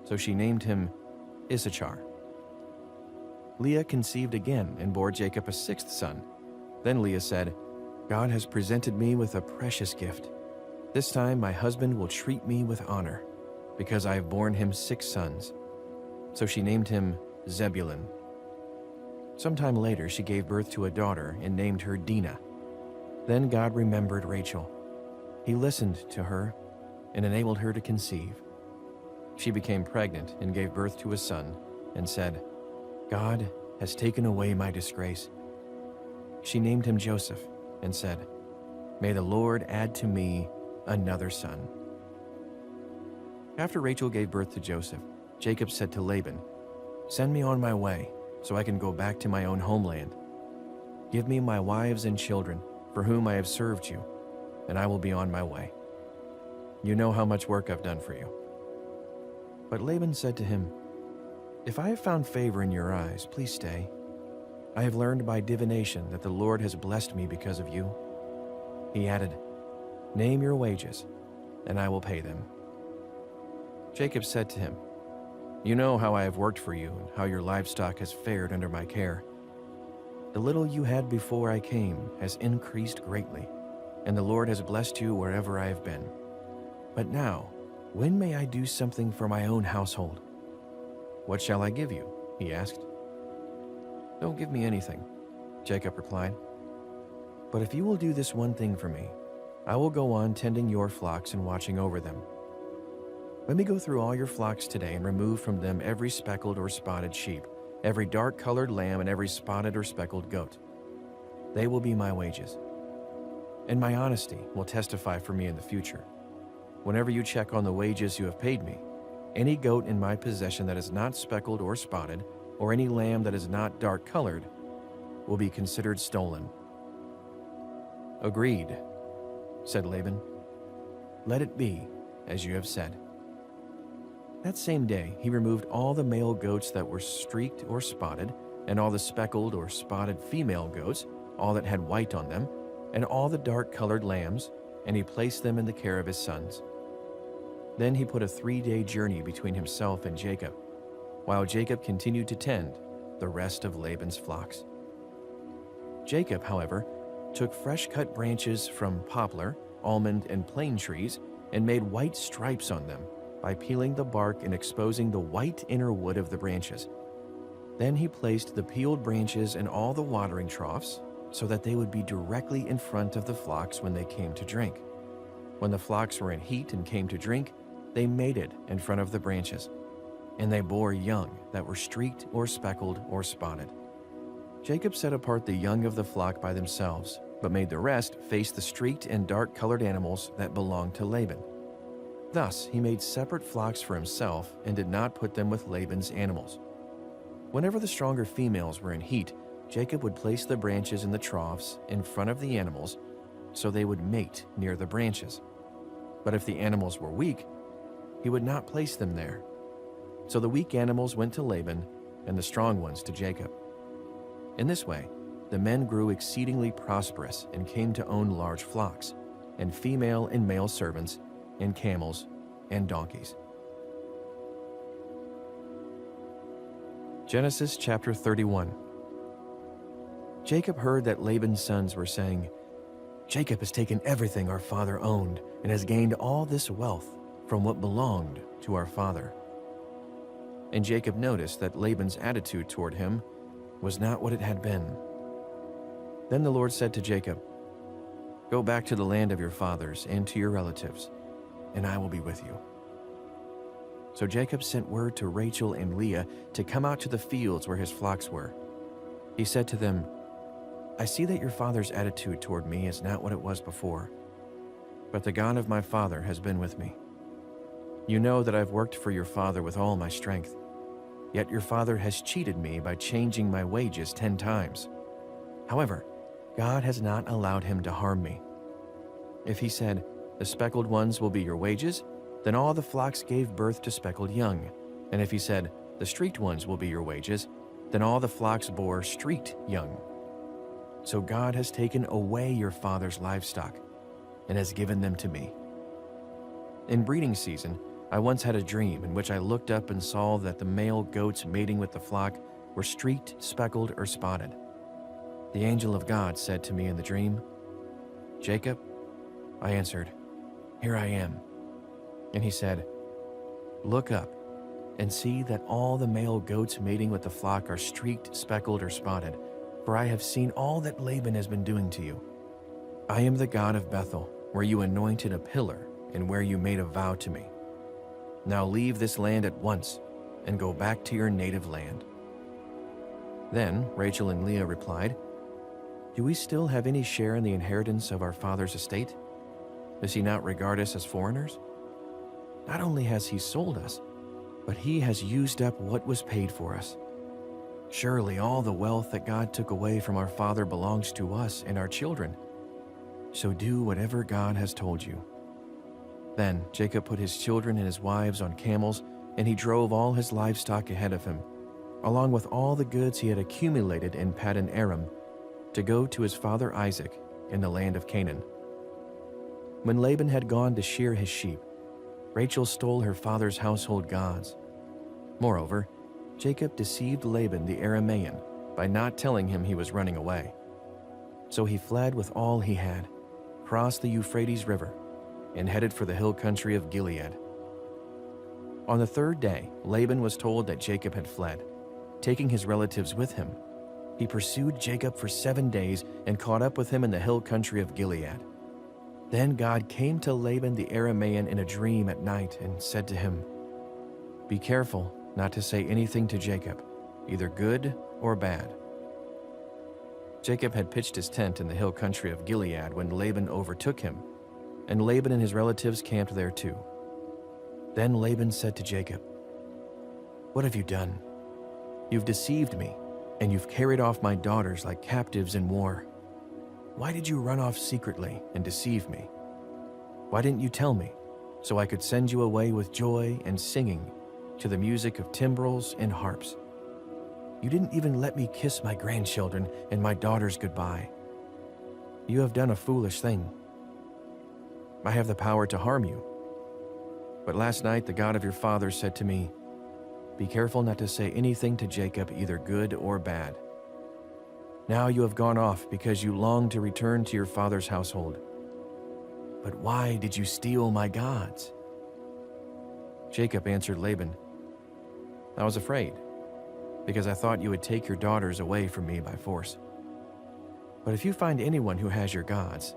So she named him Issachar. Leah conceived again and bore Jacob a 6th son. Then Leah said, "God has presented me with a precious gift. This time my husband will treat me with honor, because I have borne him 6 sons." So she named him Zebulun. Sometime later she gave birth to a daughter and named her Dinah. Then God remembered Rachel. He listened to her and enabled her to conceive. She became pregnant and gave birth to a son and said, "God has taken away my disgrace." She named him Joseph and said, "May the Lord add to me another son." After Rachel gave birth to Joseph, Jacob said to Laban, "Send me on my way, so I can go back to my own homeland. Give me my wives and children, for whom I have served you, and I will be on my way. You know how much work I've done for you." But Laban said to him, "If I have found favor in your eyes, please stay. I have learned by divination that the Lord has blessed me because of you." He added, "Name your wages, and I will pay them." Jacob said to him, "You know how I have worked for you and how your livestock has fared under my care. The little you had before I came has increased greatly, and the Lord has blessed you wherever I have been. But now, when may I do something for my own household?" "What shall I give you?" he asked. "Don't give me anything," Jacob replied. "But if you will do this one thing for me, I will go on tending your flocks and watching over them. Let me go through all your flocks today and remove from them every speckled or spotted sheep, every dark-colored lamb, and every spotted or speckled goat. They will be my wages. And my honesty will testify for me in the future. Whenever you check on the wages you have paid me, any goat in my possession that is not speckled or spotted, or any lamb that is not dark-colored, will be considered stolen." "Agreed," said Laban. "Let it be as you have said." That same day, he removed all the male goats that were streaked or spotted, and all the speckled or spotted female goats, all that had white on them, and all the dark-colored lambs, and he placed them in the care of his sons. Then he put a 3-day journey between himself and Jacob, while Jacob continued to tend the rest of Laban's flocks. Jacob, however, took fresh-cut branches from poplar, almond, and plane trees and made white stripes on them by peeling the bark and exposing the white inner wood of the branches. Then he placed the peeled branches in all the watering troughs so that they would be directly in front of the flocks when they came to drink. When the flocks were in heat and came to drink, they mated in front of the branches, and they bore young that were streaked or speckled or spotted. Jacob set apart the young of the flock by themselves, but made the rest face the streaked and dark-colored animals that belonged to Laban. Thus he made separate flocks for himself and did not put them with Laban's animals. Whenever the stronger females were in heat, Jacob would place the branches in the troughs in front of the animals so they would mate near the branches. But if the animals were weak, he would not place them there. So the weak animals went to Laban and the strong ones to Jacob. In this way, the men grew exceedingly prosperous and came to own large flocks, and female and male servants, and camels and donkeys. Genesis chapter 31. Jacob heard that Laban's sons were saying, "Jacob has taken everything our father owned and has gained all this wealth from what belonged to our father." And Jacob noticed that Laban's attitude toward him was not what it had been. Then the Lord said to Jacob, "Go back to the land of your fathers and to your relatives, and I will be with you." So Jacob sent word to Rachel and Leah to come out to the fields where his flocks were. He said to them, "I see that your father's attitude toward me is not what it was before, but the God of my father has been with me. You know that I've worked for your father with all my strength, yet your father has cheated me by changing my wages 10 times. However, God has not allowed him to harm me. If he said, 'The speckled ones will be your wages,' then all the flocks gave birth to speckled young. And if he said, 'The streaked ones will be your wages,' then all the flocks bore streaked young. So God has taken away your father's livestock and has given them to me. In breeding season, I once had a dream in which I looked up and saw that the male goats mating with the flock were streaked, speckled, or spotted. The angel of God said to me in the dream, 'Jacob?' I answered, 'Here I am.' And he said, 'Look up and see that all the male goats mating with the flock are streaked, speckled, or spotted, for I have seen all that Laban has been doing to you. I am the God of Bethel, where you anointed a pillar and where you made a vow to me. Now leave this land at once and go back to your native land.' Then Rachel and Leah replied, 'Do we still have any share in the inheritance of our father's estate? Does he not regard us as foreigners? Not only has he sold us, but he has used up what was paid for us. Surely all the wealth that God took away from our father belongs to us and our children. So do whatever God has told you.' Then Jacob put his children and his wives on camels, and he drove all his livestock ahead of him, along with all the goods he had accumulated in Paddan Aram, to go to his father Isaac in the land of Canaan. When Laban had gone to shear his sheep, Rachel stole her father's household gods. Moreover, Jacob deceived Laban the Aramean by not telling him he was running away. So he fled with all he had, crossed the Euphrates River, and headed for the hill country of Gilead. On the 3rd day, Laban was told that Jacob had fled. Taking his relatives with him, he pursued Jacob for 7 days and caught up with him in the hill country of Gilead. Then God came to Laban the Aramean in a dream at night and said to him, 'Be careful not to say anything to Jacob, either good or bad.' Jacob had pitched his tent in the hill country of Gilead when Laban overtook him, and Laban and his relatives camped there too. Then Laban said to Jacob, 'What have you done? You've deceived me and you've carried off my daughters like captives in war. Why did you run off secretly and deceive me? Why didn't you tell me, so I could send you away with joy and singing to the music of timbrels and harps? You didn't even let me kiss my grandchildren and my daughters goodbye. You have done a foolish thing. I have the power to harm you. But last night the God of your father said to me, "Be careful not to say anything to Jacob, either good or bad." Now you have gone off because you long to return to your father's household. But why did you steal my gods? Jacob answered Laban, "I was afraid, because I thought you would take your daughters away from me by force. But if you find anyone who has your gods,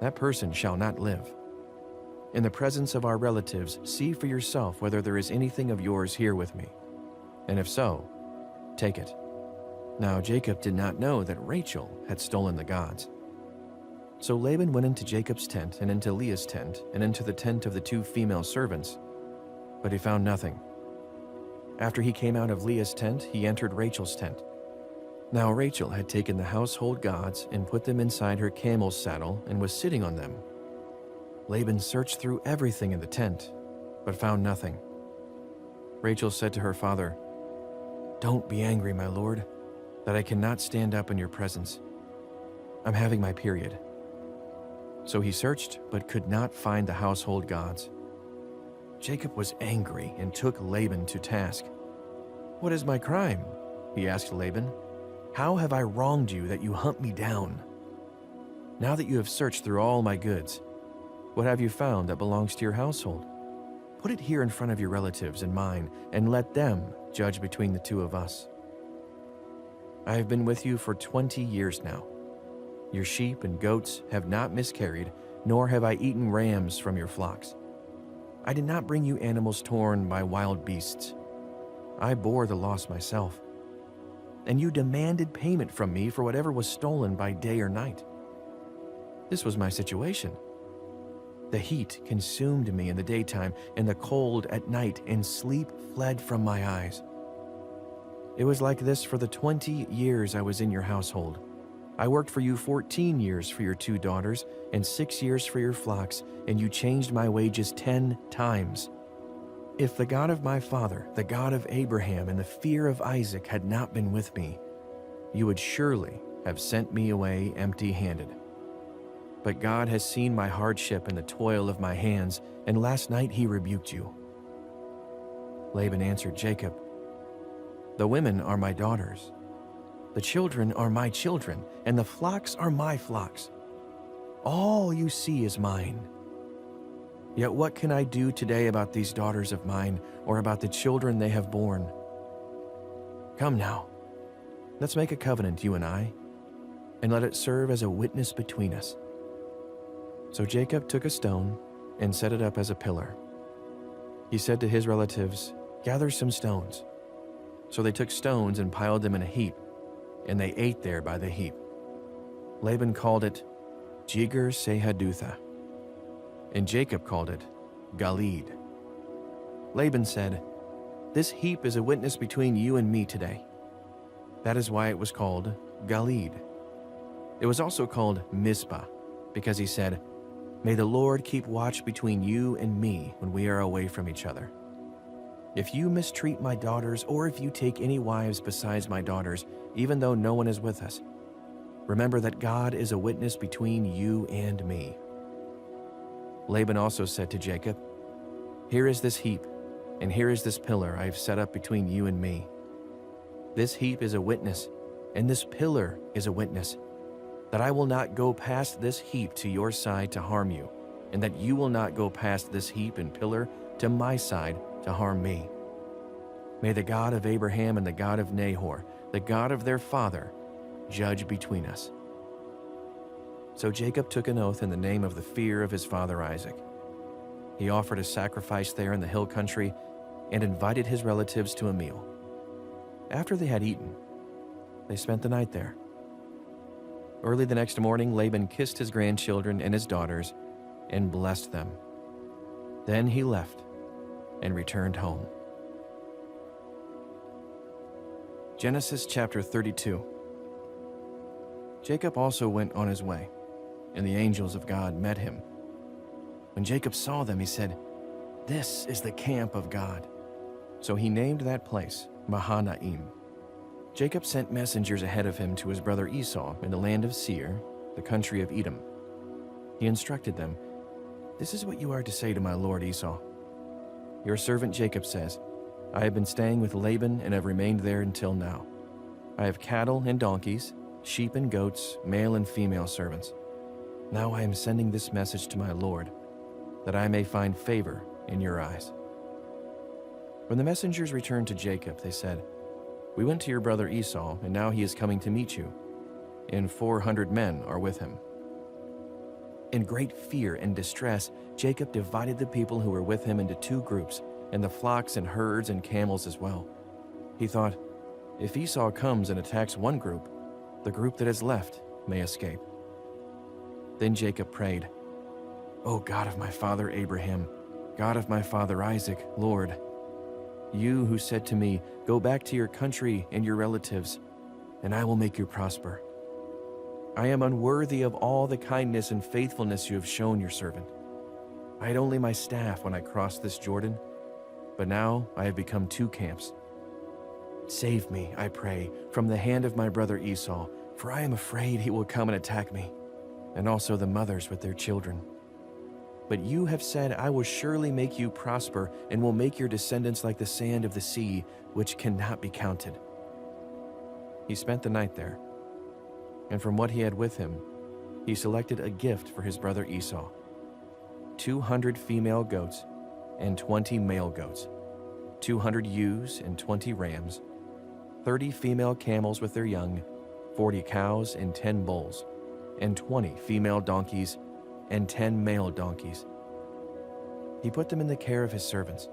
that person shall not live. In the presence of our relatives, see for yourself whether there is anything of yours here with me, and if so, take it." Now Jacob did not know that Rachel had stolen the gods. So Laban went into Jacob's tent and into Leah's tent and into the tent of the 2 female servants, but he found nothing. After he came out of Leah's tent, he entered Rachel's tent. Now Rachel had taken the household gods and put them inside her camel's saddle and was sitting on them. Laban searched through everything in the tent, but found nothing. Rachel said to her father, "Don't be angry, my lord, that I cannot stand up in your presence. I'm having my period." So he searched, but could not find the household gods. Jacob was angry and took Laban to task. "What is my crime?" he asked Laban. "How have I wronged you that you hunt me down? Now that you have searched through all my goods, what have you found that belongs to your household? Put it here in front of your relatives and mine, and let them judge between the 2 of us. I have been with you for 20 years now. Your sheep and goats have not miscarried, nor have I eaten rams from your flocks. I did not bring you animals torn by wild beasts. I bore the loss myself. And you demanded payment from me for whatever was stolen by day or night. This was my situation. The heat consumed me in the daytime, and the cold at night, and sleep fled from my eyes. It was like this for the 20 years I was in your household. I worked for you 14 years for your 2 daughters, and 6 years for your flocks, and you changed my wages 10 times. If the God of my father, the God of Abraham, and the fear of Isaac had not been with me, you would surely have sent me away empty-handed. But God has seen my hardship and the toil of my hands, and last night he rebuked you." Laban answered Jacob, "The women are my daughters, the children are my children, and the flocks are my flocks. All you see is mine. Yet what can I do today about these daughters of mine, or about the children they have borne? Come now, let's make a covenant, you and I, and let it serve as a witness between us." So Jacob took a stone and set it up as a pillar. He said to his relatives, "Gather some stones." So they took stones and piled them in a heap, and they ate there by the heap. Laban called it Jegar-Sahadutha, and Jacob called it Galeed. Laban said, "This heap is a witness between you and me today." That is why it was called Galeed. It was also called Mizpah, because he said, "May the Lord keep watch between you and me when we are away from each other. If you mistreat my daughters, or if you take any wives besides my daughters, even though no one is with us, remember that God is a witness between you and me." Laban also said to Jacob, "Here is this heap, and here is this pillar I have set up between you and me. This heap is a witness, and this pillar is a witness, that I will not go past this heap to your side to harm you, and that you will not go past this heap and pillar to my side to harm me. May the God of Abraham and the God of Nahor, the God of their father, judge between us." So Jacob took an oath in the name of the fear of his father Isaac. He offered a sacrifice there in the hill country and invited his relatives to a meal. After they had eaten, they spent the night there. Early the next morning, Laban kissed his grandchildren and his daughters and blessed them. Then he left and returned home. Genesis chapter 32. Jacob also went on his way, and the angels of God met him. When Jacob saw them, he said, "This is the camp of God." So he named that place Mahanaim. Jacob sent messengers ahead of him to his brother Esau in the land of Seir, the country of Edom. He instructed them, "This is what you are to say to my lord Esau. Your servant Jacob says, I have been staying with Laban and have remained there until now. I have cattle and donkeys, sheep and goats, male and female servants. Now I am sending this message to my lord, that I may find favor in your eyes." When the messengers returned to Jacob, they said, "We went to your brother Esau, and now he is coming to meet you, and 400 men are with him." In great fear and distress, Jacob divided the people who were with him into two groups, and the flocks and herds and camels as well. He thought, if Esau comes and attacks one group, the group that is left may escape. Then Jacob prayed, "O God of my father Abraham, God of my father Isaac, Lord, you who said to me, 'Go back to your country and your relatives, and I will make you prosper.' I am unworthy of all the kindness and faithfulness you have shown your servant. I had only my staff when I crossed this Jordan, but now I have become two camps. Save me, I pray, from the hand of my brother Esau, for I am afraid he will come and attack me, and also the mothers with their children. But you have said, I will surely make you prosper and will make your descendants like the sand of the sea, which cannot be counted." He spent the night there, and from what he had with him, he selected a gift for his brother Esau: 200 female goats and 20 male goats, 200 ewes and 20 rams, 30 female camels with their young, 40 cows and 10 bulls, and 20 female donkeys and 10 male donkeys. He put them in the care of his servants,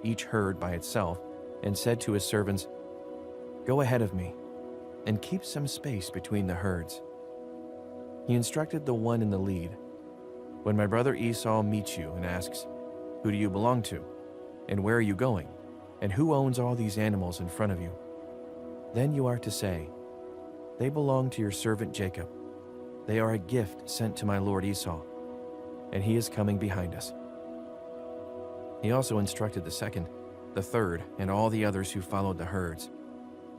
each herd by itself, and said to his servants, "Go ahead of me, and keep some space between the herds." He instructed the one in the lead, "When my brother Esau meets you and asks, 'Who do you belong to? And where are you going? And who owns all these animals in front of you?' Then you are to say, 'They belong to your servant Jacob. They are a gift sent to my lord Esau, and he is coming behind us.'" He also instructed the second, the third, and all the others who followed the herds,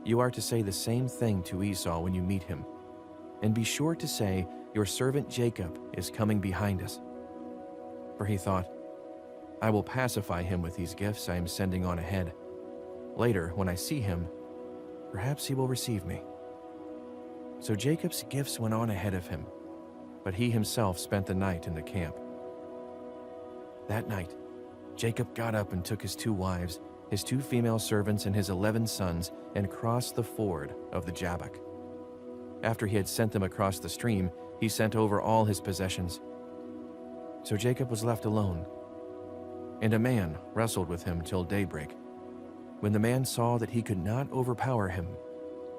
"You are to say the same thing to Esau when you meet him, and be sure to say, 'Your servant Jacob is coming behind us.'" For he thought, "I will pacify him with these gifts I am sending on ahead. Later, when I see him, perhaps he will receive me." So Jacob's gifts went on ahead of him, but he himself spent the night in the camp. That night, Jacob got up and took his 2 wives, his 2 female servants, and his 11 sons, and crossed the ford of the Jabbok. After he had sent them across the stream, he sent over all his possessions. So Jacob was left alone, and a man wrestled with him till daybreak. When the man saw that he could not overpower him,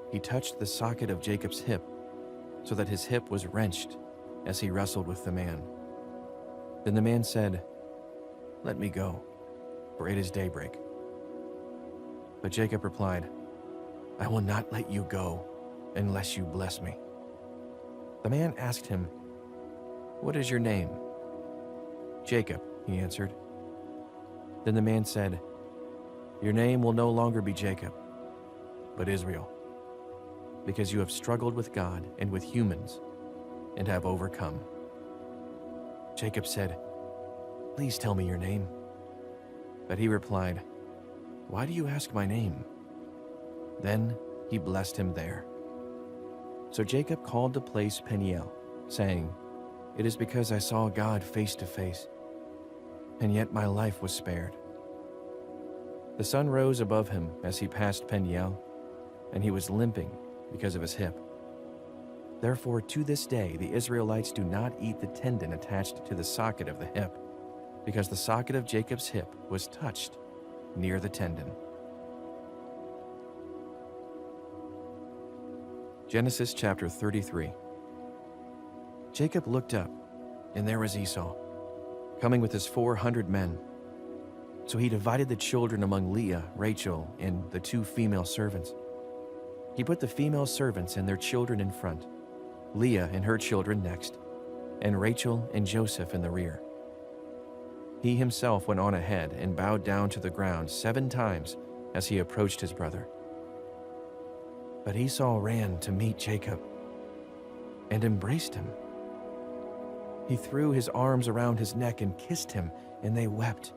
he touched the socket of Jacob's hip, so that his hip was wrenched as he wrestled with the man. Then the man said, "Let me go, for it is daybreak." But Jacob replied, "I will not let you go unless you bless me." The man asked him, "What is your name?" "Jacob," he answered. Then the man said, "Your name will no longer be Jacob, but Israel, because you have struggled with God and with humans and have overcome." Jacob said, "Please tell me your name." But he replied, "Why do you ask my name?" Then he blessed him there. So Jacob called the place Peniel, saying, "It is because I saw God face to face, and yet my life was spared." The sun rose above him as he passed Peniel, and he was limping because of his hip. Therefore, to this day, the Israelites do not eat the tendon attached to the socket of the hip, because the socket of Jacob's hip was touched near the tendon. Genesis chapter 33. Jacob looked up, and there was Esau, coming with his 400 men. So he divided the children among Leah, Rachel, and the 2 female servants. He put the female servants and their children in front, Leah and her children next, and Rachel and Joseph in the rear. He himself went on ahead and bowed down to the ground 7 times as he approached his brother. But Esau ran to meet Jacob and embraced him. He threw his arms around his neck and kissed him, and they wept.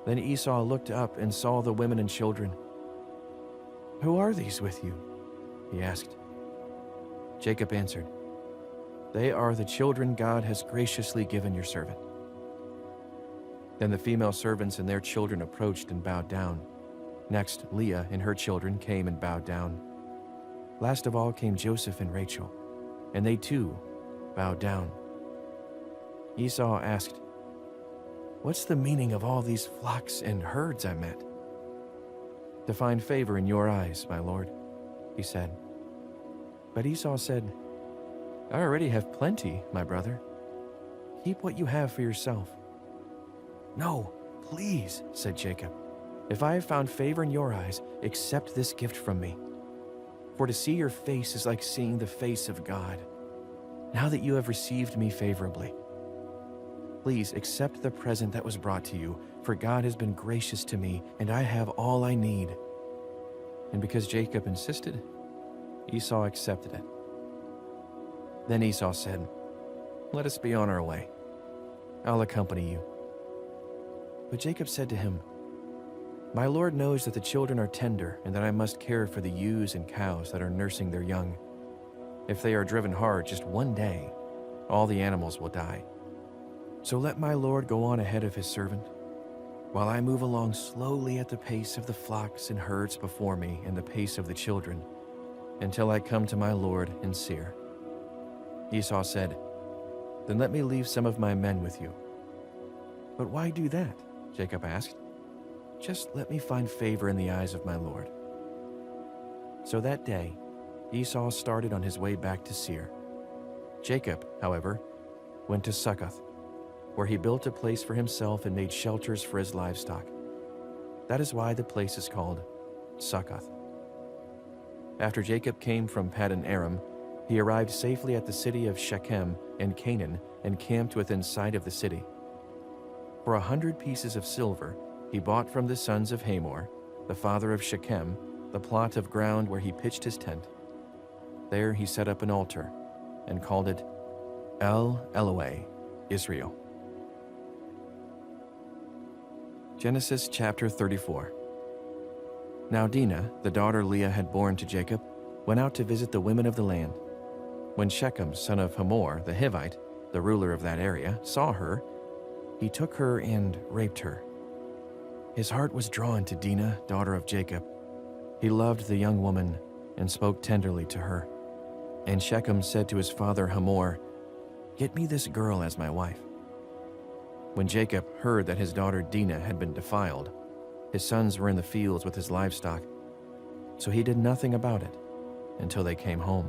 Then Esau looked up and saw the women and children. "Who are these with you?" he asked. Jacob answered, "They are the children God has graciously given your servant." Then the female servants and their children approached and bowed down. Next, Leah and her children came and bowed down. Last of all came Joseph and Rachel, and they too bowed down. Esau asked, "What's the meaning of all these flocks and herds I met?" "To find favor in your eyes, my lord," he said. But Esau said, "I already have plenty, my brother. Keep what you have for yourself." "No, please," said Jacob. "If I have found favor in your eyes, accept this gift from me. For to see your face is like seeing the face of God, now that you have received me favorably. Please accept the present that was brought to you, for God has been gracious to me, and I have all I need." And because Jacob insisted, Esau accepted it. Then Esau said, "Let us be on our way. I'll accompany you." But Jacob said to him, "My Lord knows that the children are tender and that I must care for the ewes and cows that are nursing their young. If they are driven hard just one day, all the animals will die. So let my Lord go on ahead of his servant, while I move along slowly at the pace of the flocks and herds before me and the pace of the children, until I come to my Lord in Seir." Esau said, "Then let me leave some of my men with you." "But why do that?" Jacob asked. "Just let me find favor in the eyes of my Lord." So that day, Esau started on his way back to Seir. Jacob, however, went to Succoth, where he built a place for himself and made shelters for his livestock. That is why the place is called Succoth. After Jacob came from Paddan Aram, he arrived safely at the city of Shechem in Canaan and camped within sight of the city. For 100 pieces of silver, he bought from the sons of Hamor, the father of Shechem, the plot of ground where he pitched his tent. There he set up an altar and called it El Elohe, Israel. Genesis chapter 34. Now Dinah, the daughter Leah had borne to Jacob, went out to visit the women of the land. When Shechem, son of Hamor the Hivite, the ruler of that area, saw her, he took her and raped her. His heart was drawn to Dinah, daughter of Jacob. He loved the young woman and spoke tenderly to her. And Shechem said to his father Hamor, "Get me this girl as my wife." When Jacob heard that his daughter Dinah had been defiled, his sons were in the fields with his livestock, so he did nothing about it until they came home.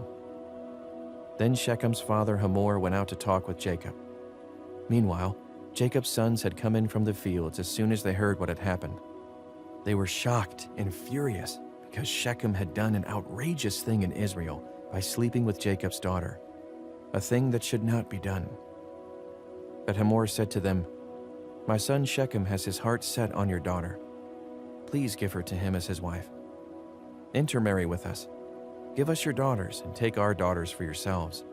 Then Shechem's father Hamor went out to talk with Jacob. Meanwhile, Jacob's sons had come in from the fields as soon as they heard what had happened. They were shocked and furious because Shechem had done an outrageous thing in Israel by sleeping with Jacob's daughter, a thing that should not be done. But Hamor said to them, "My son Shechem has his heart set on your daughter. Please give her to him as his wife. Intermarry with us. Give us your daughters and take our daughters for yourselves.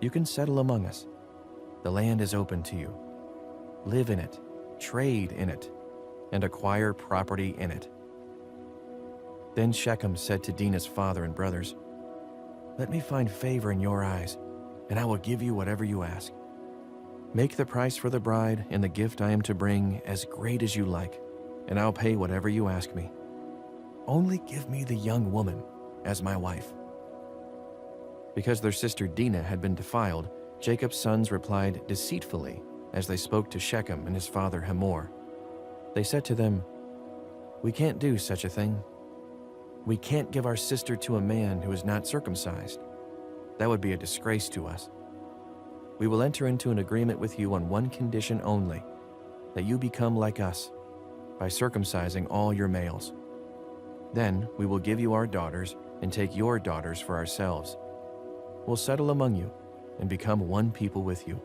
You can settle among us. The land is open to you. Live in it, trade in it, and acquire property in it." Then Shechem said to Dinah's father and brothers, "Let me find favor in your eyes, and I will give you whatever you ask. Make the price for the bride and the gift I am to bring as great as you like, and I'll pay whatever you ask me. Only give me the young woman as my wife." Because their sister Dinah had been defiled, Jacob's sons replied deceitfully as they spoke to Shechem and his father Hamor. They said to them, "We can't do such a thing. We can't give our sister to a man who is not circumcised. That would be a disgrace to us. We will enter into an agreement with you on one condition only, that you become like us, by circumcising all your males. Then we will give you our daughters and take your daughters for ourselves. We'll settle among you and become one people with you.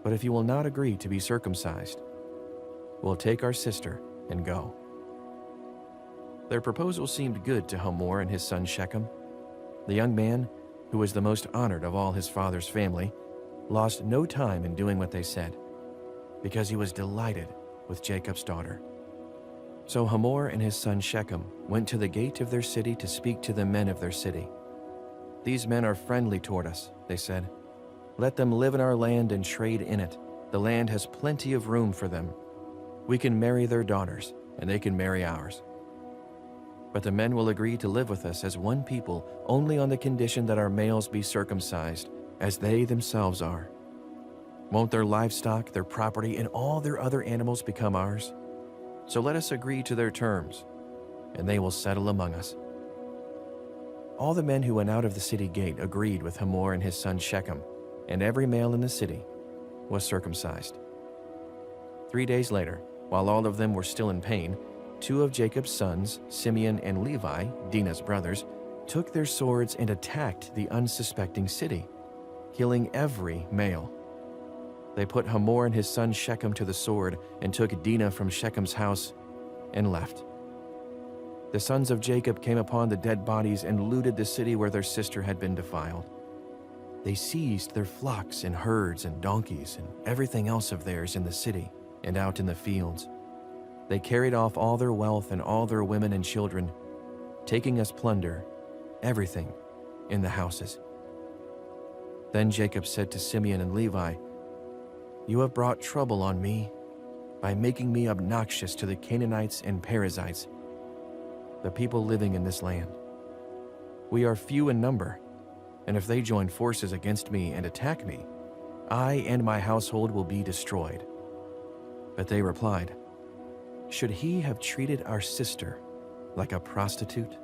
But if you will not agree to be circumcised, we'll take our sister and go." Their proposal seemed good to Hamor and his son Shechem. The young man, who was the most honored of all his father's family, lost no time in doing what they said, because he was delighted with Jacob's daughter. So Hamor and his son Shechem went to the gate of their city to speak to the men of their city. "These men are friendly toward us," they said. "Let them live in our land and trade in it. The land has plenty of room for them. We can marry their daughters, and they can marry ours. But the men will agree to live with us as one people only on the condition that our males be circumcised, as they themselves are. Won't their livestock, their property, and all their other animals become ours? So let us agree to their terms, and they will settle among us." All the men who went out of the city gate agreed with Hamor and his son Shechem, and every male in the city was circumcised. 3 days later, while all of them were still in pain, 2 of Jacob's sons, Simeon and Levi, Dinah's brothers, took their swords and attacked the unsuspecting city, killing every male. They put Hamor and his son Shechem to the sword and took Dinah from Shechem's house and left. The sons of Jacob came upon the dead bodies and looted the city where their sister had been defiled. They seized their flocks and herds and donkeys and everything else of theirs in the city and out in the fields. They carried off all their wealth and all their women and children, taking as plunder everything in the houses. Then Jacob said to Simeon and Levi, "You have brought trouble on me by making me obnoxious to the Canaanites and Perizzites, the people living in this land. We are few in number, and if they join forces against me and attack me, I and my household will be destroyed." But they replied, "Should he have treated our sister like a prostitute?"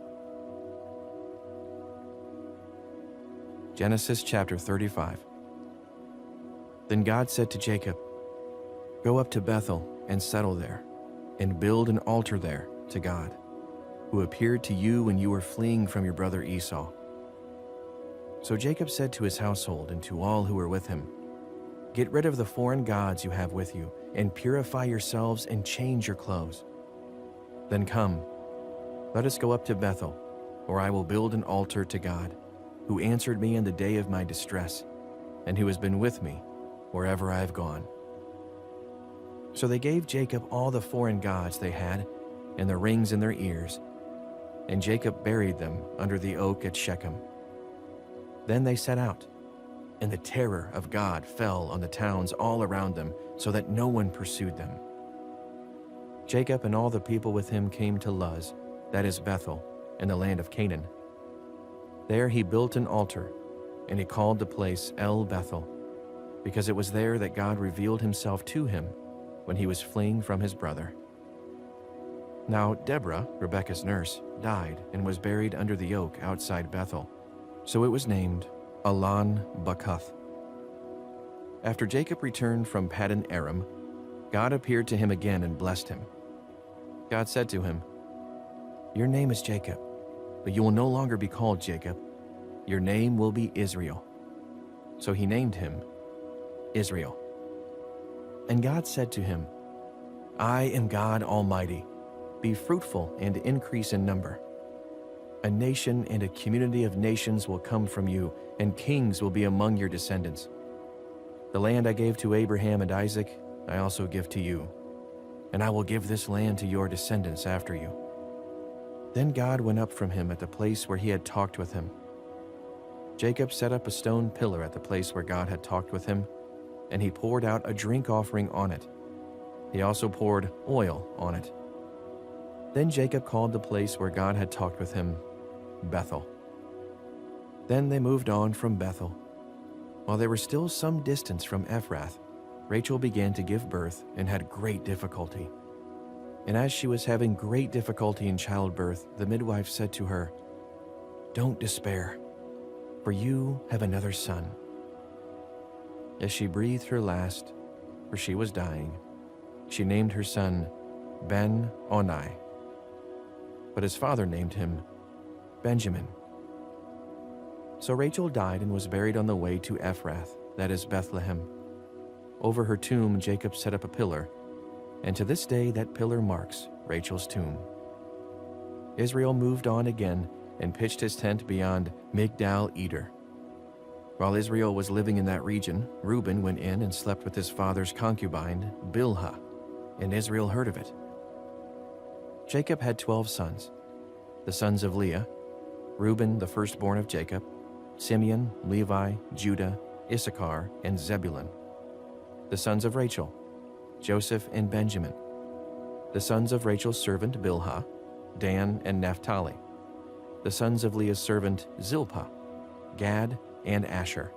Genesis chapter 35. Then God said to Jacob, "Go up to Bethel and settle there, and build an altar there to God, who appeared to you when you were fleeing from your brother Esau." So Jacob said to his household and to all who were with him, "Get rid of the foreign gods you have with you, and purify yourselves and change your clothes. Then come, let us go up to Bethel, where I will build an altar to God, who answered me in the day of my distress, and who has been with me wherever I have gone." So they gave Jacob all the foreign gods they had, and the rings in their ears, and Jacob buried them under the oak at Shechem. Then they set out, and the terror of God fell on the towns all around them, so that no one pursued them. Jacob and all the people with him came to Luz, that is Bethel, in the land of Canaan. There he built an altar, and he called the place El Bethel, because it was there that God revealed himself to him when he was fleeing from his brother. Now Deborah, Rebekah's nurse, died and was buried under the oak outside Bethel, so it was named Alon Bakuth. After Jacob returned from Paddan Aram, God appeared to him again and blessed him. God said to him, "Your name is Jacob, but you will no longer be called Jacob. Your name will be Israel." So he named him Israel. And God said to him, "I am God Almighty. Be fruitful and increase in number. A nation and a community of nations will come from you, and kings will be among your descendants. The land I gave to Abraham and Isaac, I also give to you, and I will give this land to your descendants after you." Then God went up from him at the place where he had talked with him. Jacob set up a stone pillar at the place where God had talked with him, and he poured out a drink offering on it. He also poured oil on it. Then Jacob called the place where God had talked with him Bethel. Then they moved on from Bethel. While they were still some distance from Ephrath, Rachel began to give birth and had great difficulty. And as she was having great difficulty in childbirth, the midwife said to her, "Don't despair, for you have another son." As she breathed her last, for she was dying, she named her son Ben-Oni. But his father named him Benjamin. So Rachel died and was buried on the way to Ephrath, that is Bethlehem. Over her tomb Jacob set up a pillar, and to this day that pillar marks Rachel's tomb. Israel moved on again and pitched his tent beyond Migdal-Eder. While Israel was living in that region, Reuben went in and slept with his father's concubine, Bilhah, and Israel heard of it. Jacob had 12 sons, the sons of Leah, Reuben the firstborn of Jacob, Simeon, Levi, Judah, Issachar, and Zebulun. The sons of Rachel, Joseph and Benjamin. The sons of Rachel's servant Bilhah, Dan and Naphtali. The sons of Leah's servant Zilpah, Gad and Asher.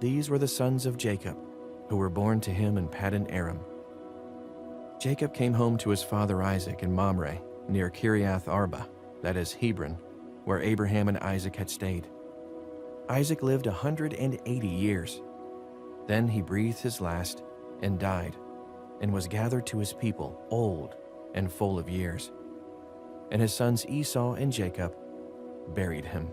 These were the sons of Jacob, who were born to him in Paddan Aram. Jacob came home to his father Isaac in Mamre, near Kiriath Arba, that is Hebron, where Abraham and Isaac had stayed. Isaac lived 180 years. Then he breathed his last and died, and was gathered to his people, old and full of years. And his sons Esau and Jacob buried him.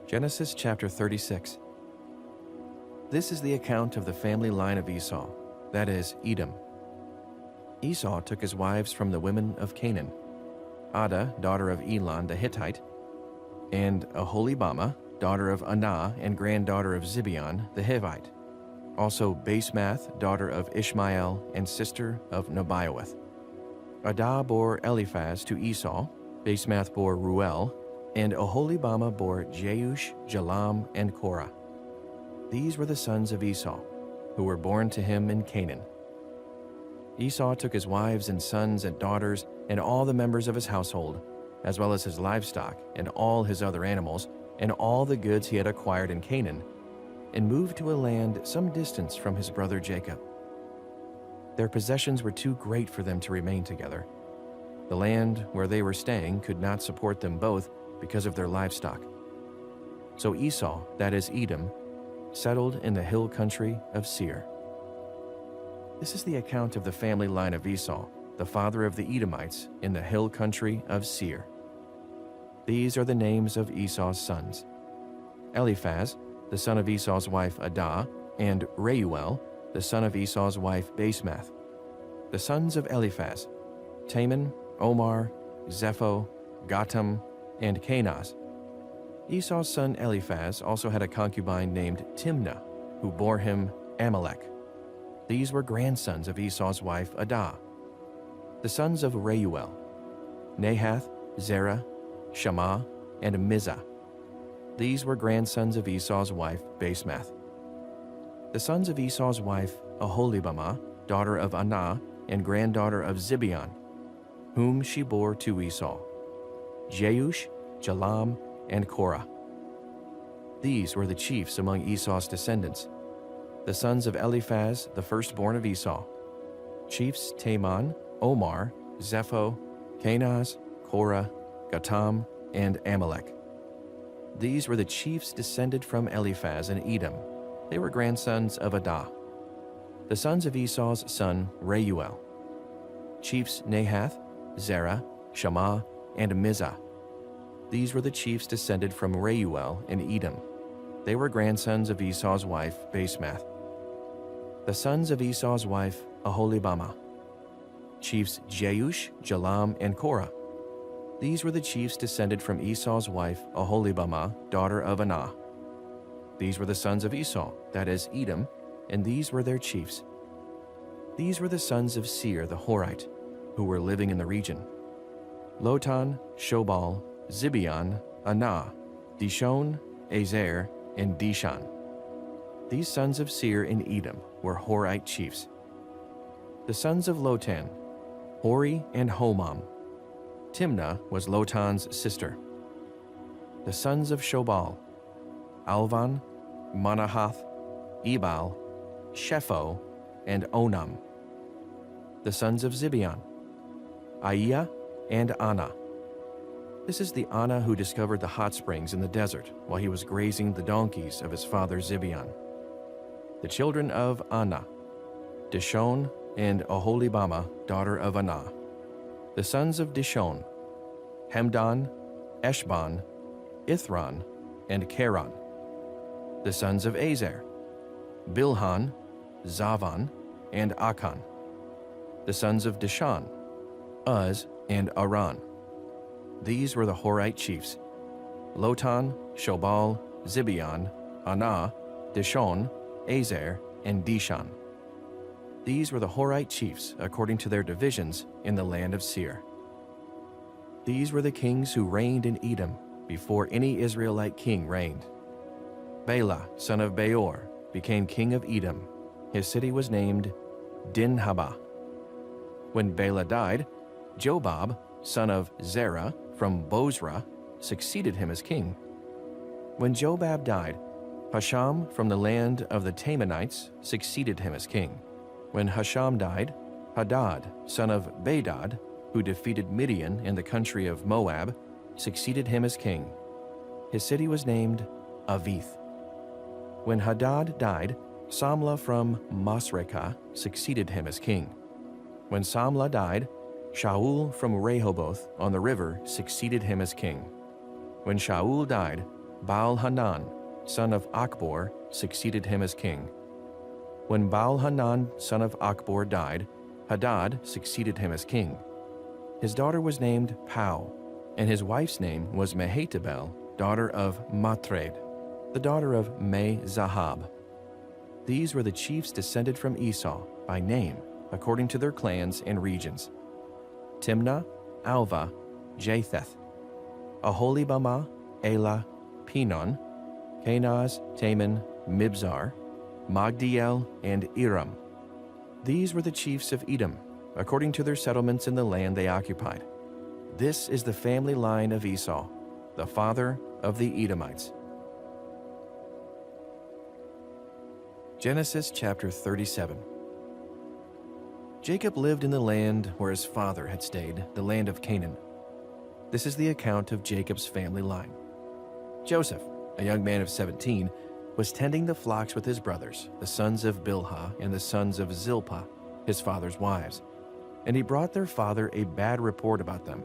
Genesis chapter 36. This is the account of the family line of Esau, that is, Edom. Esau took his wives from the women of Canaan, Adah, daughter of Elon the Hittite, and Aholibamah, daughter of Anah and granddaughter of Zibeon the Hivite, also Basemath, daughter of Ishmael and sister of Nebaioth. Adah bore Eliphaz to Esau, Basemath bore Ruel, and Aholibamah bore Jeush, Jalam, and Korah. These were the sons of Esau, who were born to him in Canaan. Esau took his wives and sons and daughters and all the members of his household, as well as his livestock and all his other animals, and all the goods he had acquired in Canaan, and moved to a land some distance from his brother Jacob. Their possessions were too great for them to remain together. The land where they were staying could not support them both because of their livestock. So Esau, that is Edom, settled in the hill country of Seir. This is the account of the family line of Esau, the father of the Edomites, in the hill country of Seir. These are the names of Esau's sons: Eliphaz, the son of Esau's wife Adah, and Reuel, the son of Esau's wife Basemath. The sons of Eliphaz: Taman, Omar, Zepho, Gatam, and Kenaz. Esau's son Eliphaz also had a concubine named Timnah, who bore him Amalek. These were grandsons of Esau's wife Adah. The sons of Reuel: Nahath, Zerah, Shammah, and Mizah. These were grandsons of Esau's wife Basemath. The sons of Esau's wife Aholibamah, daughter of Anah and granddaughter of Zibeon, whom she bore to Esau: Jeush, Jalam, and Korah. These were the chiefs among Esau's descendants. The sons of Eliphaz, the firstborn of Esau: chiefs Taman, Omar, Zepho, Kenaz, Korah, Gatam, and Amalek. These were the chiefs descended from Eliphaz and Edom. They were grandsons of Adah. The sons of Esau's son Reuel: chiefs Nahath, Zerah, Shammah, and Mizah. These were the chiefs descended from Reuel and Edom. They were grandsons of Esau's wife Basemath. The sons of Esau's wife Aholibamah: chiefs Jeush, Jalam, and Korah. These were the chiefs descended from Esau's wife Aholibamah, daughter of Anah. These were the sons of Esau, that is, Edom, and these were their chiefs. These were the sons of Seir the Horite, who were living in the region: Lotan, Shobal, Zibeon, Anah, Dishon, Ezer, and Dishan. These sons of Seir in Edom were Horite chiefs. The sons of Lotan: Hori and Homam. Timnah was Lotan's sister. The sons of Shobal: Alvan, Manahath, Ebal, Shepho, and Onam. The sons of Zibeon: Aiah and Anah. This is the Anah who discovered the hot springs in the desert while he was grazing the donkeys of his father Zibeon. The children of Anah: Dishon and Aholibamah, daughter of Anah. The sons of Dishon: Hemdan, Eshban, Ithran, and Cheran. The sons of Azer: Bilhan, Zavan, and Akan. The sons of Dishan: Uz and Aran. These were the Horite chiefs: Lotan, Shobal, Zibeon, Anah, Dishon, Azer, and Dishan. These were the Horite chiefs according to their divisions in the land of Seir. These were the kings who reigned in Edom before any Israelite king reigned. Bela, son of Beor, became king of Edom. His city was named Dinhabah. When Bela died, Jobab, son of Zerah from Bozrah, succeeded him as king. When Jobab died, Husham from the land of the Temanites succeeded him as king. When Husham died, Hadad, son of Bedad, who defeated Midian in the country of Moab, succeeded him as king. His city was named Avith. When Hadad died, Samlah from Masrekah succeeded him as king. When Samlah died, Shaul from Rehoboth on the river succeeded him as king. When Shaul died, Baal-Hanan, son of Achbor, succeeded him as king. When Baal-Hanan, son of Achbor, died, Hadad succeeded him as king. His daughter was named Pau, and his wife's name was Mehetabel, daughter of Matred, the daughter of Me-Zahab. These were the chiefs descended from Esau by name, according to their clans and regions: Timnah, Alva, Japheth, Aholibamah, Elah, Pinon, Kenaz, Taman, Mibzar, Magdiel, and Iram. These were the chiefs of Edom, according to their settlements in the land they occupied. This is the family line of Esau, the father of the Edomites. Genesis chapter 37. Jacob lived in the land where his father had stayed, the land of Canaan. This is the account of Jacob's family line. Joseph, a young man of 17, was tending the flocks with his brothers, the sons of Bilhah and the sons of Zilpah, his father's wives, and he brought their father a bad report about them.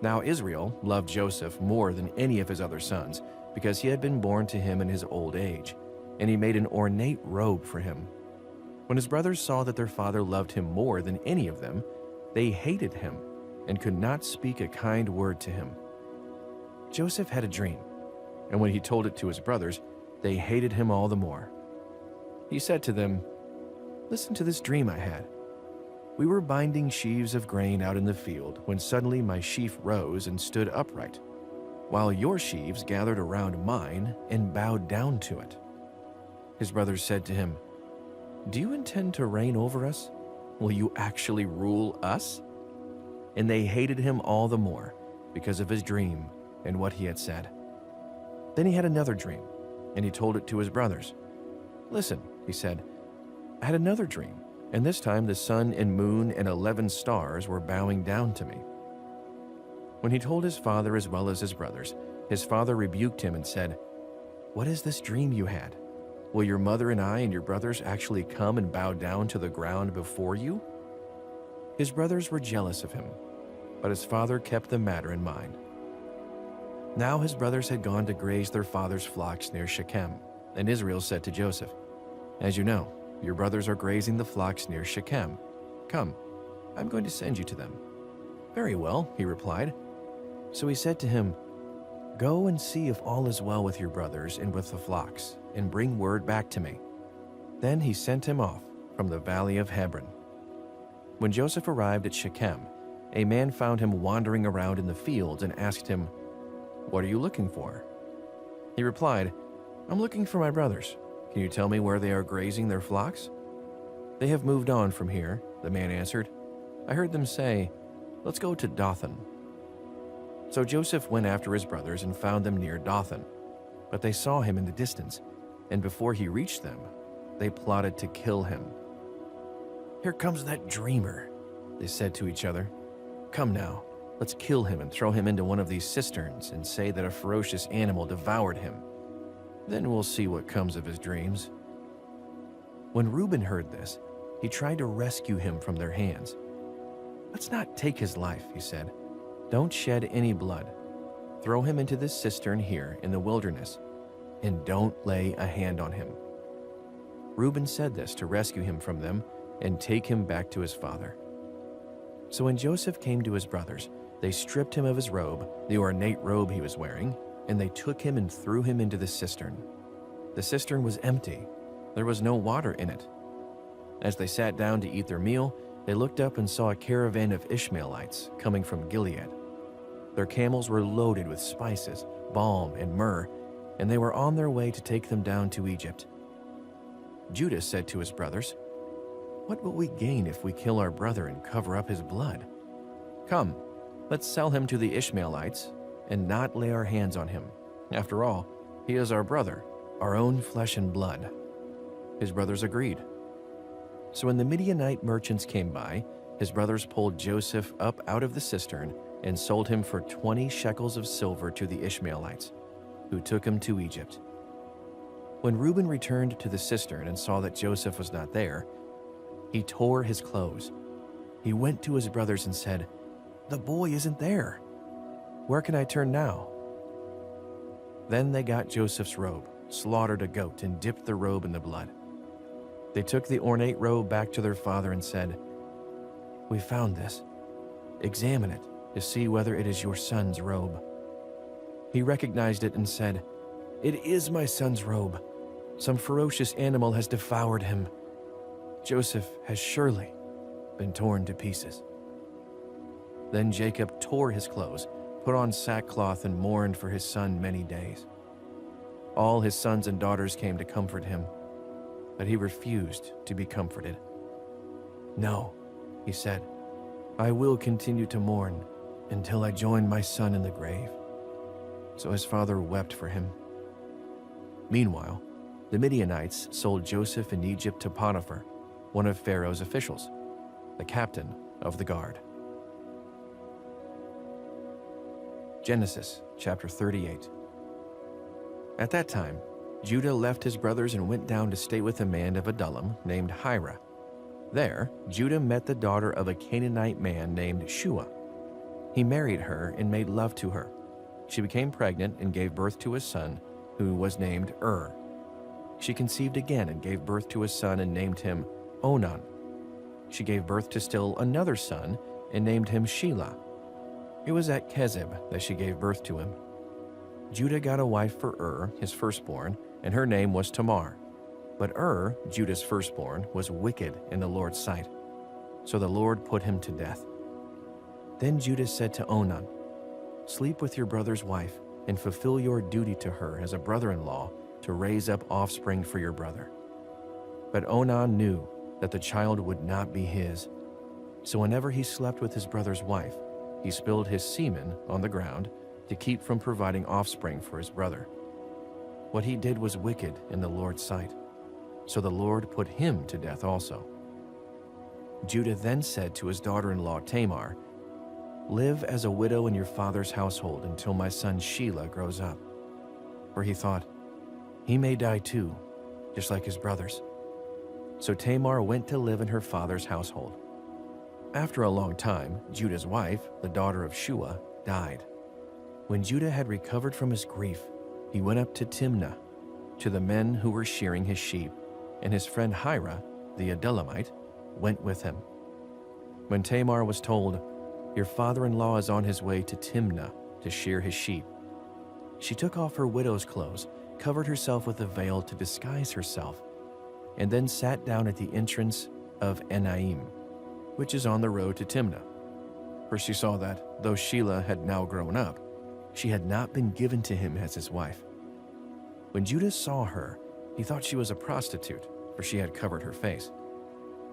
Now Israel loved Joseph more than any of his other sons, because he had been born to him in his old age, and he made an ornate robe for him. When his brothers saw that their father loved him more than any of them, they hated him and could not speak a kind word to him. Joseph had a dream, and when he told it to his brothers, they hated him all the more. He said to them, "Listen to this dream I had. We were binding sheaves of grain out in the field when suddenly my sheaf rose and stood upright, while your sheaves gathered around mine and bowed down to it." His brothers said to him, "Do you intend to reign over us? Will you actually rule us?" And they hated him all the more because of his dream and what he had said. Then he had another dream, and he told it to his brothers. "Listen," he said, "I had another dream, and this time the sun and moon and 11 stars were bowing down to me." When he told his father as well as his brothers, his father rebuked him and said, "What is this dream you had? Will your mother and I and your brothers actually come and bow down to the ground before you?" His brothers were jealous of him, but his father kept the matter in mind. Now his brothers had gone to graze their father's flocks near Shechem, and Israel said to Joseph, "As you know, your brothers are grazing the flocks near Shechem. Come, I'm going to send you to them." "Very well," he replied. So he said to him, "Go and see if all is well with your brothers and with the flocks, and bring word back to me." Then he sent him off from the valley of Hebron. When Joseph arrived at Shechem, a man found him wandering around in the fields and asked him, "What are you looking for?" He replied, "I'm looking for my brothers. Can you tell me where they are grazing their flocks?" "They have moved on from here," the man answered. "I heard them say, 'Let's go to Dothan.'" So Joseph went after his brothers and found them near Dothan. But they saw him in the distance, and before he reached them, they plotted to kill him. "Here comes that dreamer," they said to each other. "Come now, let's kill him and throw him into one of these cisterns and say that a ferocious animal devoured him. Then we'll see what comes of his dreams." When Reuben heard this, he tried to rescue him from their hands. "Let's not take his life," he said. "Don't shed any blood. Throw him into this cistern here in the wilderness, and don't lay a hand on him." Reuben said this to rescue him from them and take him back to his father. So when Joseph came to his brothers, they stripped him of his robe, the ornate robe he was wearing, and they took him and threw him into the cistern. The cistern was empty. There was no water in it. As they sat down to eat their meal, they looked up and saw a caravan of Ishmaelites coming from Gilead. Their camels were loaded with spices, balm, and myrrh, and they were on their way to take them down to Egypt. Judah said to his brothers, "What will we gain if we kill our brother and cover up his blood? Come, let's sell him to the Ishmaelites and not lay our hands on him. After all, he is our brother, our own flesh and blood." His brothers agreed. So when the Midianite merchants came by, his brothers pulled Joseph up out of the cistern and sold him for 20 shekels of silver to the Ishmaelites, who took him to Egypt. When Reuben returned to the cistern and saw that Joseph was not there, he tore his clothes. He went to his brothers and said, "The boy isn't there. Where can I turn now?" Then they got Joseph's robe, slaughtered a goat, and dipped the robe in the blood. They took the ornate robe back to their father and said, "We found this. Examine it to see whether it is your son's robe." He recognized it and said, "It is my son's robe. Some ferocious animal has devoured him. Joseph has surely been torn to pieces." Then Jacob tore his clothes, put on sackcloth, and mourned for his son many days. All his sons and daughters came to comfort him, but he refused to be comforted. "No," he said, "I will continue to mourn until I join my son in the grave." So his father wept for him. Meanwhile, the Midianites sold Joseph in Egypt to Potiphar, one of Pharaoh's officials, the captain of the guard. Genesis chapter 38. At that time, Judah left his brothers and went down to stay with a man of Adullam named Hira. There, Judah met the daughter of a Canaanite man named Shua. He married her and made love to her. She became pregnant and gave birth to a son, who was named She conceived again and gave birth to a son and named him Onan. She gave birth to still another son and named him Shelah. It was at Kezib that she gave birth to him. Judah got a wife for his firstborn, and her name was Tamar. But Judah's firstborn, was wicked in the Lord's sight. So the Lord put him to death. Then Judah said to Onan, "Sleep with your brother's wife and fulfill your duty to her as a brother-in-law to raise up offspring for your brother." But Onan knew that the child would not be his. So whenever he slept with his brother's wife, he spilled his semen on the ground to keep from providing offspring for his brother. What he did was wicked in the Lord's sight. So the Lord put him to death also. Judah then said to his daughter-in-law Tamar, "Live as a widow in your father's household until my son Shelah grows up." For he thought, "He may die too, just like his brothers." So Tamar went to live in her father's household. After a long time, Judah's wife, the daughter of Shua, died. When Judah had recovered from his grief, he went up to Timnah, to the men who were shearing his sheep, and his friend Hira, the Adullamite, went with him. When Tamar was told, "Your father-in-law is on his way to Timnah to shear his sheep," she took off her widow's clothes, covered herself with a veil to disguise herself, and then sat down at the entrance of Enaim, which is on the road to Timnah. For she saw that, though Shelah had now grown up, she had not been given to him as his wife. When Judah saw her, he thought she was a prostitute, for she had covered her face.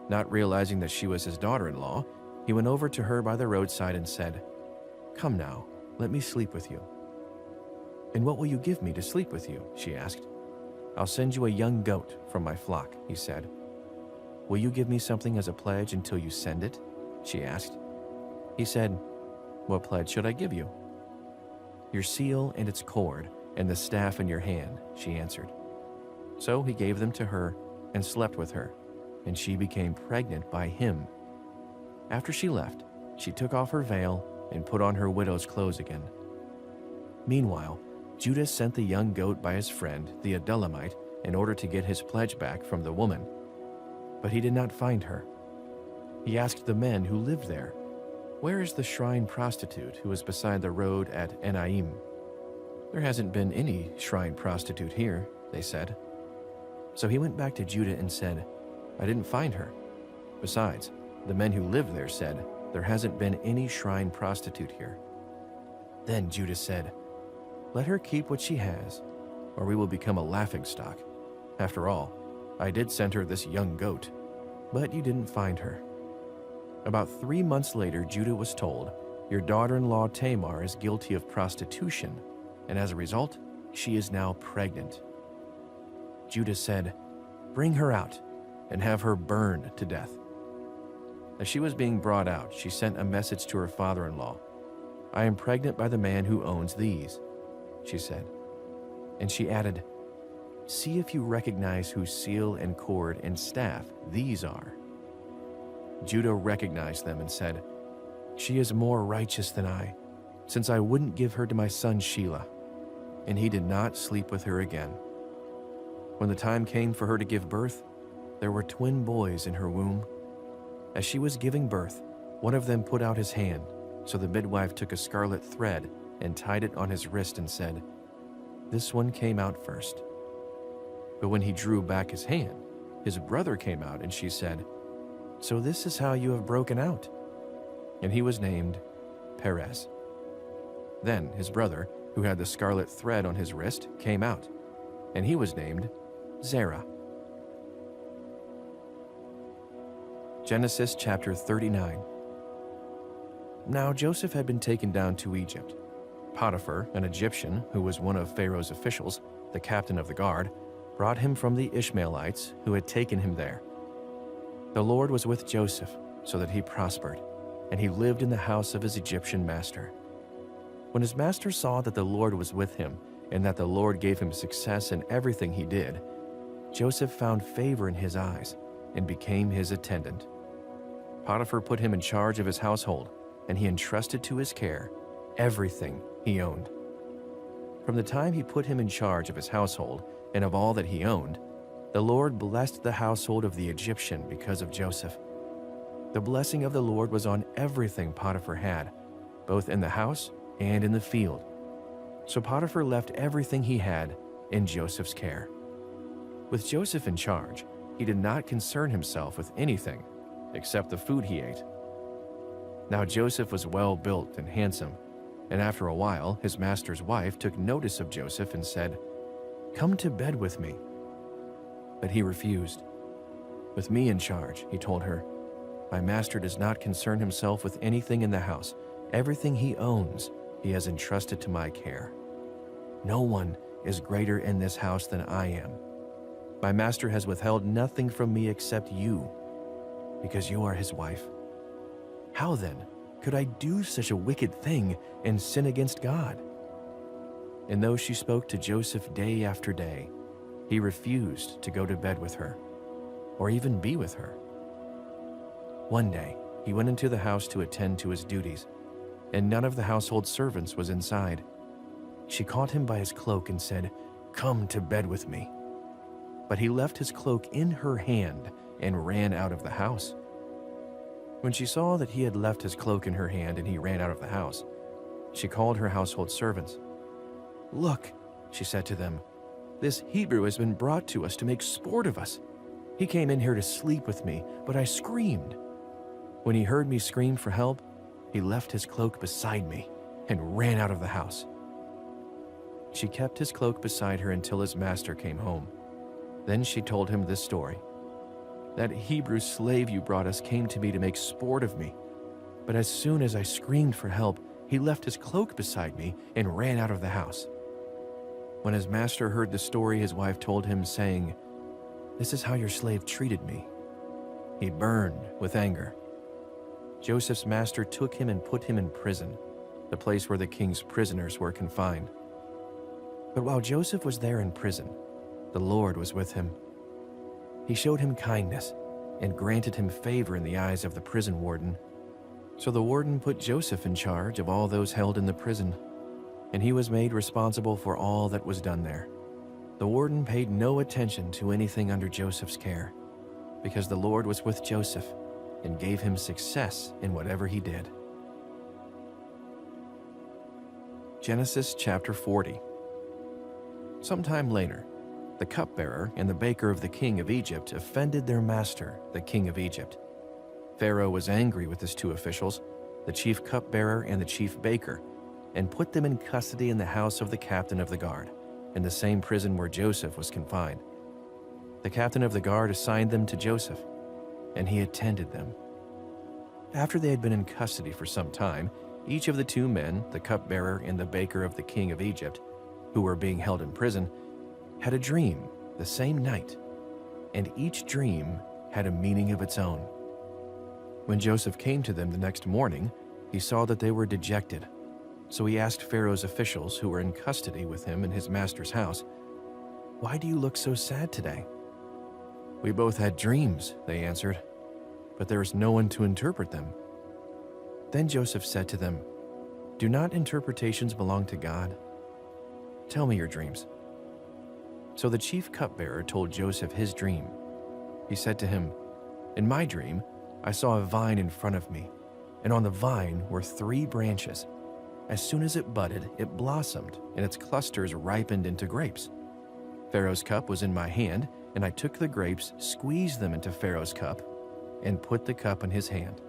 Not realizing that she was his daughter-in-law, he went over to her by the roadside and said, "Come now, let me sleep with you." "And what will you give me to sleep with you?" she asked. "I'll send you a young goat from my flock," he said. "Will you give me something as a pledge until you send it?" she asked. He said, "What pledge should I give you?" "Your seal and its cord, and the staff in your hand," she answered. So he gave them to her and slept with her, and she became pregnant by him. After she left, she took off her veil and put on her widow's clothes again. Meanwhile, Judah sent the young goat by his friend, the Adullamite, in order to get his pledge back from the woman. But he did not find her. He asked the men who lived there, "Where is the shrine prostitute who was beside the road at Enaim?" "There hasn't been any shrine prostitute here," they said. So he went back to Judah and said, "I didn't find her. Besides, the men who lived there said, 'There hasn't been any shrine prostitute here.'" Then Judah said, "Let her keep what she has, or we will become a laughingstock. After all, I did send her this young goat, but you didn't find her." About 3 months later, Judah was told, "Your daughter-in-law Tamar is guilty of prostitution, and as a result, she is now pregnant." Judah said, "Bring her out and have her burned to death." As she was being brought out, she sent a message to her father-in-law. "I am pregnant by the man who owns these," she said. And she added, "See if you recognize whose seal and cord and staff these are." Judah recognized them and said, "She is more righteous than I, since I wouldn't give her to my son Shelah." And he did not sleep with her again. When the time came for her to give birth, there were twin boys in her womb. As she was giving birth, one of them put out his hand, so the midwife took a scarlet thread and tied it on his wrist and said, "This one came out first." But when he drew back his hand, his brother came out, and she said, "So this is how you have broken out." And he was named Perez. Then his brother, who had the scarlet thread on his wrist, came out, and he was named Zerah. Genesis chapter 39. Now Joseph had been taken down to Egypt. Potiphar, an Egyptian who was one of Pharaoh's officials, the captain of the guard, brought him from the Ishmaelites who had taken him there. The Lord was with Joseph, so that he prospered, and he lived in the house of his Egyptian master. When his master saw that the Lord was with him, and that the Lord gave him success in everything he did, Joseph found favor in his eyes and became his attendant. Potiphar put him in charge of his household, and he entrusted to his care everything he owned. From the time he put him in charge of his household and of all that he owned, the Lord blessed the household of the Egyptian because of Joseph. The blessing of the Lord was on everything Potiphar had, both in the house and in the field. So Potiphar left everything he had in Joseph's care. With Joseph in charge, he did not concern himself with anything except the food he ate. Now Joseph was well built and handsome, and after a while his master's wife took notice of Joseph and said, "Come to bed with me." But he refused. "With me in charge," he told her, "my master does not concern himself with anything in the house. Everything he owns, he has entrusted to my care. No one is greater in this house than I am. My master has withheld nothing from me except you, because you are his wife. How then could I do such a wicked thing and sin against God?" And though she spoke to Joseph day after day, he refused to go to bed with her, or even be with her. One day, he went into the house to attend to his duties, and none of the household servants was inside. She caught him by his cloak and said, "Come to bed with me." But he left his cloak in her hand and ran out of the house. When she saw that he had left his cloak in her hand and he ran out of the house, she called her household servants. "Look," she said to them, "this Hebrew has been brought to us to make sport of us. He came in here to sleep with me, but I screamed. When he heard me scream for help, he left his cloak beside me and ran out of the house." She kept his cloak beside her until his master came home. Then she told him this story. "That Hebrew slave you brought us came to me to make sport of me, but as soon as I screamed for help, he left his cloak beside me and ran out of the house." When his master heard the story, his wife told him, saying, "This is how your slave treated me." He burned with anger. Joseph's master took him and put him in prison, the place where the king's prisoners were confined. But while Joseph was there in prison, the Lord was with him. He showed him kindness and granted him favor in the eyes of the prison warden. So the warden put Joseph in charge of all those held in the prison, and he was made responsible for all that was done there. The warden paid no attention to anything under Joseph's care, because the Lord was with Joseph and gave him success in whatever he did. Genesis chapter 40. Sometime later, the cupbearer and the baker of the king of Egypt offended their master, the king of Egypt. Pharaoh was angry with his two officials, the chief cupbearer and the chief baker, and put them in custody in the house of the captain of the guard, in the same prison where Joseph was confined. The captain of the guard assigned them to Joseph, and he attended them. After they had been in custody for some time, each of the two men, the cupbearer and the baker of the king of Egypt, who were being held in prison, had a dream the same night, and each dream had a meaning of its own. When Joseph came to them the next morning, he saw that they were dejected. So he asked Pharaoh's officials who were in custody with him in his master's house, "Why do you look so sad today?" "We both had dreams," they answered, "but there is no one to interpret them." Then Joseph said to them, "Do not interpretations belong to God? Tell me your dreams." So the chief cupbearer told Joseph his dream. He said to him, "In my dream, I saw a vine in front of me, and on the vine were 3 branches. As soon as it budded, it blossomed, and its clusters ripened into grapes. Pharaoh's cup was in my hand, and I took the grapes, squeezed them into Pharaoh's cup, and put the cup in his hand."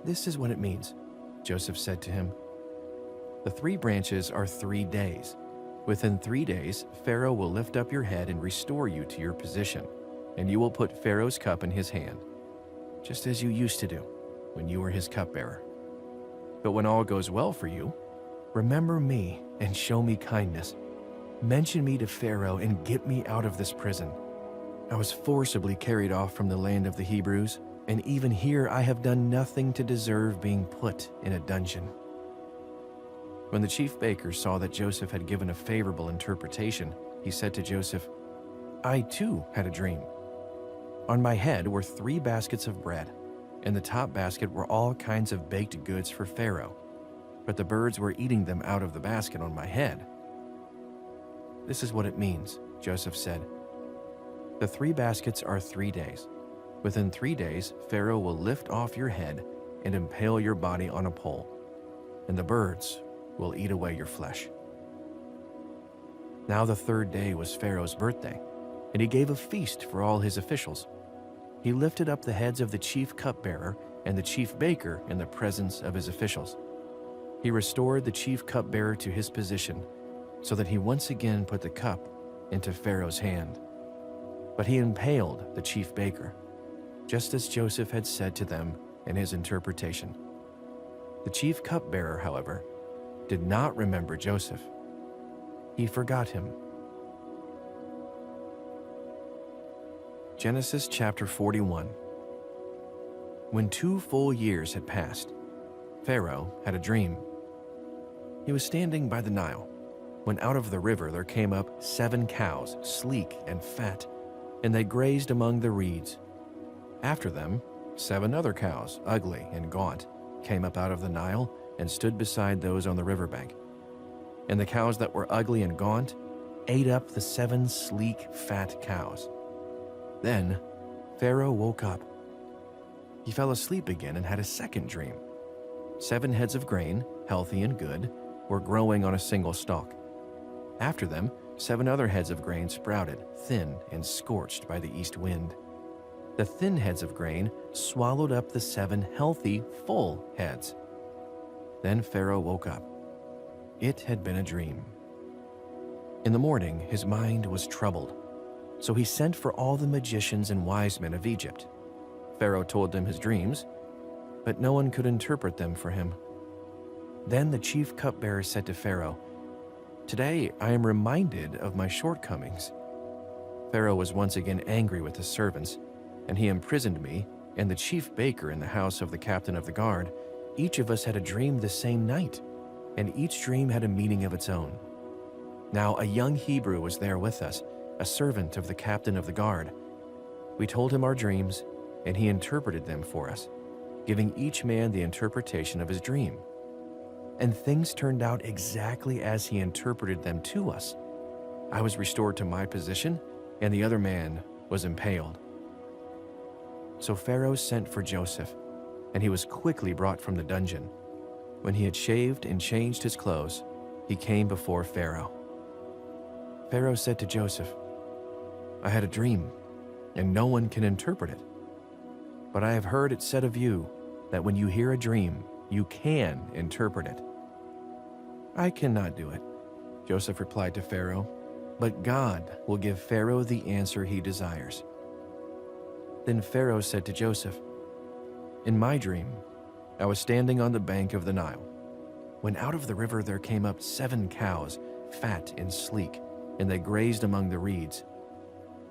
"This is what it means," Joseph said to him. "The 3 branches are 3 days. Within 3 days, Pharaoh will lift up your head and restore you to your position, and you will put Pharaoh's cup in his hand, just as you used to do when you were his cupbearer. But when all goes well for you, remember me and show me kindness. Mention me to Pharaoh and get me out of this prison. I was forcibly carried off from the land of the Hebrews, and even here I have done nothing to deserve being put in a dungeon." When the chief baker saw that Joseph had given a favorable interpretation, he said to Joseph, "I too had a dream. On my head were 3 baskets of bread. In the top basket were all kinds of baked goods for Pharaoh, but the birds were eating them out of the basket on my head." "This is what it means," Joseph said. "The 3 baskets are 3 days. Within 3 days, Pharaoh will lift off your head and impale your body on a pole, and the birds will eat away your flesh." Now the 3rd day was Pharaoh's birthday, and he gave a feast for all his officials. He lifted up the heads of the chief cupbearer and the chief baker in the presence of his officials. He restored the chief cupbearer to his position, so that he once again put the cup into Pharaoh's hand. But he impaled the chief baker, just as Joseph had said to them in his interpretation. The chief cupbearer, however, did not remember Joseph. He forgot him. Genesis chapter 41. When 2 full years had passed, Pharaoh had a dream. He was standing by the Nile, when out of the river there came up 7 cows, sleek and fat, and they grazed among the reeds. After them, 7 other cows, ugly and gaunt, came up out of the Nile and stood beside those on the riverbank. And the cows that were ugly and gaunt ate up the 7 sleek, fat cows. Then Pharaoh woke up. He fell asleep again and had a second dream. 7 heads of grain, healthy and good, were growing on a single stalk. After them, 7 other heads of grain sprouted, thin and scorched by the east wind. The thin heads of grain swallowed up the 7 healthy, full heads. Then Pharaoh woke up. It had been a dream. In the morning, his mind was troubled. So he sent for all the magicians and wise men of Egypt. Pharaoh told them his dreams, but no one could interpret them for him. Then the chief cupbearer said to Pharaoh, "Today I am reminded of my shortcomings." Pharaoh was once again angry with his servants, and he imprisoned me and the chief baker in the house of the captain of the guard. Each of us had a dream the same night, and each dream had a meaning of its own. Now a young Hebrew was there with us, a servant of the captain of the guard. We told him our dreams, and he interpreted them for us. giving each man the interpretation of his dream. And things turned out exactly as he interpreted them to us. I was restored to my position, and the other man was impaled. So Pharaoh sent for Joseph, and he was quickly brought from the dungeon. When he had shaved and changed his clothes, he came before Pharaoh. Pharaoh said to Joseph, "I had a dream, and no one can interpret it. But I have heard it said of you that when you hear a dream, you can interpret it." "I cannot do it," Joseph replied to Pharaoh, "but God will give Pharaoh the answer he desires." Then Pharaoh said to Joseph, "In my dream, I was standing on the bank of the Nile, when out of the river there came up 7 cows, fat and sleek, and they grazed among the reeds.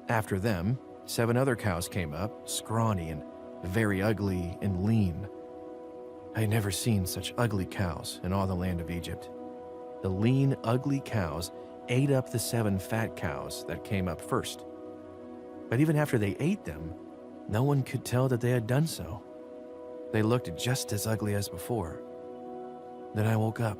After them, 7 other cows came up, scrawny and very ugly and lean. I had never seen such ugly cows in all the land of Egypt. The lean, ugly cows ate up the 7 fat cows that came up first. But even after they ate them, no one could tell that they had done so. They looked just as ugly as before. Then I woke up.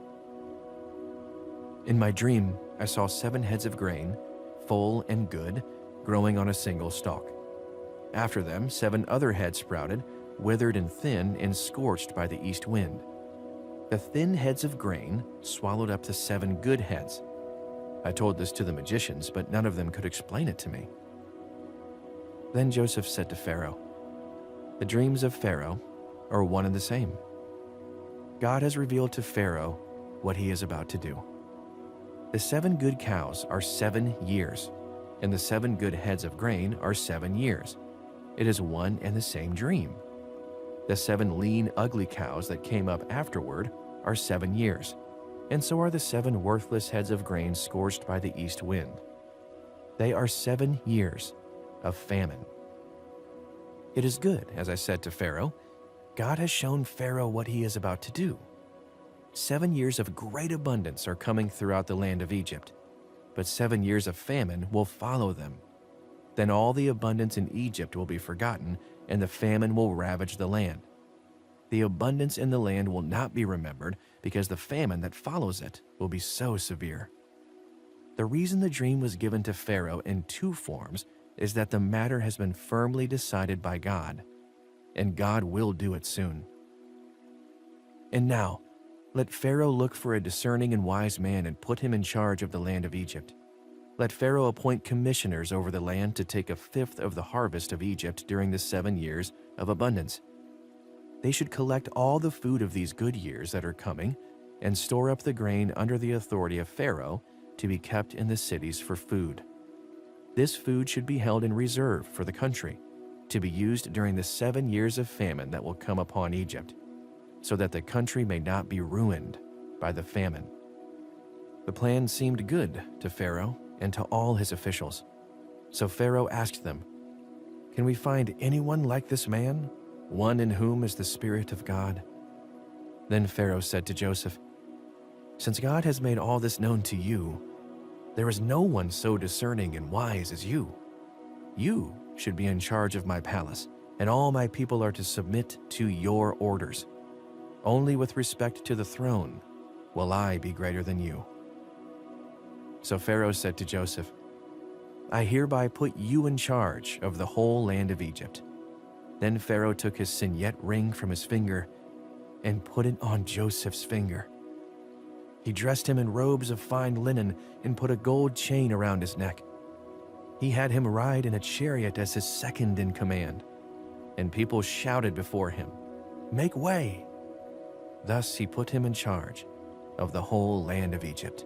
In my dream, I saw 7 heads of grain, full and good, growing on a single stalk. After them, 7 other heads sprouted, withered and thin and scorched by the east wind. The thin heads of grain swallowed up the 7 good heads. I told this to the magicians, but none of them could explain it to me." Then Joseph said to Pharaoh, "The dreams of Pharaoh are one and the same. God has revealed to Pharaoh what he is about to do. The 7 good cows are 7 years, and the 7 good heads of grain are 7 years. It is one and the same dream. The 7 lean, ugly cows that came up afterward are 7 years, and so are the 7 worthless heads of grain scorched by the east wind. They are 7 years of famine. It is good, as I said to Pharaoh. God has shown Pharaoh what he is about to do. 7 years of great abundance are coming throughout the land of Egypt, but 7 years of famine will follow them. Then all the abundance in Egypt will be forgotten, and the famine will ravage the land. The abundance in the land will not be remembered because the famine that follows it will be so severe." The reason the dream was given to Pharaoh in 2 forms is that the matter has been firmly decided by God, and God will do it soon. And now, let Pharaoh look for a discerning and wise man and put him in charge of the land of Egypt. Let Pharaoh appoint commissioners over the land to take 1/5 of the harvest of Egypt during the 7 years of abundance. They should collect all the food of these good years that are coming and store up the grain under the authority of Pharaoh to be kept in the cities for food. This food should be held in reserve for the country, to be used during the 7 years of famine that will come upon Egypt, so that the country may not be ruined by the famine." The plan seemed good to Pharaoh and to all his officials. So Pharaoh asked them, "Can we find anyone like this man, one in whom is the Spirit of God?" Then Pharaoh said to Joseph, "Since God has made all this known to you, there is no one so discerning and wise as you. You should be in charge of my palace, and all my people are to submit to your orders. Only with respect to the throne will I be greater than you." So Pharaoh said to Joseph, "I hereby put you in charge of the whole land of Egypt." Then Pharaoh took his signet ring from his finger and put it on Joseph's finger. He dressed him in robes of fine linen and put a gold chain around his neck. He had him ride in a chariot as his second in command, and people shouted before him, "Make way!" Thus he put him in charge of the whole land of Egypt.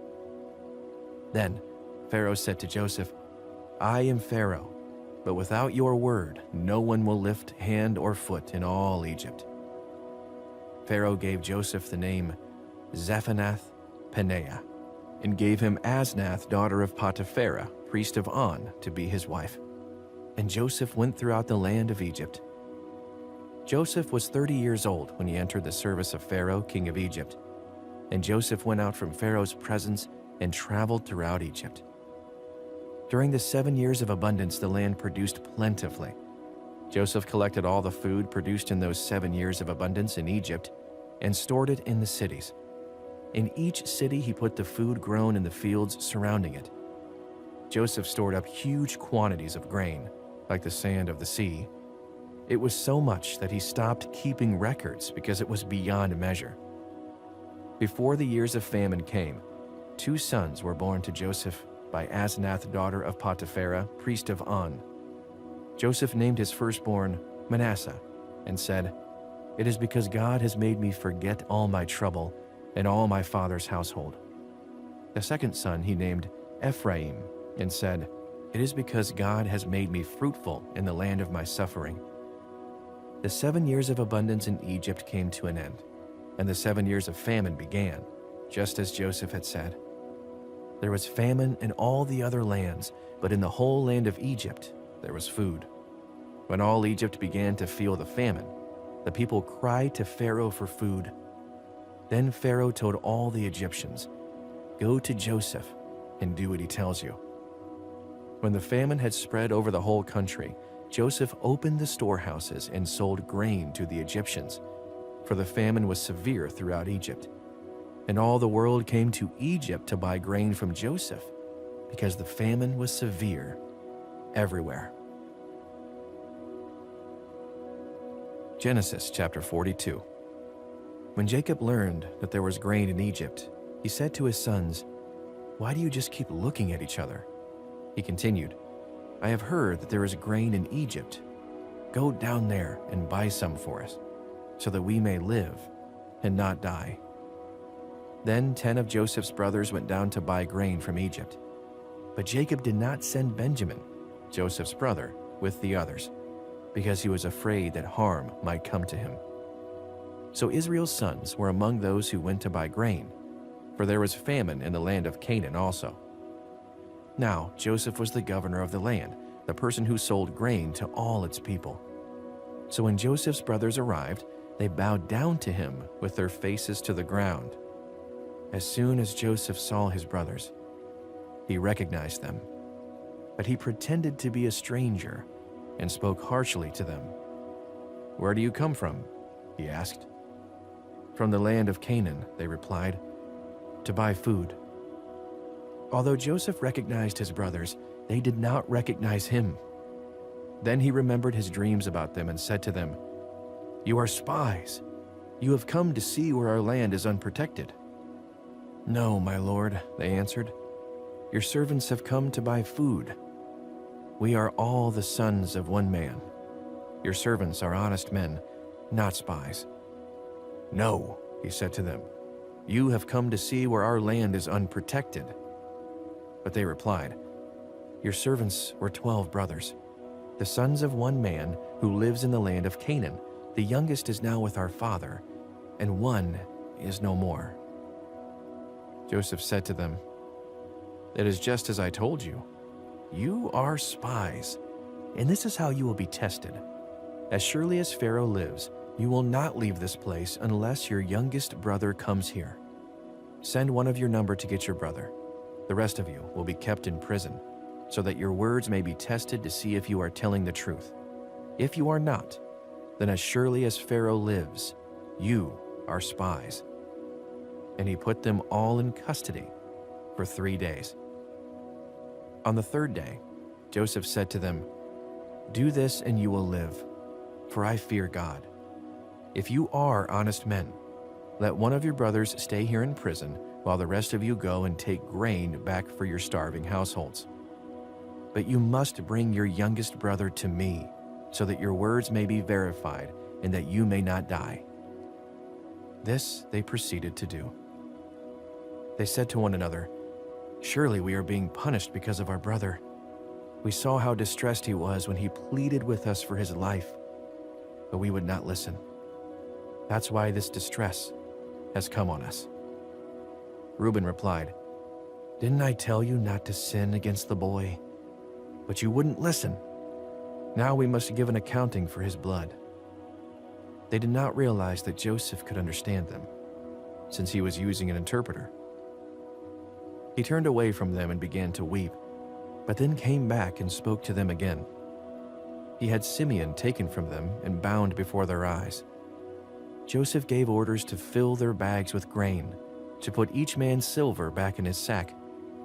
Then Pharaoh said to Joseph, "I am Pharaoh, but without your word, no one will lift hand or foot in all Egypt." Pharaoh gave Joseph the name Zaphanath-Paneah, and gave him Asnath, daughter of Potipharah, priest of On, to be his wife. And Joseph went throughout the land of Egypt. Joseph was 30 years old when he entered the service of Pharaoh, king of Egypt. And Joseph went out from Pharaoh's presence and traveled throughout Egypt. During the 7 years of abundance, the land produced plentifully. Joseph collected all the food produced in those 7 years of abundance in Egypt and stored it in the cities. In each city he put the food grown in the fields surrounding it. Joseph stored up huge quantities of grain, like the sand of the sea. It was so much that he stopped keeping records because it was beyond measure. Before the years of famine came, 2 sons were born to Joseph by Asenath, daughter of Potipharah, priest of On. Joseph named his firstborn Manasseh and said, "It is because God has made me forget all my trouble and all my father's household." The second son he named Ephraim and said, "It is because God has made me fruitful in the land of my suffering." The 7 years of abundance in Egypt came to an end, and the 7 years of famine began, just as Joseph had said. There was famine in all the other lands, but in the whole land of Egypt there was food. When all Egypt began to feel the famine, the people cried to Pharaoh for food. Then Pharaoh told all the Egyptians, "Go to Joseph and do what he tells you." When the famine had spread over the whole country, Joseph opened the storehouses and sold grain to the Egyptians, for the famine was severe throughout Egypt. And all the world came to Egypt to buy grain from Joseph, because the famine was severe everywhere. Genesis chapter 42. When Jacob learned that there was grain in Egypt, he said to his sons, "Why do you just keep looking at each other?" He continued, "I have heard that there is grain in Egypt. Go down there and buy some for us, so that we may live and not die." Then 10 of Joseph's brothers went down to buy grain from Egypt. But Jacob did not send Benjamin, Joseph's brother, with the others, because he was afraid that harm might come to him. So Israel's sons were among those who went to buy grain, for there was famine in the land of Canaan also. Now Joseph was the governor of the land, the person who sold grain to all its people. So when Joseph's brothers arrived, they bowed down to him with their faces to the ground. As soon as Joseph saw his brothers, he recognized them, but he pretended to be a stranger and spoke harshly to them. "Where do you come from?" he asked. "From the land of Canaan," they replied, "to buy food." Although Joseph recognized his brothers, they did not recognize him. Then he remembered his dreams about them and said to them, "You are spies. You have come to see where our land is unprotected." "No, my lord," they answered. "Your servants have come to buy food. We are all the sons of one man. Your servants are honest men, not spies." "No," he said to them, "you have come to see where our land is unprotected." But they replied, "Your servants were 12 brothers, the sons of one man who lives in the land of Canaan. The youngest is now with our father, and one is no more." Joseph said to them, "It is just as I told you. You are spies, and this is how you will be tested. As surely as Pharaoh lives, you will not leave this place unless your youngest brother comes here. Send one of your number to get your brother. The rest of you will be kept in prison, so that your words may be tested to see if you are telling the truth. If you are not, then as surely as Pharaoh lives, you are spies." And he put them all in custody for 3 days. On the 3rd day, Joseph said to them, "Do this and you will live, for I fear God. If you are honest men, let one of your brothers stay here in prison while the rest of you go and take grain back for your starving households. But you must bring your youngest brother to me, so that your words may be verified and that you may not die." This they proceeded to do. They said to one another, "Surely we are being punished because of our brother. We saw how distressed he was when he pleaded with us for his life, but we would not listen. That's why this distress has come on us." Reuben replied, "Didn't I tell you not to sin against the boy? But you wouldn't listen. Now we must give an accounting for his blood." They did not realize that Joseph could understand them, since he was using an interpreter. He turned away from them and began to weep, but then came back and spoke to them again. he had Simeon taken from them and bound before their eyes. Joseph gave orders to fill their bags with grain, to put each man's silver back in his sack,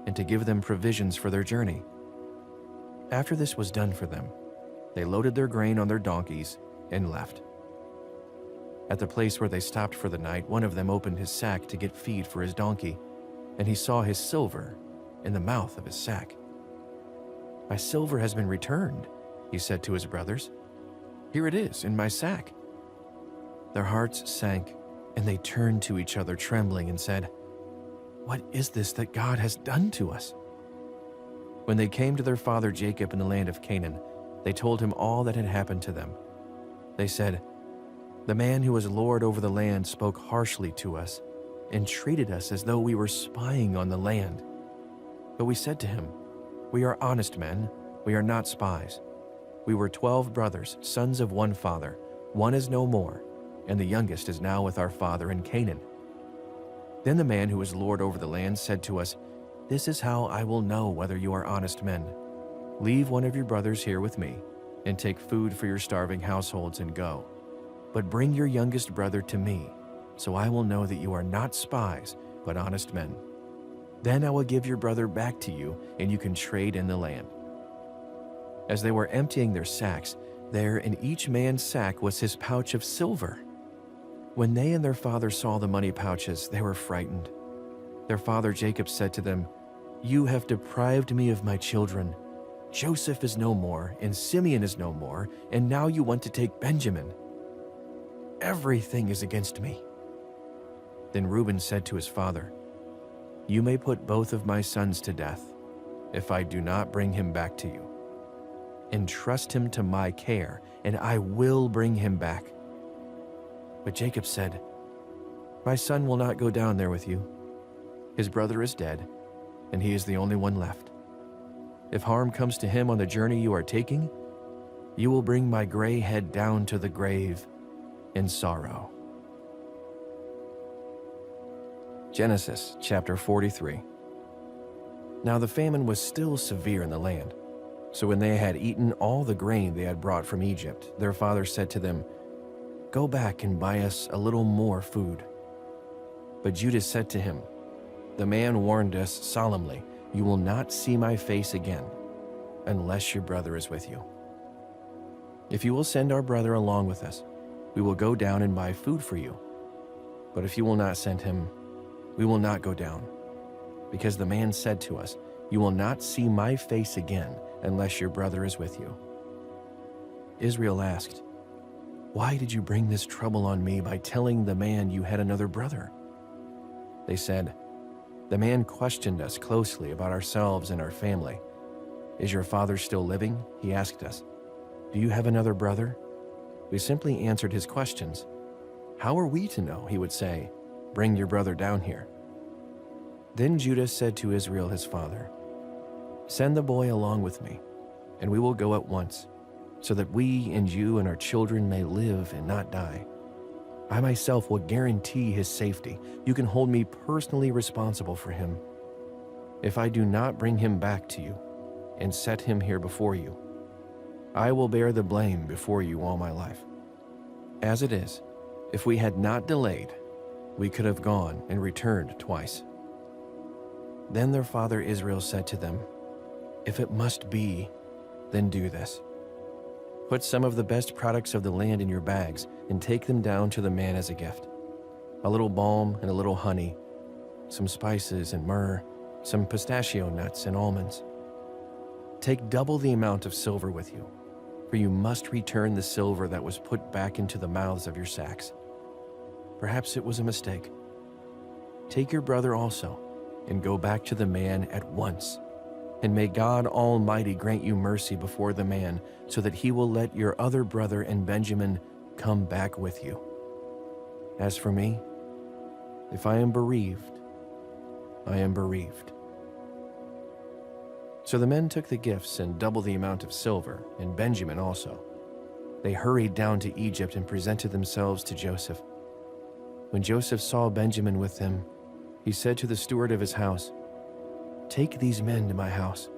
and to give them provisions for their journey. After this was done for them, they loaded their grain on their donkeys and left. At the place where they stopped for the night, one of them opened his sack to get feed for his donkey, and he saw his silver in the mouth of his sack. "My silver has been returned," he said to his brothers. "Here it is in my sack." Their hearts sank, and they turned to each other trembling and said, "What is this that God has done to us?" When they came to their father Jacob in the land of Canaan, they told him all that had happened to them. They said, "The man who was lord over the land spoke harshly to us and treated us as though we were spying on the land. But we said to him, 'We are honest men, we are not spies. We were 12 brothers, sons of one father. One is no more, and the youngest is now with our father in Canaan.' Then the man who was lord over the land said to us, 'This is how I will know whether you are honest men. Leave one of your brothers here with me, and take food for your starving households and go. But bring your youngest brother to me, so I will know that you are not spies, but honest men. Then I will give your brother back to you, and you can trade in the land.' As they were emptying their sacks, there in each man's sack was his pouch of silver. When they and their father saw the money pouches, they were frightened. Their father Jacob said to them, 'You have deprived me of my children. Joseph is no more, and Simeon is no more, and now you want to take Benjamin. Everything is against me.' Then Reuben said to his father, 'You may put both of my sons to death, if I do not bring him back to you. Entrust him to my care, and I will bring him back.' But Jacob said, 'My son will not go down there with you. His brother is dead, and he is the only one left. If harm comes to him on the journey you are taking, you will bring my gray head down to the grave in sorrow." Genesis chapter 43. Now the famine was still severe in the land. So when they had eaten all the grain they had brought from Egypt, their father said to them, "Go back and buy us a little more food." But Judah said to him, "The man warned us solemnly, 'You will not see my face again, unless your brother is with you. If you will send our brother along with us, we will go down and buy food for you. But if you will not send him, we will not go down. Because the man said to us, "You will not see my face again unless your brother is with you." Israel asked, "Why did you bring this trouble on me by telling the man you had another brother?" They said, "The man questioned us closely about ourselves and our family. 'Is your father still living?' he asked us. 'Do you have another brother?' We simply answered his questions. 'How are we to know?' he would say. 'Bring your brother down here.' Then Judah said to Israel his father, 'Send the boy along with me, and we will go at once, so that we and you and our children may live and not die. I myself will guarantee his safety. You can hold me personally responsible for him. If I do not bring him back to you and set him here before you, I will bear the blame before you all my life. As it is, if we had not delayed, we could have gone and returned twice.' Then their father Israel said to them, 'If it must be, then do this. Put some of the best products of the land in your bags and take them down to the man as a gift. A little balm and a little honey, some spices and myrrh, some pistachio nuts and almonds. Take double the amount of silver with you, for you must return the silver that was put back into the mouths of your sacks. Perhaps it was a mistake. Take your brother also, and go back to the man at once. And may God Almighty grant you mercy before the man, so that he will let your other brother and Benjamin come back with you. As for me, if I am bereaved, I am bereaved.' So the men took the gifts and double the amount of silver, and Benjamin also. They hurried down to Egypt and presented themselves to Joseph. When Joseph saw Benjamin with them, he said to the steward of his house, 'Take these men to my house,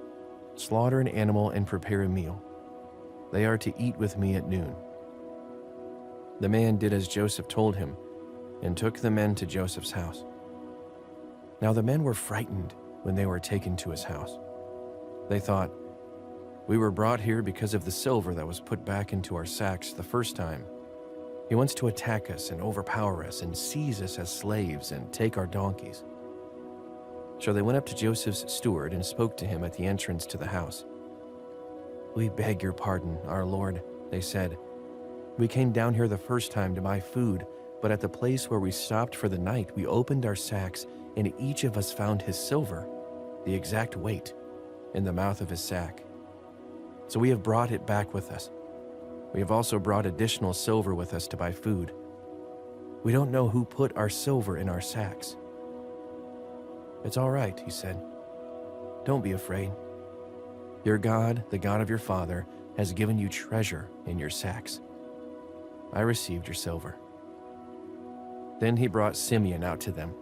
slaughter an animal and prepare a meal. They are to eat with me at noon." The man did as Joseph told him and took the men to Joseph's house. Now the men were frightened when they were taken to his house. They thought, "We were brought here because of the silver that was put back into our sacks the first time. He wants to attack us and overpower us and seize us as slaves and take our donkeys." So they went up to Joseph's steward and spoke to him at the entrance to the house. "We beg your pardon, our lord," they said. "We came down here the first time to buy food, but at the place where we stopped for the night, we opened our sacks, and each of us found his silver, the exact weight, in the mouth of his sack. So we have brought it back with us. We have also brought additional silver with us to buy food. We don't know who put our silver in our sacks." "It's all right," he said. "Don't be afraid. Your God, the God of your father, has given you treasure in your sacks. I received your silver." Then he brought Simeon out to them.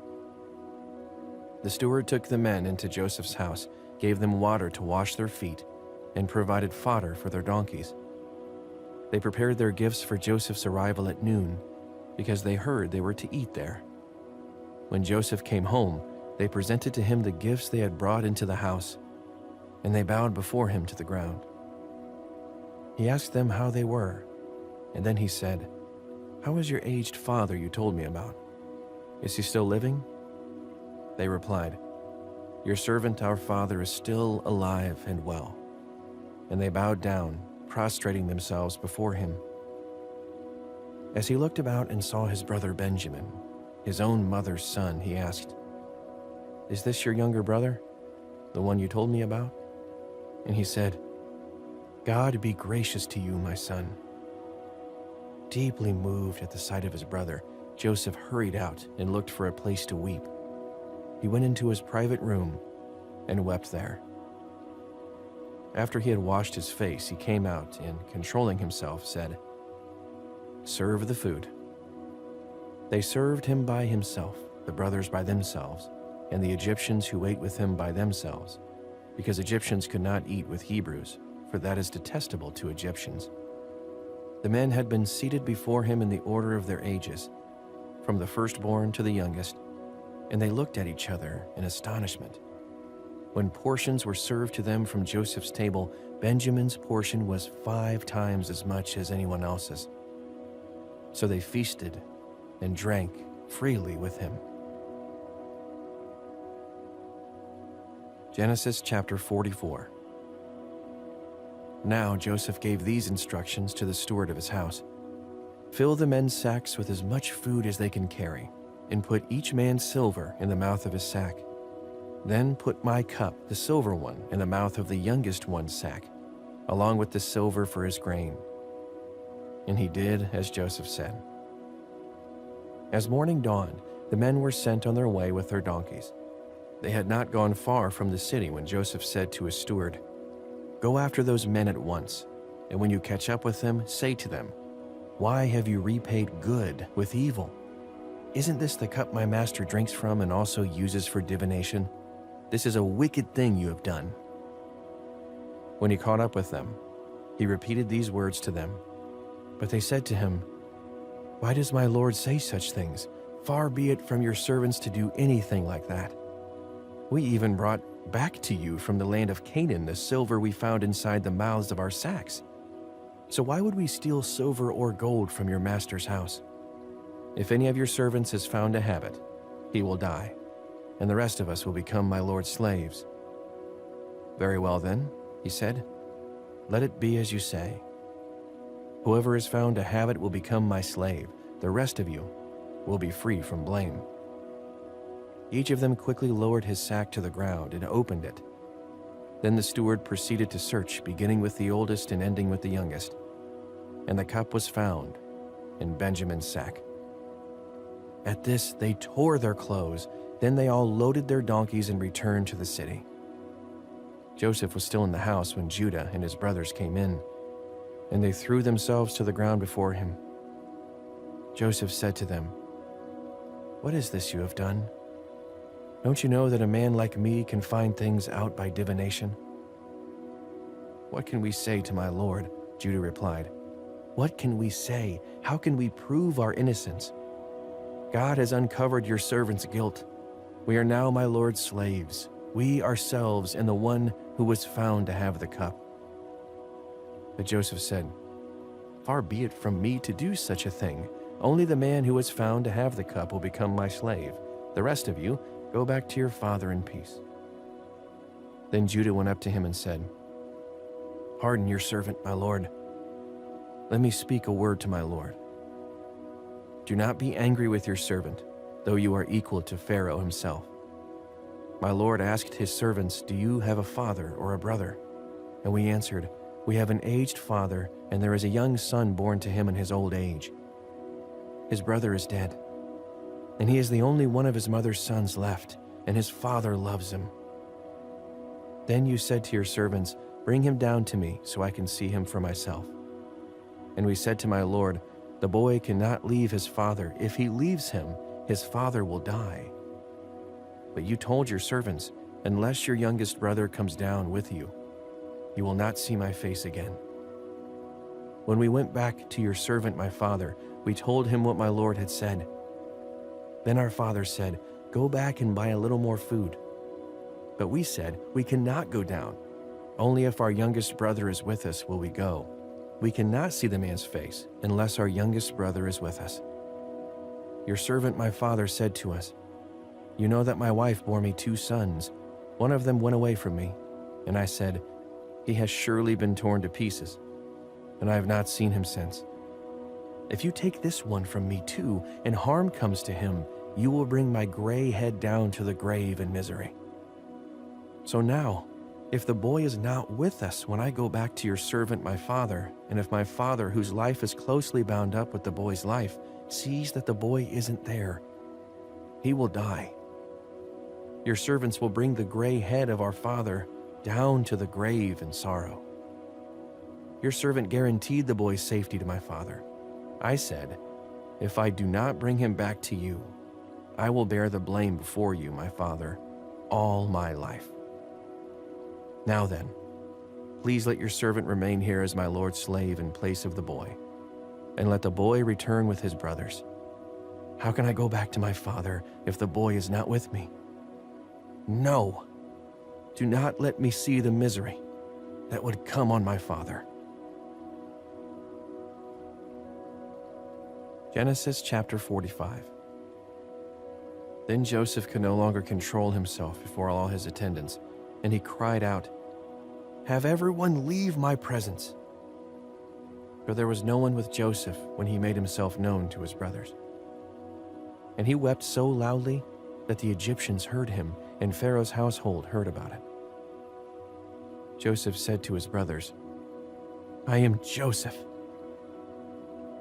The steward took the men into Joseph's house, gave them water to wash their feet, and provided fodder for their donkeys. They prepared their gifts for Joseph's arrival at noon, because they heard they were to eat there. When Joseph came home, they presented to him the gifts they had brought into the house, and they bowed before him to the ground. He asked them how they were, and then he said, "How is your aged father you told me about? Is he still living?" They replied, "Your servant our father is still alive and well." And they bowed down, prostrating themselves before him. As he looked about and saw his brother Benjamin, his own mother's son, he asked, "Is this your younger brother, the one you told me about?" And he said, "God be gracious to you, my son." Deeply moved at the sight of his brother, Joseph hurried out and looked for a place to weep. He went into his private room and wept there. After he had washed his face, he came out and, controlling himself, said, "Serve the food." They served him by himself, the brothers by themselves, and the Egyptians who ate with him by themselves, because Egyptians could not eat with Hebrews, for that is detestable to Egyptians. The men had been seated before him in the order of their ages, from the firstborn to the youngest, and they looked at each other in astonishment. When portions were served to them from Joseph's table, Benjamin's portion was 5 times as much as anyone else's. So they feasted and drank freely with him. Genesis chapter 44. Now Joseph gave these instructions to the steward of his house. "Fill the men's sacks with as much food as they can carry, and put each man's silver in the mouth of his sack. Then put my cup, the silver one, in the mouth of the youngest one's sack, along with the silver for his grain." And he did as Joseph said. As morning dawned, the men were sent on their way with their donkeys. They had not gone far from the city when Joseph said to his steward, "Go after those men at once, and when you catch up with them, say to them, 'Why have you repaid good with evil? Isn't this the cup my master drinks from and also uses for divination? This is a wicked thing you have done.'" When he caught up with them, he repeated these words to them. But they said to him, "Why does my lord say such things? Far be it from your servants to do anything like that. We even brought back to you from the land of Canaan the silver we found inside the mouths of our sacks. So why would we steal silver or gold from your master's house? If any of your servants has found a habit, he will die, and the rest of us will become my lord's slaves." "Very well then," he said, "let it be as you say. Whoever has found a habit will become my slave. The rest of you will be free from blame." Each of them quickly lowered his sack to the ground and opened it. Then the steward proceeded to search, beginning with the oldest and ending with the youngest. And the cup was found in Benjamin's sack. At this, they tore their clothes. Then they all loaded their donkeys and returned to the city. Joseph was still in the house when Judah and his brothers came in, and they threw themselves to the ground before him. Joseph said to them, "What is this you have done? Don't you know that a man like me can find things out by divination? What can we say to my lord Judah replied, "What can we say? How can we prove our innocence? God has uncovered your servant's guilt. We are now my lord's slaves, we ourselves and the one who was found to have the cup." But Joseph said, "Far be it from me to do such a thing. Only the man who was found to have the cup will become my slave. The rest of you, go back to your father in peace." Then Judah went up to him and said, "Pardon your servant, my lord. Let me speak a word to my lord. Do not be angry with your servant, though you are equal to Pharaoh himself. My lord asked his servants, 'Do you have a father or a brother?' And we answered, 'We have an aged father, and there is a young son born to him in his old age. His brother is dead, and he is the only one of his mother's sons left, and his father loves him.' Then you said to your servants, 'Bring him down to me, so I can see him for myself.' And we said to my lord, 'The boy cannot leave his father. If he leaves him, his father will die.' But you told your servants, 'Unless your youngest brother comes down with you, you will not see my face again.' When we went back to your servant my father, we told him what my lord had said. Then our father said, 'Go back and buy a little more food.' But we said, 'We cannot go down. Only if our youngest brother is with us will we go. We cannot see the man's face unless our youngest brother is with us.' Your servant my father said to us, 'You know that my wife bore me 2 sons. One of them went away from me.' And I said, 'He has surely been torn to pieces, and I have not seen him since. If you take this one from me too, and harm comes to him, you will bring my gray head down to the grave in misery. So now, if the boy is not with us when I go back to your servant my father, and if my father, whose life is closely bound up with the boy's life, sees that the boy isn't there, he will die. Your servants will bring the gray head of our father down to the grave in sorrow.' Your servant guaranteed the boy's safety to my father. I said, 'If I do not bring him back to you, I will bear the blame before you, my father, all my life. Now then, please let your servant remain here as my lord's slave in place of the boy, and let the boy return with his brothers. How can I go back to my father if the boy is not with me? No, do not let me see the misery that would come on my father." Genesis chapter 45. Then Joseph could no longer control himself before all his attendants, and he cried out, "Have everyone leave my presence." For there was no one with Joseph when he made himself known to his brothers. And he wept so loudly that the Egyptians heard him, and Pharaoh's household heard about it. Joseph said to his brothers, "I am Joseph.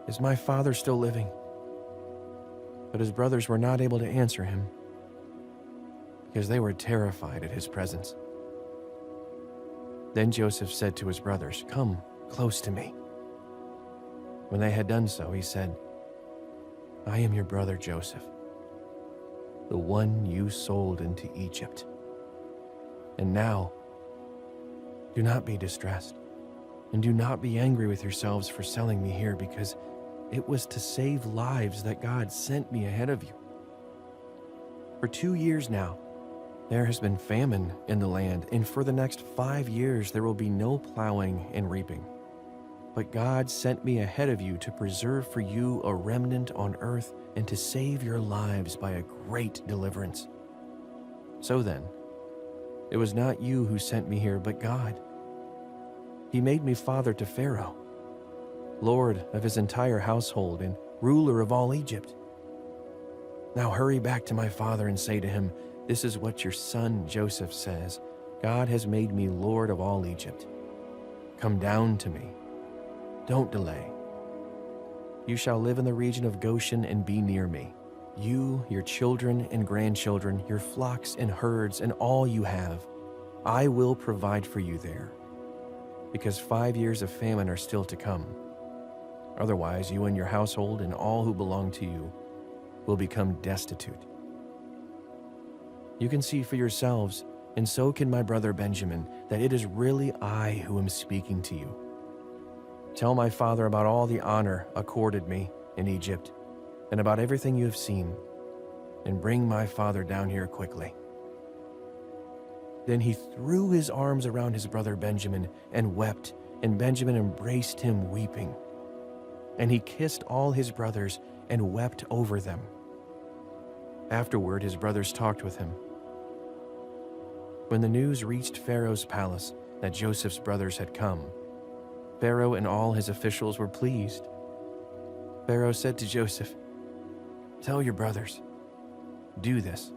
Is my father still living?" But his brothers were not able to answer him, because they were terrified at his presence. Then Joseph said to his brothers, "Come close to me." When they had done so, he said, "I am your brother Joseph, the one you sold into Egypt. And now, do not be distressed, and do not be angry with yourselves for selling me here, because it was to save lives that God sent me ahead of you. For 2 years now, there has been famine in the land, and for the next 5 years there will be no plowing and reaping. But God sent me ahead of you to preserve for you a remnant on earth and to save your lives by a great deliverance. So then, it was not you who sent me here, but God. He made me father to Pharaoh, lord of his entire household and ruler of all Egypt. Now hurry back to my father and say to him, 'This is what your son Joseph says. God has made me lord of all Egypt. Come down to me. Don't delay. You shall live in the region of Goshen and be near me. You, your children and grandchildren, your flocks and herds, and all you have. I will provide for you there, because 5 years of famine are still to come. Otherwise, you and your household and all who belong to you will become destitute. You can see for yourselves, and so can my brother Benjamin, that it is really I who am speaking to you. Tell my father about all the honor accorded me in Egypt and about everything you have seen, and bring my father down here quickly." Then he threw his arms around his brother Benjamin and wept, and Benjamin embraced him weeping. And he kissed all his brothers and wept over them. Afterward, his brothers talked with him. When the news reached Pharaoh's palace that Joseph's brothers had come, Pharaoh and all his officials were pleased. Pharaoh said to Joseph, "Tell your brothers, do this.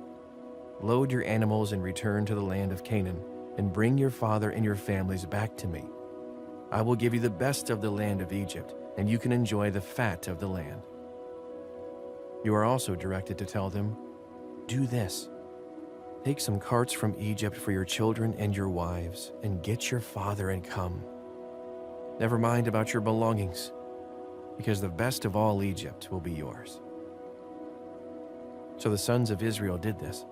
Load your animals and return to the land of Canaan, and bring your father and your families back to me. I will give you the best of the land of Egypt, and you can enjoy the fat of the land." You are also directed to tell them, "Do this. Take some carts from Egypt for your children and your wives, and get your father and come. Never mind about your belongings, because the best of all Egypt will be yours." So the sons of Israel did this.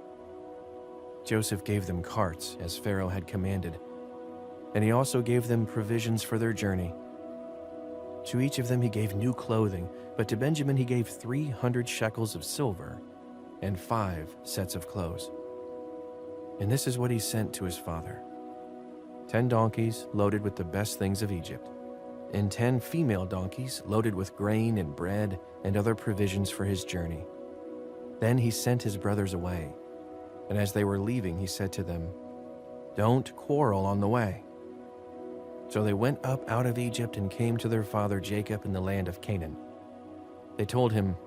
Joseph gave them carts, as Pharaoh had commanded, and he also gave them provisions for their journey. To each of them he gave new clothing, but to Benjamin he gave 300 shekels of silver and 5 sets of clothes. And this is what he sent to his father: 10 donkeys loaded with the best things of Egypt, and 10 female donkeys loaded with grain and bread and other provisions for his journey. Then he sent his brothers away, and as they were leaving, he said to them, "Don't quarrel on the way." So they went up out of Egypt and came to their father Jacob in the land of Canaan. They told him,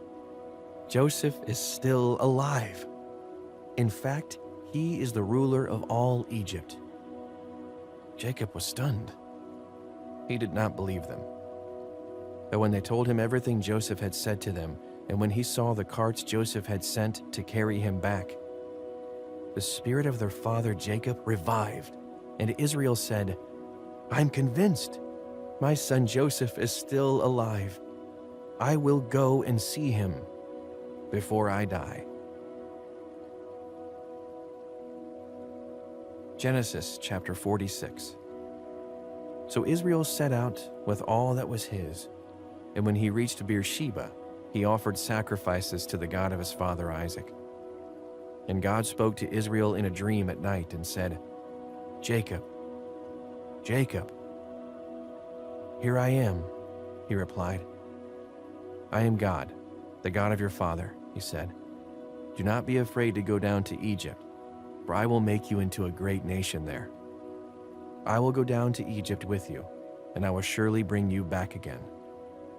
"Joseph is still alive. In fact, he is the ruler of all Egypt." Jacob was stunned. He did not believe them. But when they told him everything Joseph had said to them, and when he saw the carts Joseph had sent to carry him back, the spirit of their father Jacob revived, and Israel said, "I'm convinced. My son Joseph is still alive. I will go and see him before I die." Genesis chapter 46. So Israel set out with all that was his, and when he reached Beersheba, he offered sacrifices to the God of his father Isaac. And God spoke to Israel in a dream at night and said, "Jacob, Jacob." "Here I am," he replied. "I am God, the God of your father," he said. "Do not be afraid to go down to Egypt, for I will make you into a great nation there. I will go down to Egypt with you, and I will surely bring you back again.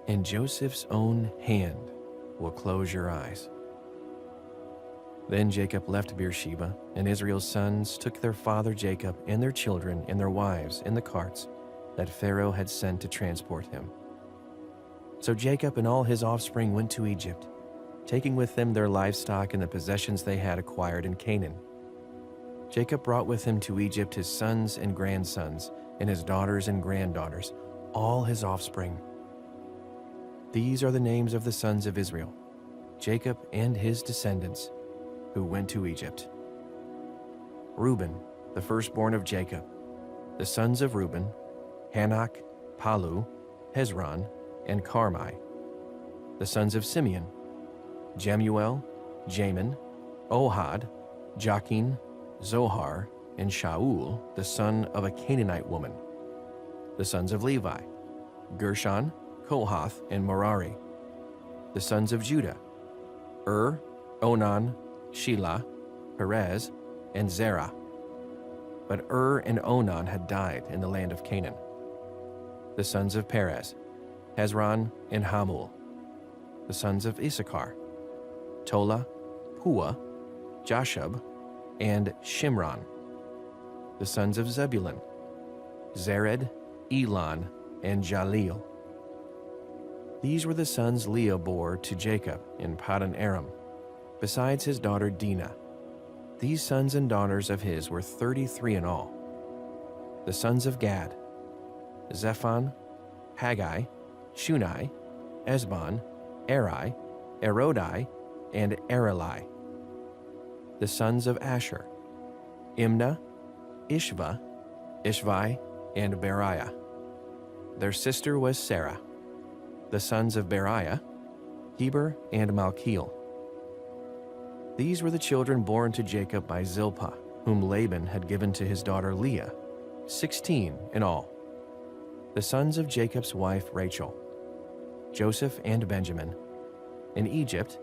And Joseph's own hand will close your eyes." Then Jacob left Beersheba, and Israel's sons took their father Jacob and their children and their wives in the carts that Pharaoh had sent to transport him. So Jacob and all his offspring went to Egypt, taking with them their livestock and the possessions they had acquired in Canaan. Jacob brought with him to Egypt his sons and grandsons, and his daughters and granddaughters, all his offspring. These are the names of the sons of Israel, Jacob and his descendants, who went to Egypt. Reuben, the firstborn of Jacob. The sons of Reuben: Hanok, Palu, Hezron, and Carmi. The sons of Simeon: Jemuel, Jamin, Ohad, Jachin, Zohar, and Shaul, the son of a Canaanite woman. The sons of Levi: Gershon, Kohath, and Merari. The sons of Judah: Onan, Shelah, Perez, and Zerah. But and Onan had died in the land of Canaan. The sons of Perez: Hezron and Hamul. The sons of Issachar: Tola, Pua, Jashub, and Shimron. The sons of Zebulun: Zered, Elon, and Jaleel. These were the sons Leah bore to Jacob in Paddan Aram, besides his daughter Dinah. These sons and daughters of his were 33 in all. The sons of Gad: Zephon, Haggai, Shunai, Esbon, Eri, Erodai, and Arelai. The sons of Asher: Imnah, Ishva, Ishvai, and Beriah. Their sister was Sarah. The sons of Beriah, Heber and Malchiel. These were the children born to Jacob by Zilpah, whom Laban had given to his daughter Leah, 16 in all. The sons of Jacob's wife Rachel, Joseph and Benjamin. In Egypt,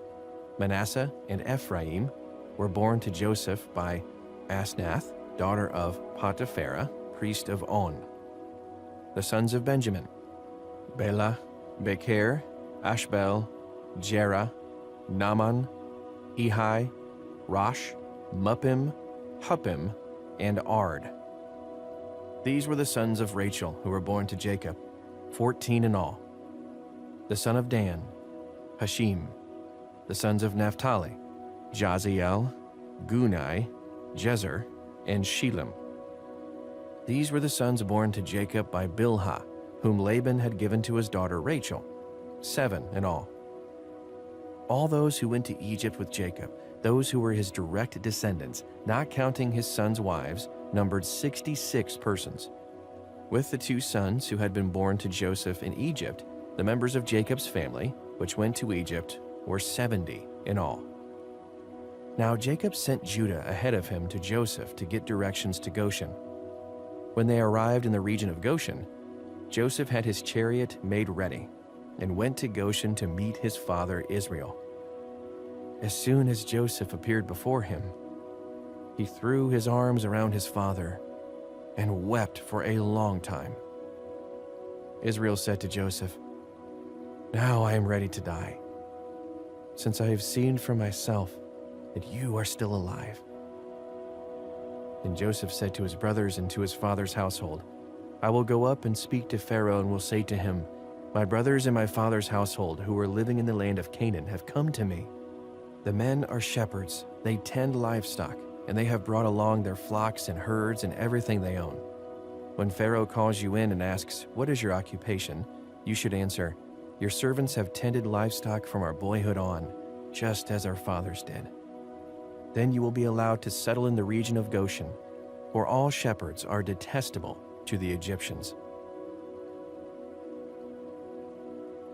Manasseh and Ephraim were born to Joseph by Asnath, daughter of Potipharah, priest of On. The sons of Benjamin, Bela, Becher, Ashbel, Jerah, Naaman, Ehi, Rosh, Muppim, Huppim, and Ard. These were the sons of Rachel who were born to Jacob, 14 in all. The son of Dan, Hashim. The sons of Naphtali, Jaziel, Gunai, Jezer, and Shilem. These were the sons born to Jacob by Bilhah, whom Laban had given to his daughter Rachel, 7 in all. All those who went to Egypt with Jacob, those who were his direct descendants, not counting his sons' wives, numbered 66 persons. With the 2 sons who had been born to Joseph in Egypt, the members of Jacob's family, which went to Egypt, were 70 in all. Now Jacob sent Judah ahead of him to Joseph to get directions to Goshen. When they arrived in the region of Goshen, Joseph had his chariot made ready and went to Goshen to meet his father Israel. As soon as Joseph appeared before him, he threw his arms around his father and wept for a long time. Israel said to Joseph, "Now I am ready to die, since I have seen for myself that you are still alive." Then Joseph said to his brothers and to his father's household, "I will go up and speak to Pharaoh and will say to him, 'My brothers and my father's household who are living in the land of Canaan have come to me. The men are shepherds, they tend livestock, and they have brought along their flocks and herds and everything they own. When Pharaoh calls you in and asks, 'What is your occupation?' you should answer, 'Your servants have tended livestock from our boyhood on, just as our fathers did.' Then you will be allowed to settle in the region of Goshen, for all shepherds are detestable to the Egyptians."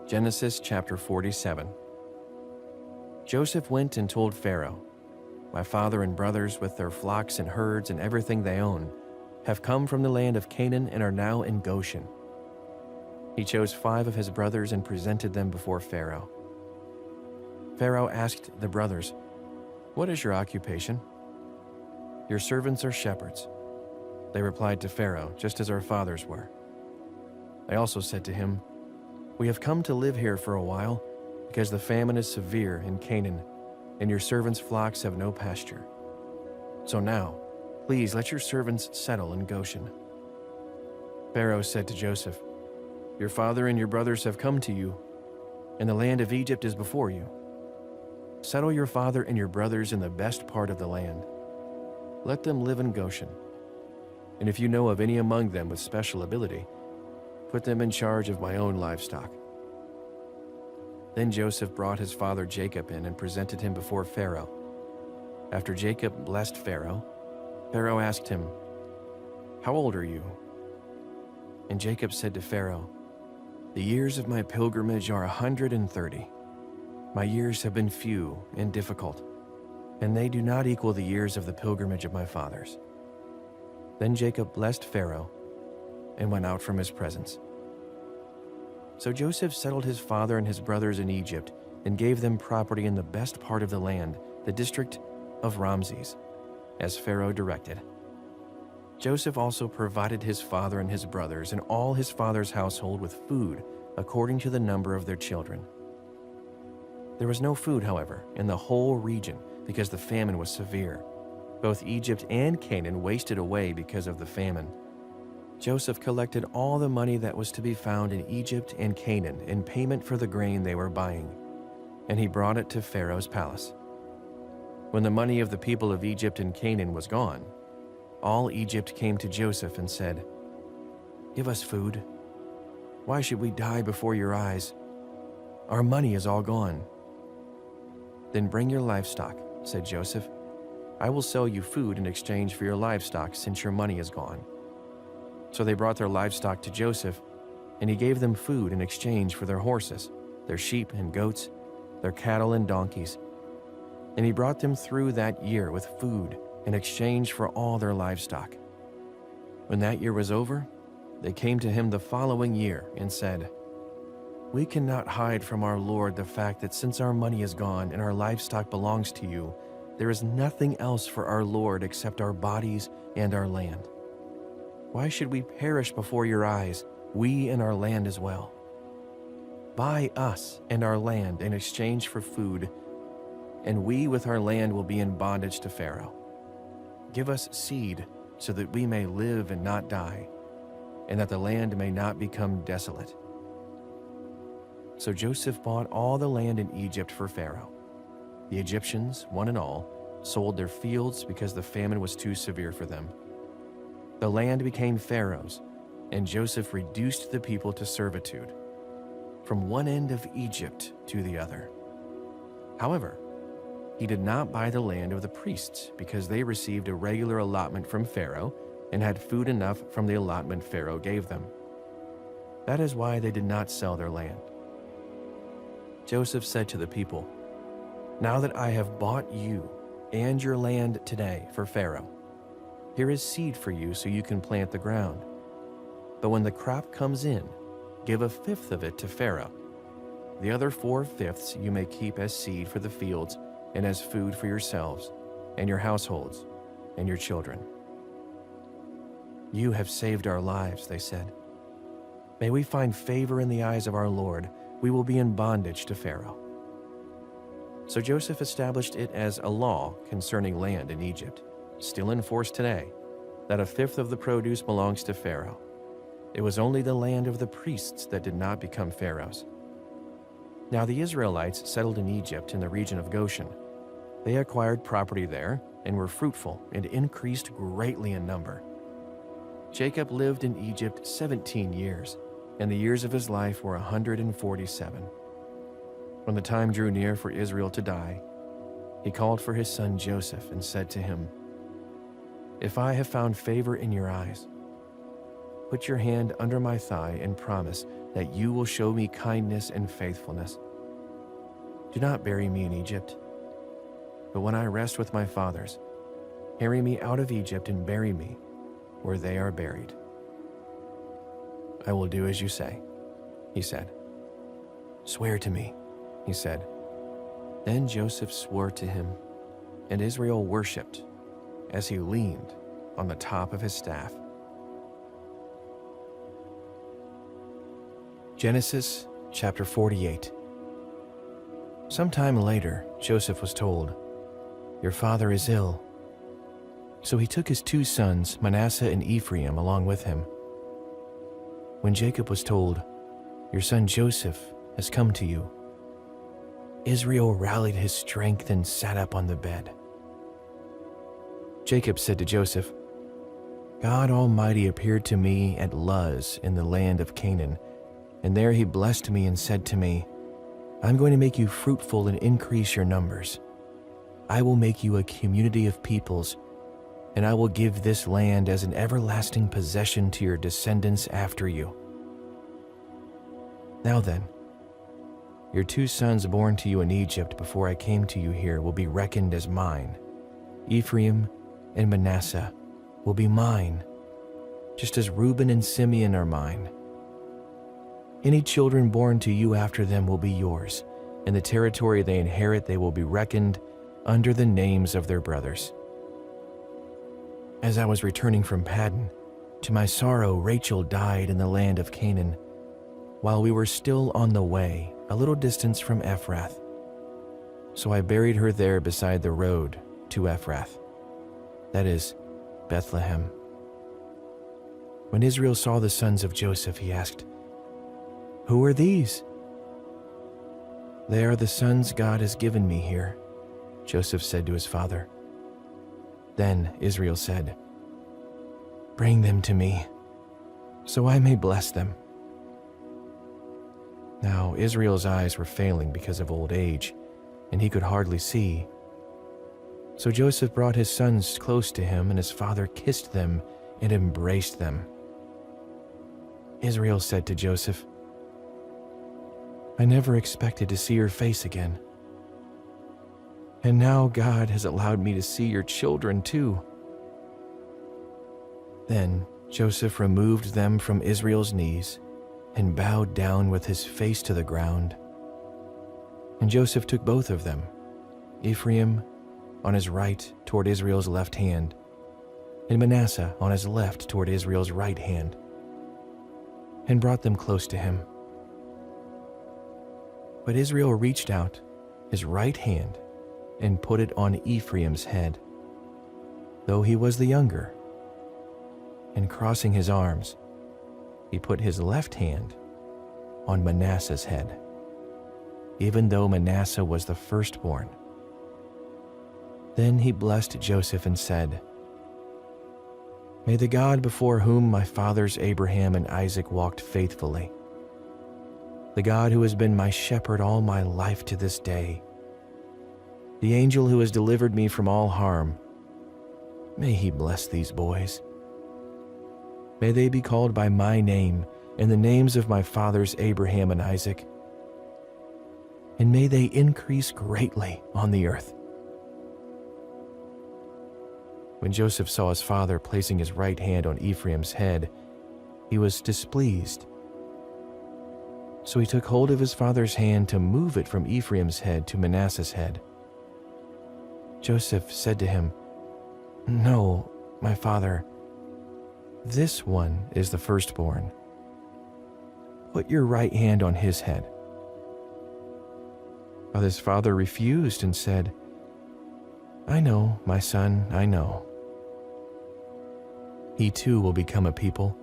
Genesis chapter 47. Joseph went and told Pharaoh, "My father and brothers with their flocks and herds and everything they own have come from the land of Canaan and are now in Goshen." He chose 5 of his brothers and presented them before Pharaoh. Pharaoh asked the brothers, "What is your occupation?" "Your servants are shepherds," they replied to Pharaoh, "just as our fathers were." They also said to him, "We have come to live here for a while, because the famine is severe in Canaan, and your servants' flocks have no pasture. So now, please let your servants settle in Goshen." Pharaoh said to Joseph, "Your father and your brothers have come to you, and the land of Egypt is before you. Settle your father and your brothers in the best part of the land. Let them live in Goshen. And if you know of any among them with special ability, put them in charge of my own livestock." Then Joseph brought his father Jacob in and presented him before Pharaoh. After Jacob blessed Pharaoh, Pharaoh asked him, "How old are you?" And Jacob said to Pharaoh, "The years of my pilgrimage are 130. My years have been few and difficult, and they do not equal the years of the pilgrimage of my fathers." Then Jacob blessed Pharaoh and went out from his presence. So Joseph settled his father and his brothers in Egypt and gave them property in the best part of the land, the district of Ramses, as Pharaoh directed. Joseph also provided his father and his brothers and all his father's household with food according to the number of their children. There was no food, however, in the whole region because the famine was severe. Both Egypt and Canaan wasted away because of the famine. Joseph collected all the money that was to be found in Egypt and Canaan in payment for the grain they were buying, and he brought it to Pharaoh's palace. When the money of the people of Egypt and Canaan was gone, all Egypt came to Joseph and said, "Give us food. Why should we die before your eyes? Our money is all gone." "Then bring your livestock," said Joseph. "I will sell you food in exchange for your livestock since your money is gone." So they brought their livestock to Joseph, and he gave them food in exchange for their horses, their sheep and goats, their cattle and donkeys. And he brought them through that year with food in exchange for all their livestock. When that year was over, they came to him the following year and said, "We cannot hide from our Lord the fact that since our money is gone and our livestock belongs to you, there is nothing else for our Lord except our bodies and our land. Why should we perish before your eyes, we and our land as well? Buy us and our land in exchange for food, and we with our land will be in bondage to Pharaoh. Give us seed so that we may live and not die, and that the land may not become desolate." So Joseph bought all the land in Egypt for Pharaoh. The Egyptians, one and all, sold their fields because the famine was too severe for them. The land became Pharaoh's, and Joseph reduced the people to servitude, from one end of Egypt to the other. However, he did not buy the land of the priests because they received a regular allotment from Pharaoh and had food enough from the allotment Pharaoh gave them. That is why they did not sell their land. Joseph said to the people, "Now that I have bought you and your land today for Pharaoh, here is seed for you so you can plant the ground. But when the crop comes in, give a fifth of it to Pharaoh. The other 4/5 you may keep as seed for the fields and as food for yourselves and your households and your children." "You have saved our lives," they said. "May we find favor in the eyes of our Lord. We will be in bondage to Pharaoh." So Joseph established it as a law concerning land in Egypt, still in force today, that a fifth of the produce belongs to Pharaoh. It was only the land of the priests that did not become Pharaoh's. Now the Israelites settled in Egypt in the region of Goshen. They acquired property there and were fruitful and increased greatly in number. Jacob lived in Egypt 17 years, and the years of his life were 147. When the time drew near for Israel to die, he called for his son Joseph and said to him, "If I have found favor in your eyes, put your hand under my thigh and promise that you will show me kindness and faithfulness. Do not bury me in Egypt, but when I rest with my fathers, carry me out of Egypt and bury me where they are buried." "I will do as you say," he said. "Swear to me," he said. Then Joseph swore to him, and Israel worshipped as he leaned on the top of his staff. Genesis chapter 48. Sometime later, Joseph was told, "Your father is ill." So he took his 2 sons, Manasseh and Ephraim, along with him. When Jacob was told, "Your son Joseph has come to you," Israel rallied his strength and sat up on the bed. Jacob said to Joseph, "God Almighty appeared to me at Luz in the land of Canaan, and there he blessed me and said to me, 'I'm going to make you fruitful and increase your numbers. I will make you a community of peoples, and I will give this land as an everlasting possession to your descendants after you.' Now then, your 2 sons born to you in Egypt before I came to you here will be reckoned as mine. Ephraim and Manasseh will be mine, just as Reuben and Simeon are mine. Any children born to you after them will be yours, and the territory they inherit they will be reckoned under the names of their brothers." As I was returning from Paddan, to my sorrow Rachel died in the land of Canaan, while we were still on the way, a little distance from Ephrath. So I buried her there beside the road to Ephrath, that is, Bethlehem. When Israel saw the sons of Joseph, he asked, "Who are these?" "They are the sons God has given me here," Joseph said to his father. Then Israel said, "Bring them to me, so I may bless them." Now Israel's eyes were failing because of old age, and he could hardly see. So Joseph brought his sons close to him, and his father kissed them and embraced them. Israel said to Joseph, "I never expected to see your face again. And now God has allowed me to see your children too." Then Joseph removed them from Israel's knees and bowed down with his face to the ground. And Joseph took both of them, Ephraim on his right toward Israel's left hand, and Manasseh on his left toward Israel's right hand, and brought them close to him. But Israel reached out his right hand and put it on Ephraim's head, though he was the younger. And crossing his arms, he put his left hand on Manasseh's head, even though Manasseh was the firstborn. Then he blessed Joseph and said, "May the God before whom my fathers Abraham and Isaac walked faithfully, the God who has been my shepherd all my life to this day, the angel who has delivered me from all harm, may he bless these boys. May they be called by my name and the names of my fathers Abraham and Isaac, and may they increase greatly on the earth." When Joseph saw his father placing his right hand on Ephraim's head, he was displeased. So he took hold of his father's hand to move it from Ephraim's head to Manasseh's head. Joseph said to him, "No, my father, this one is the firstborn. Put your right hand on his head." But his father refused and said, "I know, my son, I know. He too will become a people,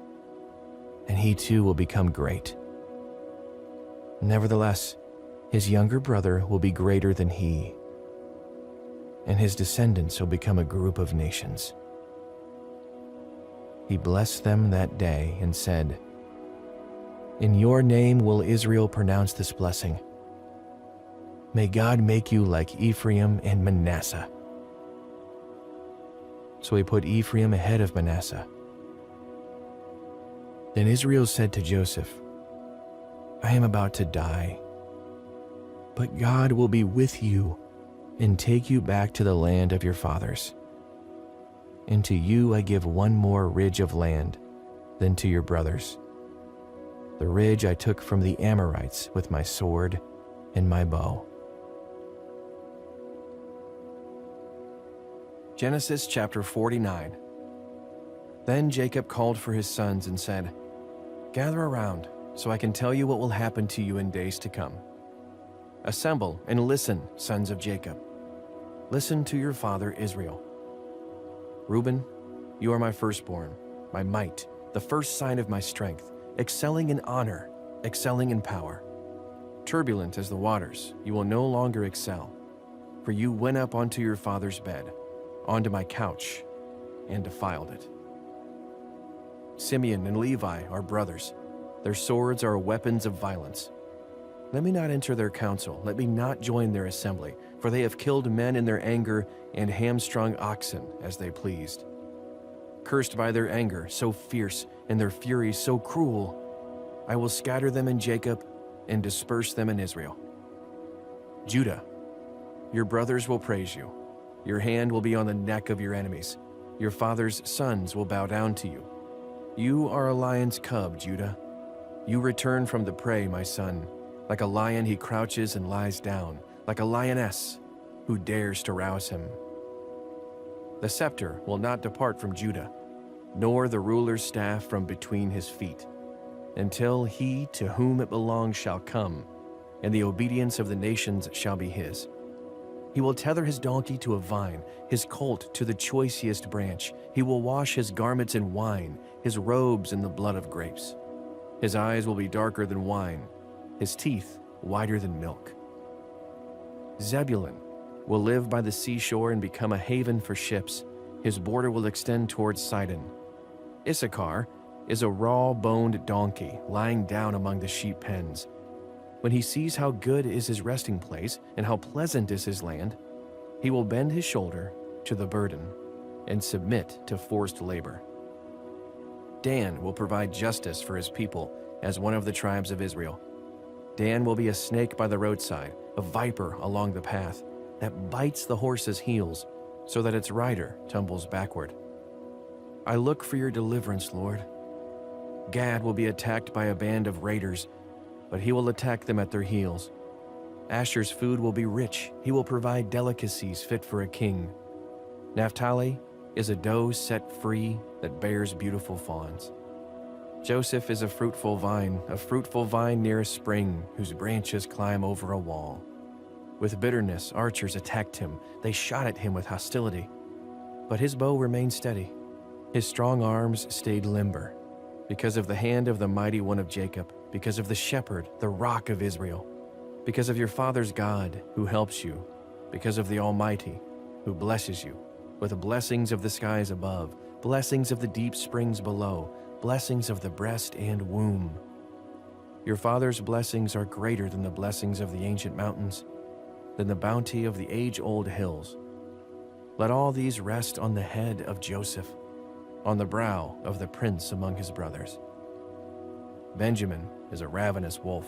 and he too will become great. Nevertheless, his younger brother will be greater than he, and his descendants will become a group of nations." He blessed them that day and said, "In your name will Israel pronounce this blessing. May God make you like Ephraim and Manasseh." So he put Ephraim ahead of Manasseh. Then Israel said to Joseph, "I am about to die, but God will be with you and take you back to the land of your fathers. And to you I give one more ridge of land than to your brothers, the ridge I took from the Amorites with my sword and my bow." Genesis chapter 49. Then Jacob called for his sons and said, "Gather around, so I can tell you what will happen to you in days to come. Assemble and listen, sons of Jacob. Listen to your father Israel. Reuben, you are my firstborn, my might, the first sign of my strength, excelling in honor, excelling in power. Turbulent as the waters, you will no longer excel, for you went up onto your father's bed, onto my couch, and defiled it. Simeon and Levi are brothers. Their swords are weapons of violence. Let me not enter their council, let me not join their assembly, for they have killed men in their anger and hamstrung oxen as they pleased. Cursed by their anger so fierce and their fury so cruel, I will scatter them in Jacob and disperse them in Israel. Judah, your brothers will praise you. Your hand will be on the neck of your enemies. Your father's sons will bow down to you. You are a lion's cub, Judah. You return from the prey, my son. Like a lion he crouches and lies down, like a lioness who dares to rouse him. The scepter will not depart from Judah, nor the ruler's staff from between his feet, until he to whom it belongs shall come, and the obedience of the nations shall be his. He will tether his donkey to a vine, his colt to the choicest branch. He will wash his garments in wine, his robes in the blood of grapes. His eyes will be darker than wine, his teeth whiter than milk. Zebulun will live by the seashore and become a haven for ships. His border will extend towards Sidon. Issachar is a raw-boned donkey lying down among the sheep pens. When he sees how good is his resting place and how pleasant is his land, he will bend his shoulder to the burden and submit to forced labor. Dan will provide justice for his people as one of the tribes of Israel. Dan will be a snake by the roadside, a viper along the path that bites the horse's heels so that its rider tumbles backward. I look for your deliverance, Lord. Gad will be attacked by a band of raiders, but he will attack them at their heels. Asher's food will be rich. He will provide delicacies fit for a king. Naphtali is a doe set free that bears beautiful fawns. Joseph is a fruitful vine near a spring whose branches climb over a wall. With bitterness, archers attacked him. They shot at him with hostility. But his bow remained steady. His strong arms stayed limber. Because of the hand of the mighty one of Jacob, because of the shepherd, the rock of Israel, because of your father's God who helps you, because of the Almighty who blesses you, with the blessings of the skies above, blessings of the deep springs below, blessings of the breast and womb. Your father's blessings are greater than the blessings of the ancient mountains, than the bounty of the age-old hills. Let all these rest on the head of Joseph, on the brow of the prince among his brothers. Benjamin is a ravenous wolf.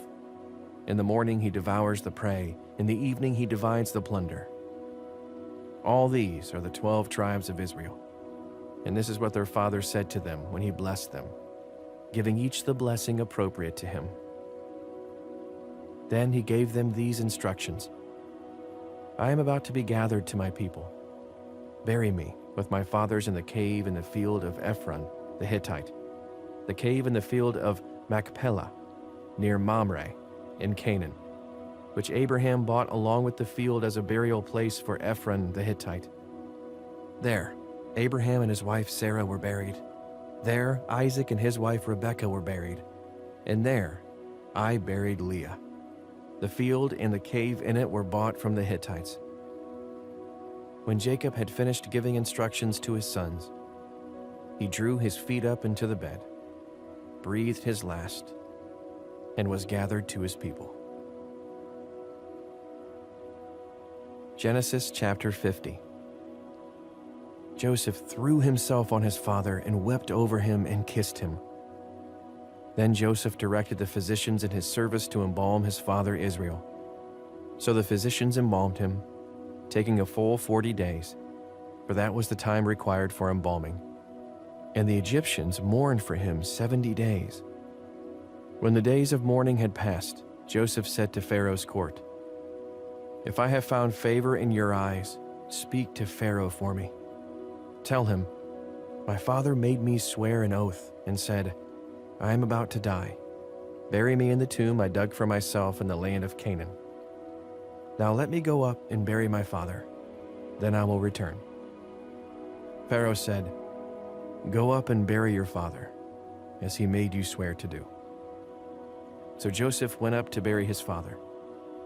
In the morning he devours the prey, in the evening he divides the plunder. All these are the 12 tribes of Israel, and this is what their father said to them when he blessed them, giving each the blessing appropriate to him. Then he gave them these instructions. I am about to be gathered to my people. Bury me with my fathers in the cave in the field of Ephron the Hittite, the cave in the field of Machpelah, near Mamre in Canaan, which Abraham bought along with the field as a burial place for Ephron the Hittite. There, Abraham and his wife Sarah were buried. There, Isaac and his wife Rebekah were buried. And there, I buried Leah. The field and the cave in it were bought from the Hittites. When Jacob had finished giving instructions to his sons, he drew his feet up into the bed, breathed his last, and was gathered to his people. Genesis chapter 50. Joseph threw himself on his father and wept over him and kissed him. Then Joseph directed the physicians in his service to embalm his father Israel. So the physicians embalmed him, taking a full 40 days, for that was the time required for embalming. And the Egyptians mourned for him 70 days. When the days of mourning had passed, Joseph said to Pharaoh's court, If I have found favor in your eyes, speak to Pharaoh for me. Tell him, my father made me swear an oath and said, I am about to die. Bury me in the tomb I dug for myself in the land of Canaan. Now let me go up and bury my father. Then I will return. Pharaoh said, Go up and bury your father, as he made you swear to do. So Joseph went up to bury his father.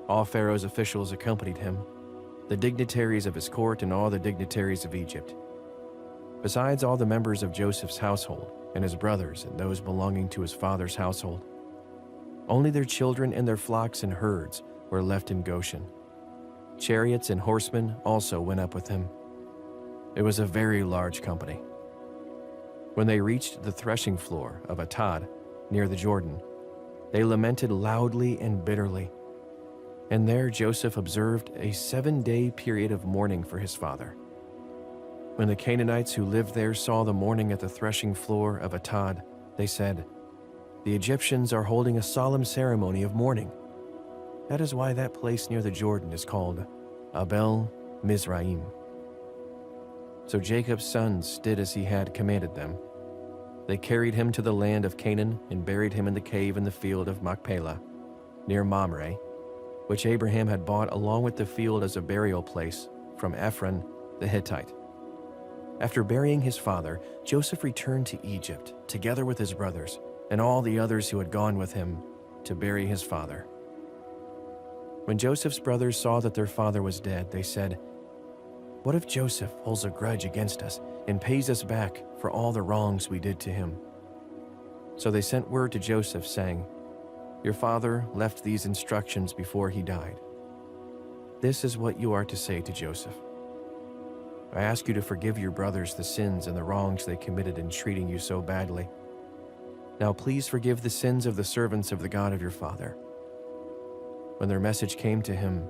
All Pharaoh's officials accompanied him, the dignitaries of his court and all the dignitaries of Egypt. Besides all the members of Joseph's household and his brothers and those belonging to his father's household, only their children and their flocks and herds were left in Goshen. Chariots and horsemen also went up with him. It was a very large company. When they reached the threshing floor of Atad near the Jordan, they lamented loudly and bitterly. And there Joseph observed a 7-day period of mourning for his father. When the Canaanites who lived there saw the mourning at the threshing floor of Atad, they said, The Egyptians are holding a solemn ceremony of mourning. That is why that place near the Jordan is called Abel Mizraim. So Jacob's sons did as he had commanded them. They carried him to the land of Canaan and buried him in the cave in the field of Machpelah, near Mamre, which Abraham had bought along with the field as a burial place from Ephron the Hittite. After burying his father, Joseph returned to Egypt, together with his brothers and all the others who had gone with him to bury his father. When Joseph's brothers saw that their father was dead, they said, What if Joseph holds a grudge against us and pays us back for all the wrongs we did to him? So they sent word to Joseph, saying, Your father left these instructions before he died. This is what you are to say to Joseph. I ask you to forgive your brothers the sins and the wrongs they committed in treating you so badly, Now please forgive the sins of the servants of the God of your father." When their message came to him,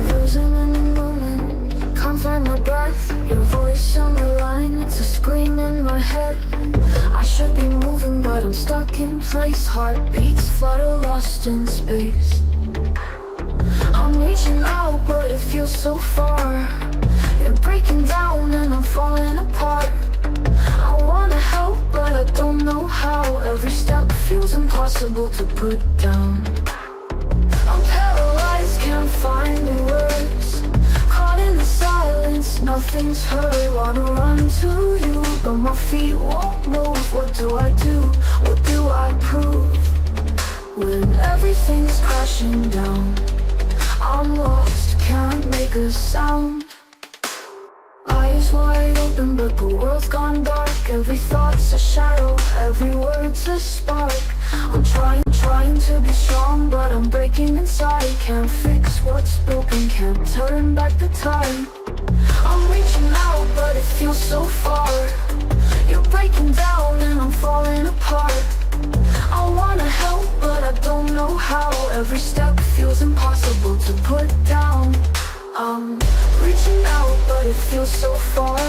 Frozen in a moment, can't find my breath. Your voice on the line, it's a scream in my head. I should be moving, but I'm stuck in place. Heartbeats flutter, lost in space. I'm reaching out, but it feels so far. You're breaking down and I'm falling apart. I wanna help, but I don't know how. Every step feels impossible to put down. I'm paralyzed, can't find the words. Caught in the silence, nothing's heard. Wanna run to you, but my feet won't move. What do I do? What do I prove? When everything's crashing down, I'm lost, can't make a sound. Eyes wide open, but the world's gone dark. Every thought's a shadow, every word's a spark. I'm trying to be strong, but I'm breaking inside. Can't fix what's broken, can't turn back the time. I'm reaching out, but it feels so far. You're breaking down and I'm falling apart. I wanna help, but I don't know how. Every step feels impossible to put down. I'm reaching out, but it feels so far.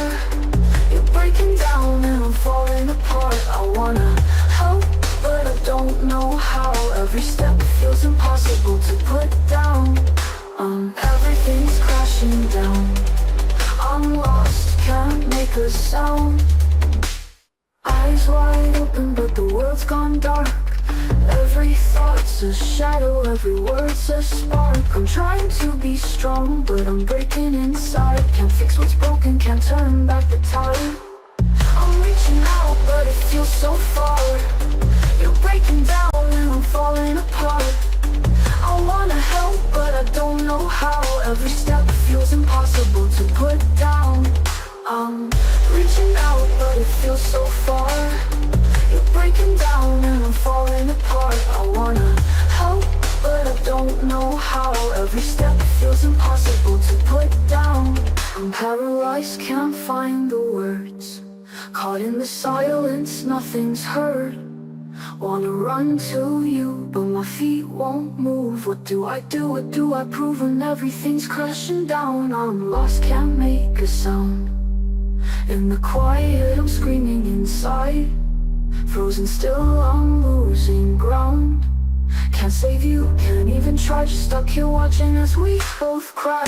You're breaking down and I'm falling apart. I wanna help, but I don't know how. Every step feels impossible to put down. Everything's crashing down. I'm lost, can't make a sound. Eyes wide open, but the world's gone dark. Every thought's a shadow, every word's a spark. I'm trying to be strong, but I'm breaking inside. Can't fix what's broken, can't turn back the time. I'm reaching out, but it feels so far. You're breaking down and I'm falling apart. I wanna help, but I don't know how. Every step feels impossible to put down. I'm reaching out, but it feels so far. You're breaking down and I'm falling apart. I wanna help, but I don't know how. Every step feels impossible to put down. I'm paralyzed, can't find the words. Caught in the silence, nothing's heard. Wanna run to you, but my feet won't move. What do I do? What do I prove when everything's crashing down? I'm lost, can't make a sound. In the quiet, I'm screaming inside. Frozen still, I'm losing ground. Can't save you, can't even try. Just stuck here watching as we both cry.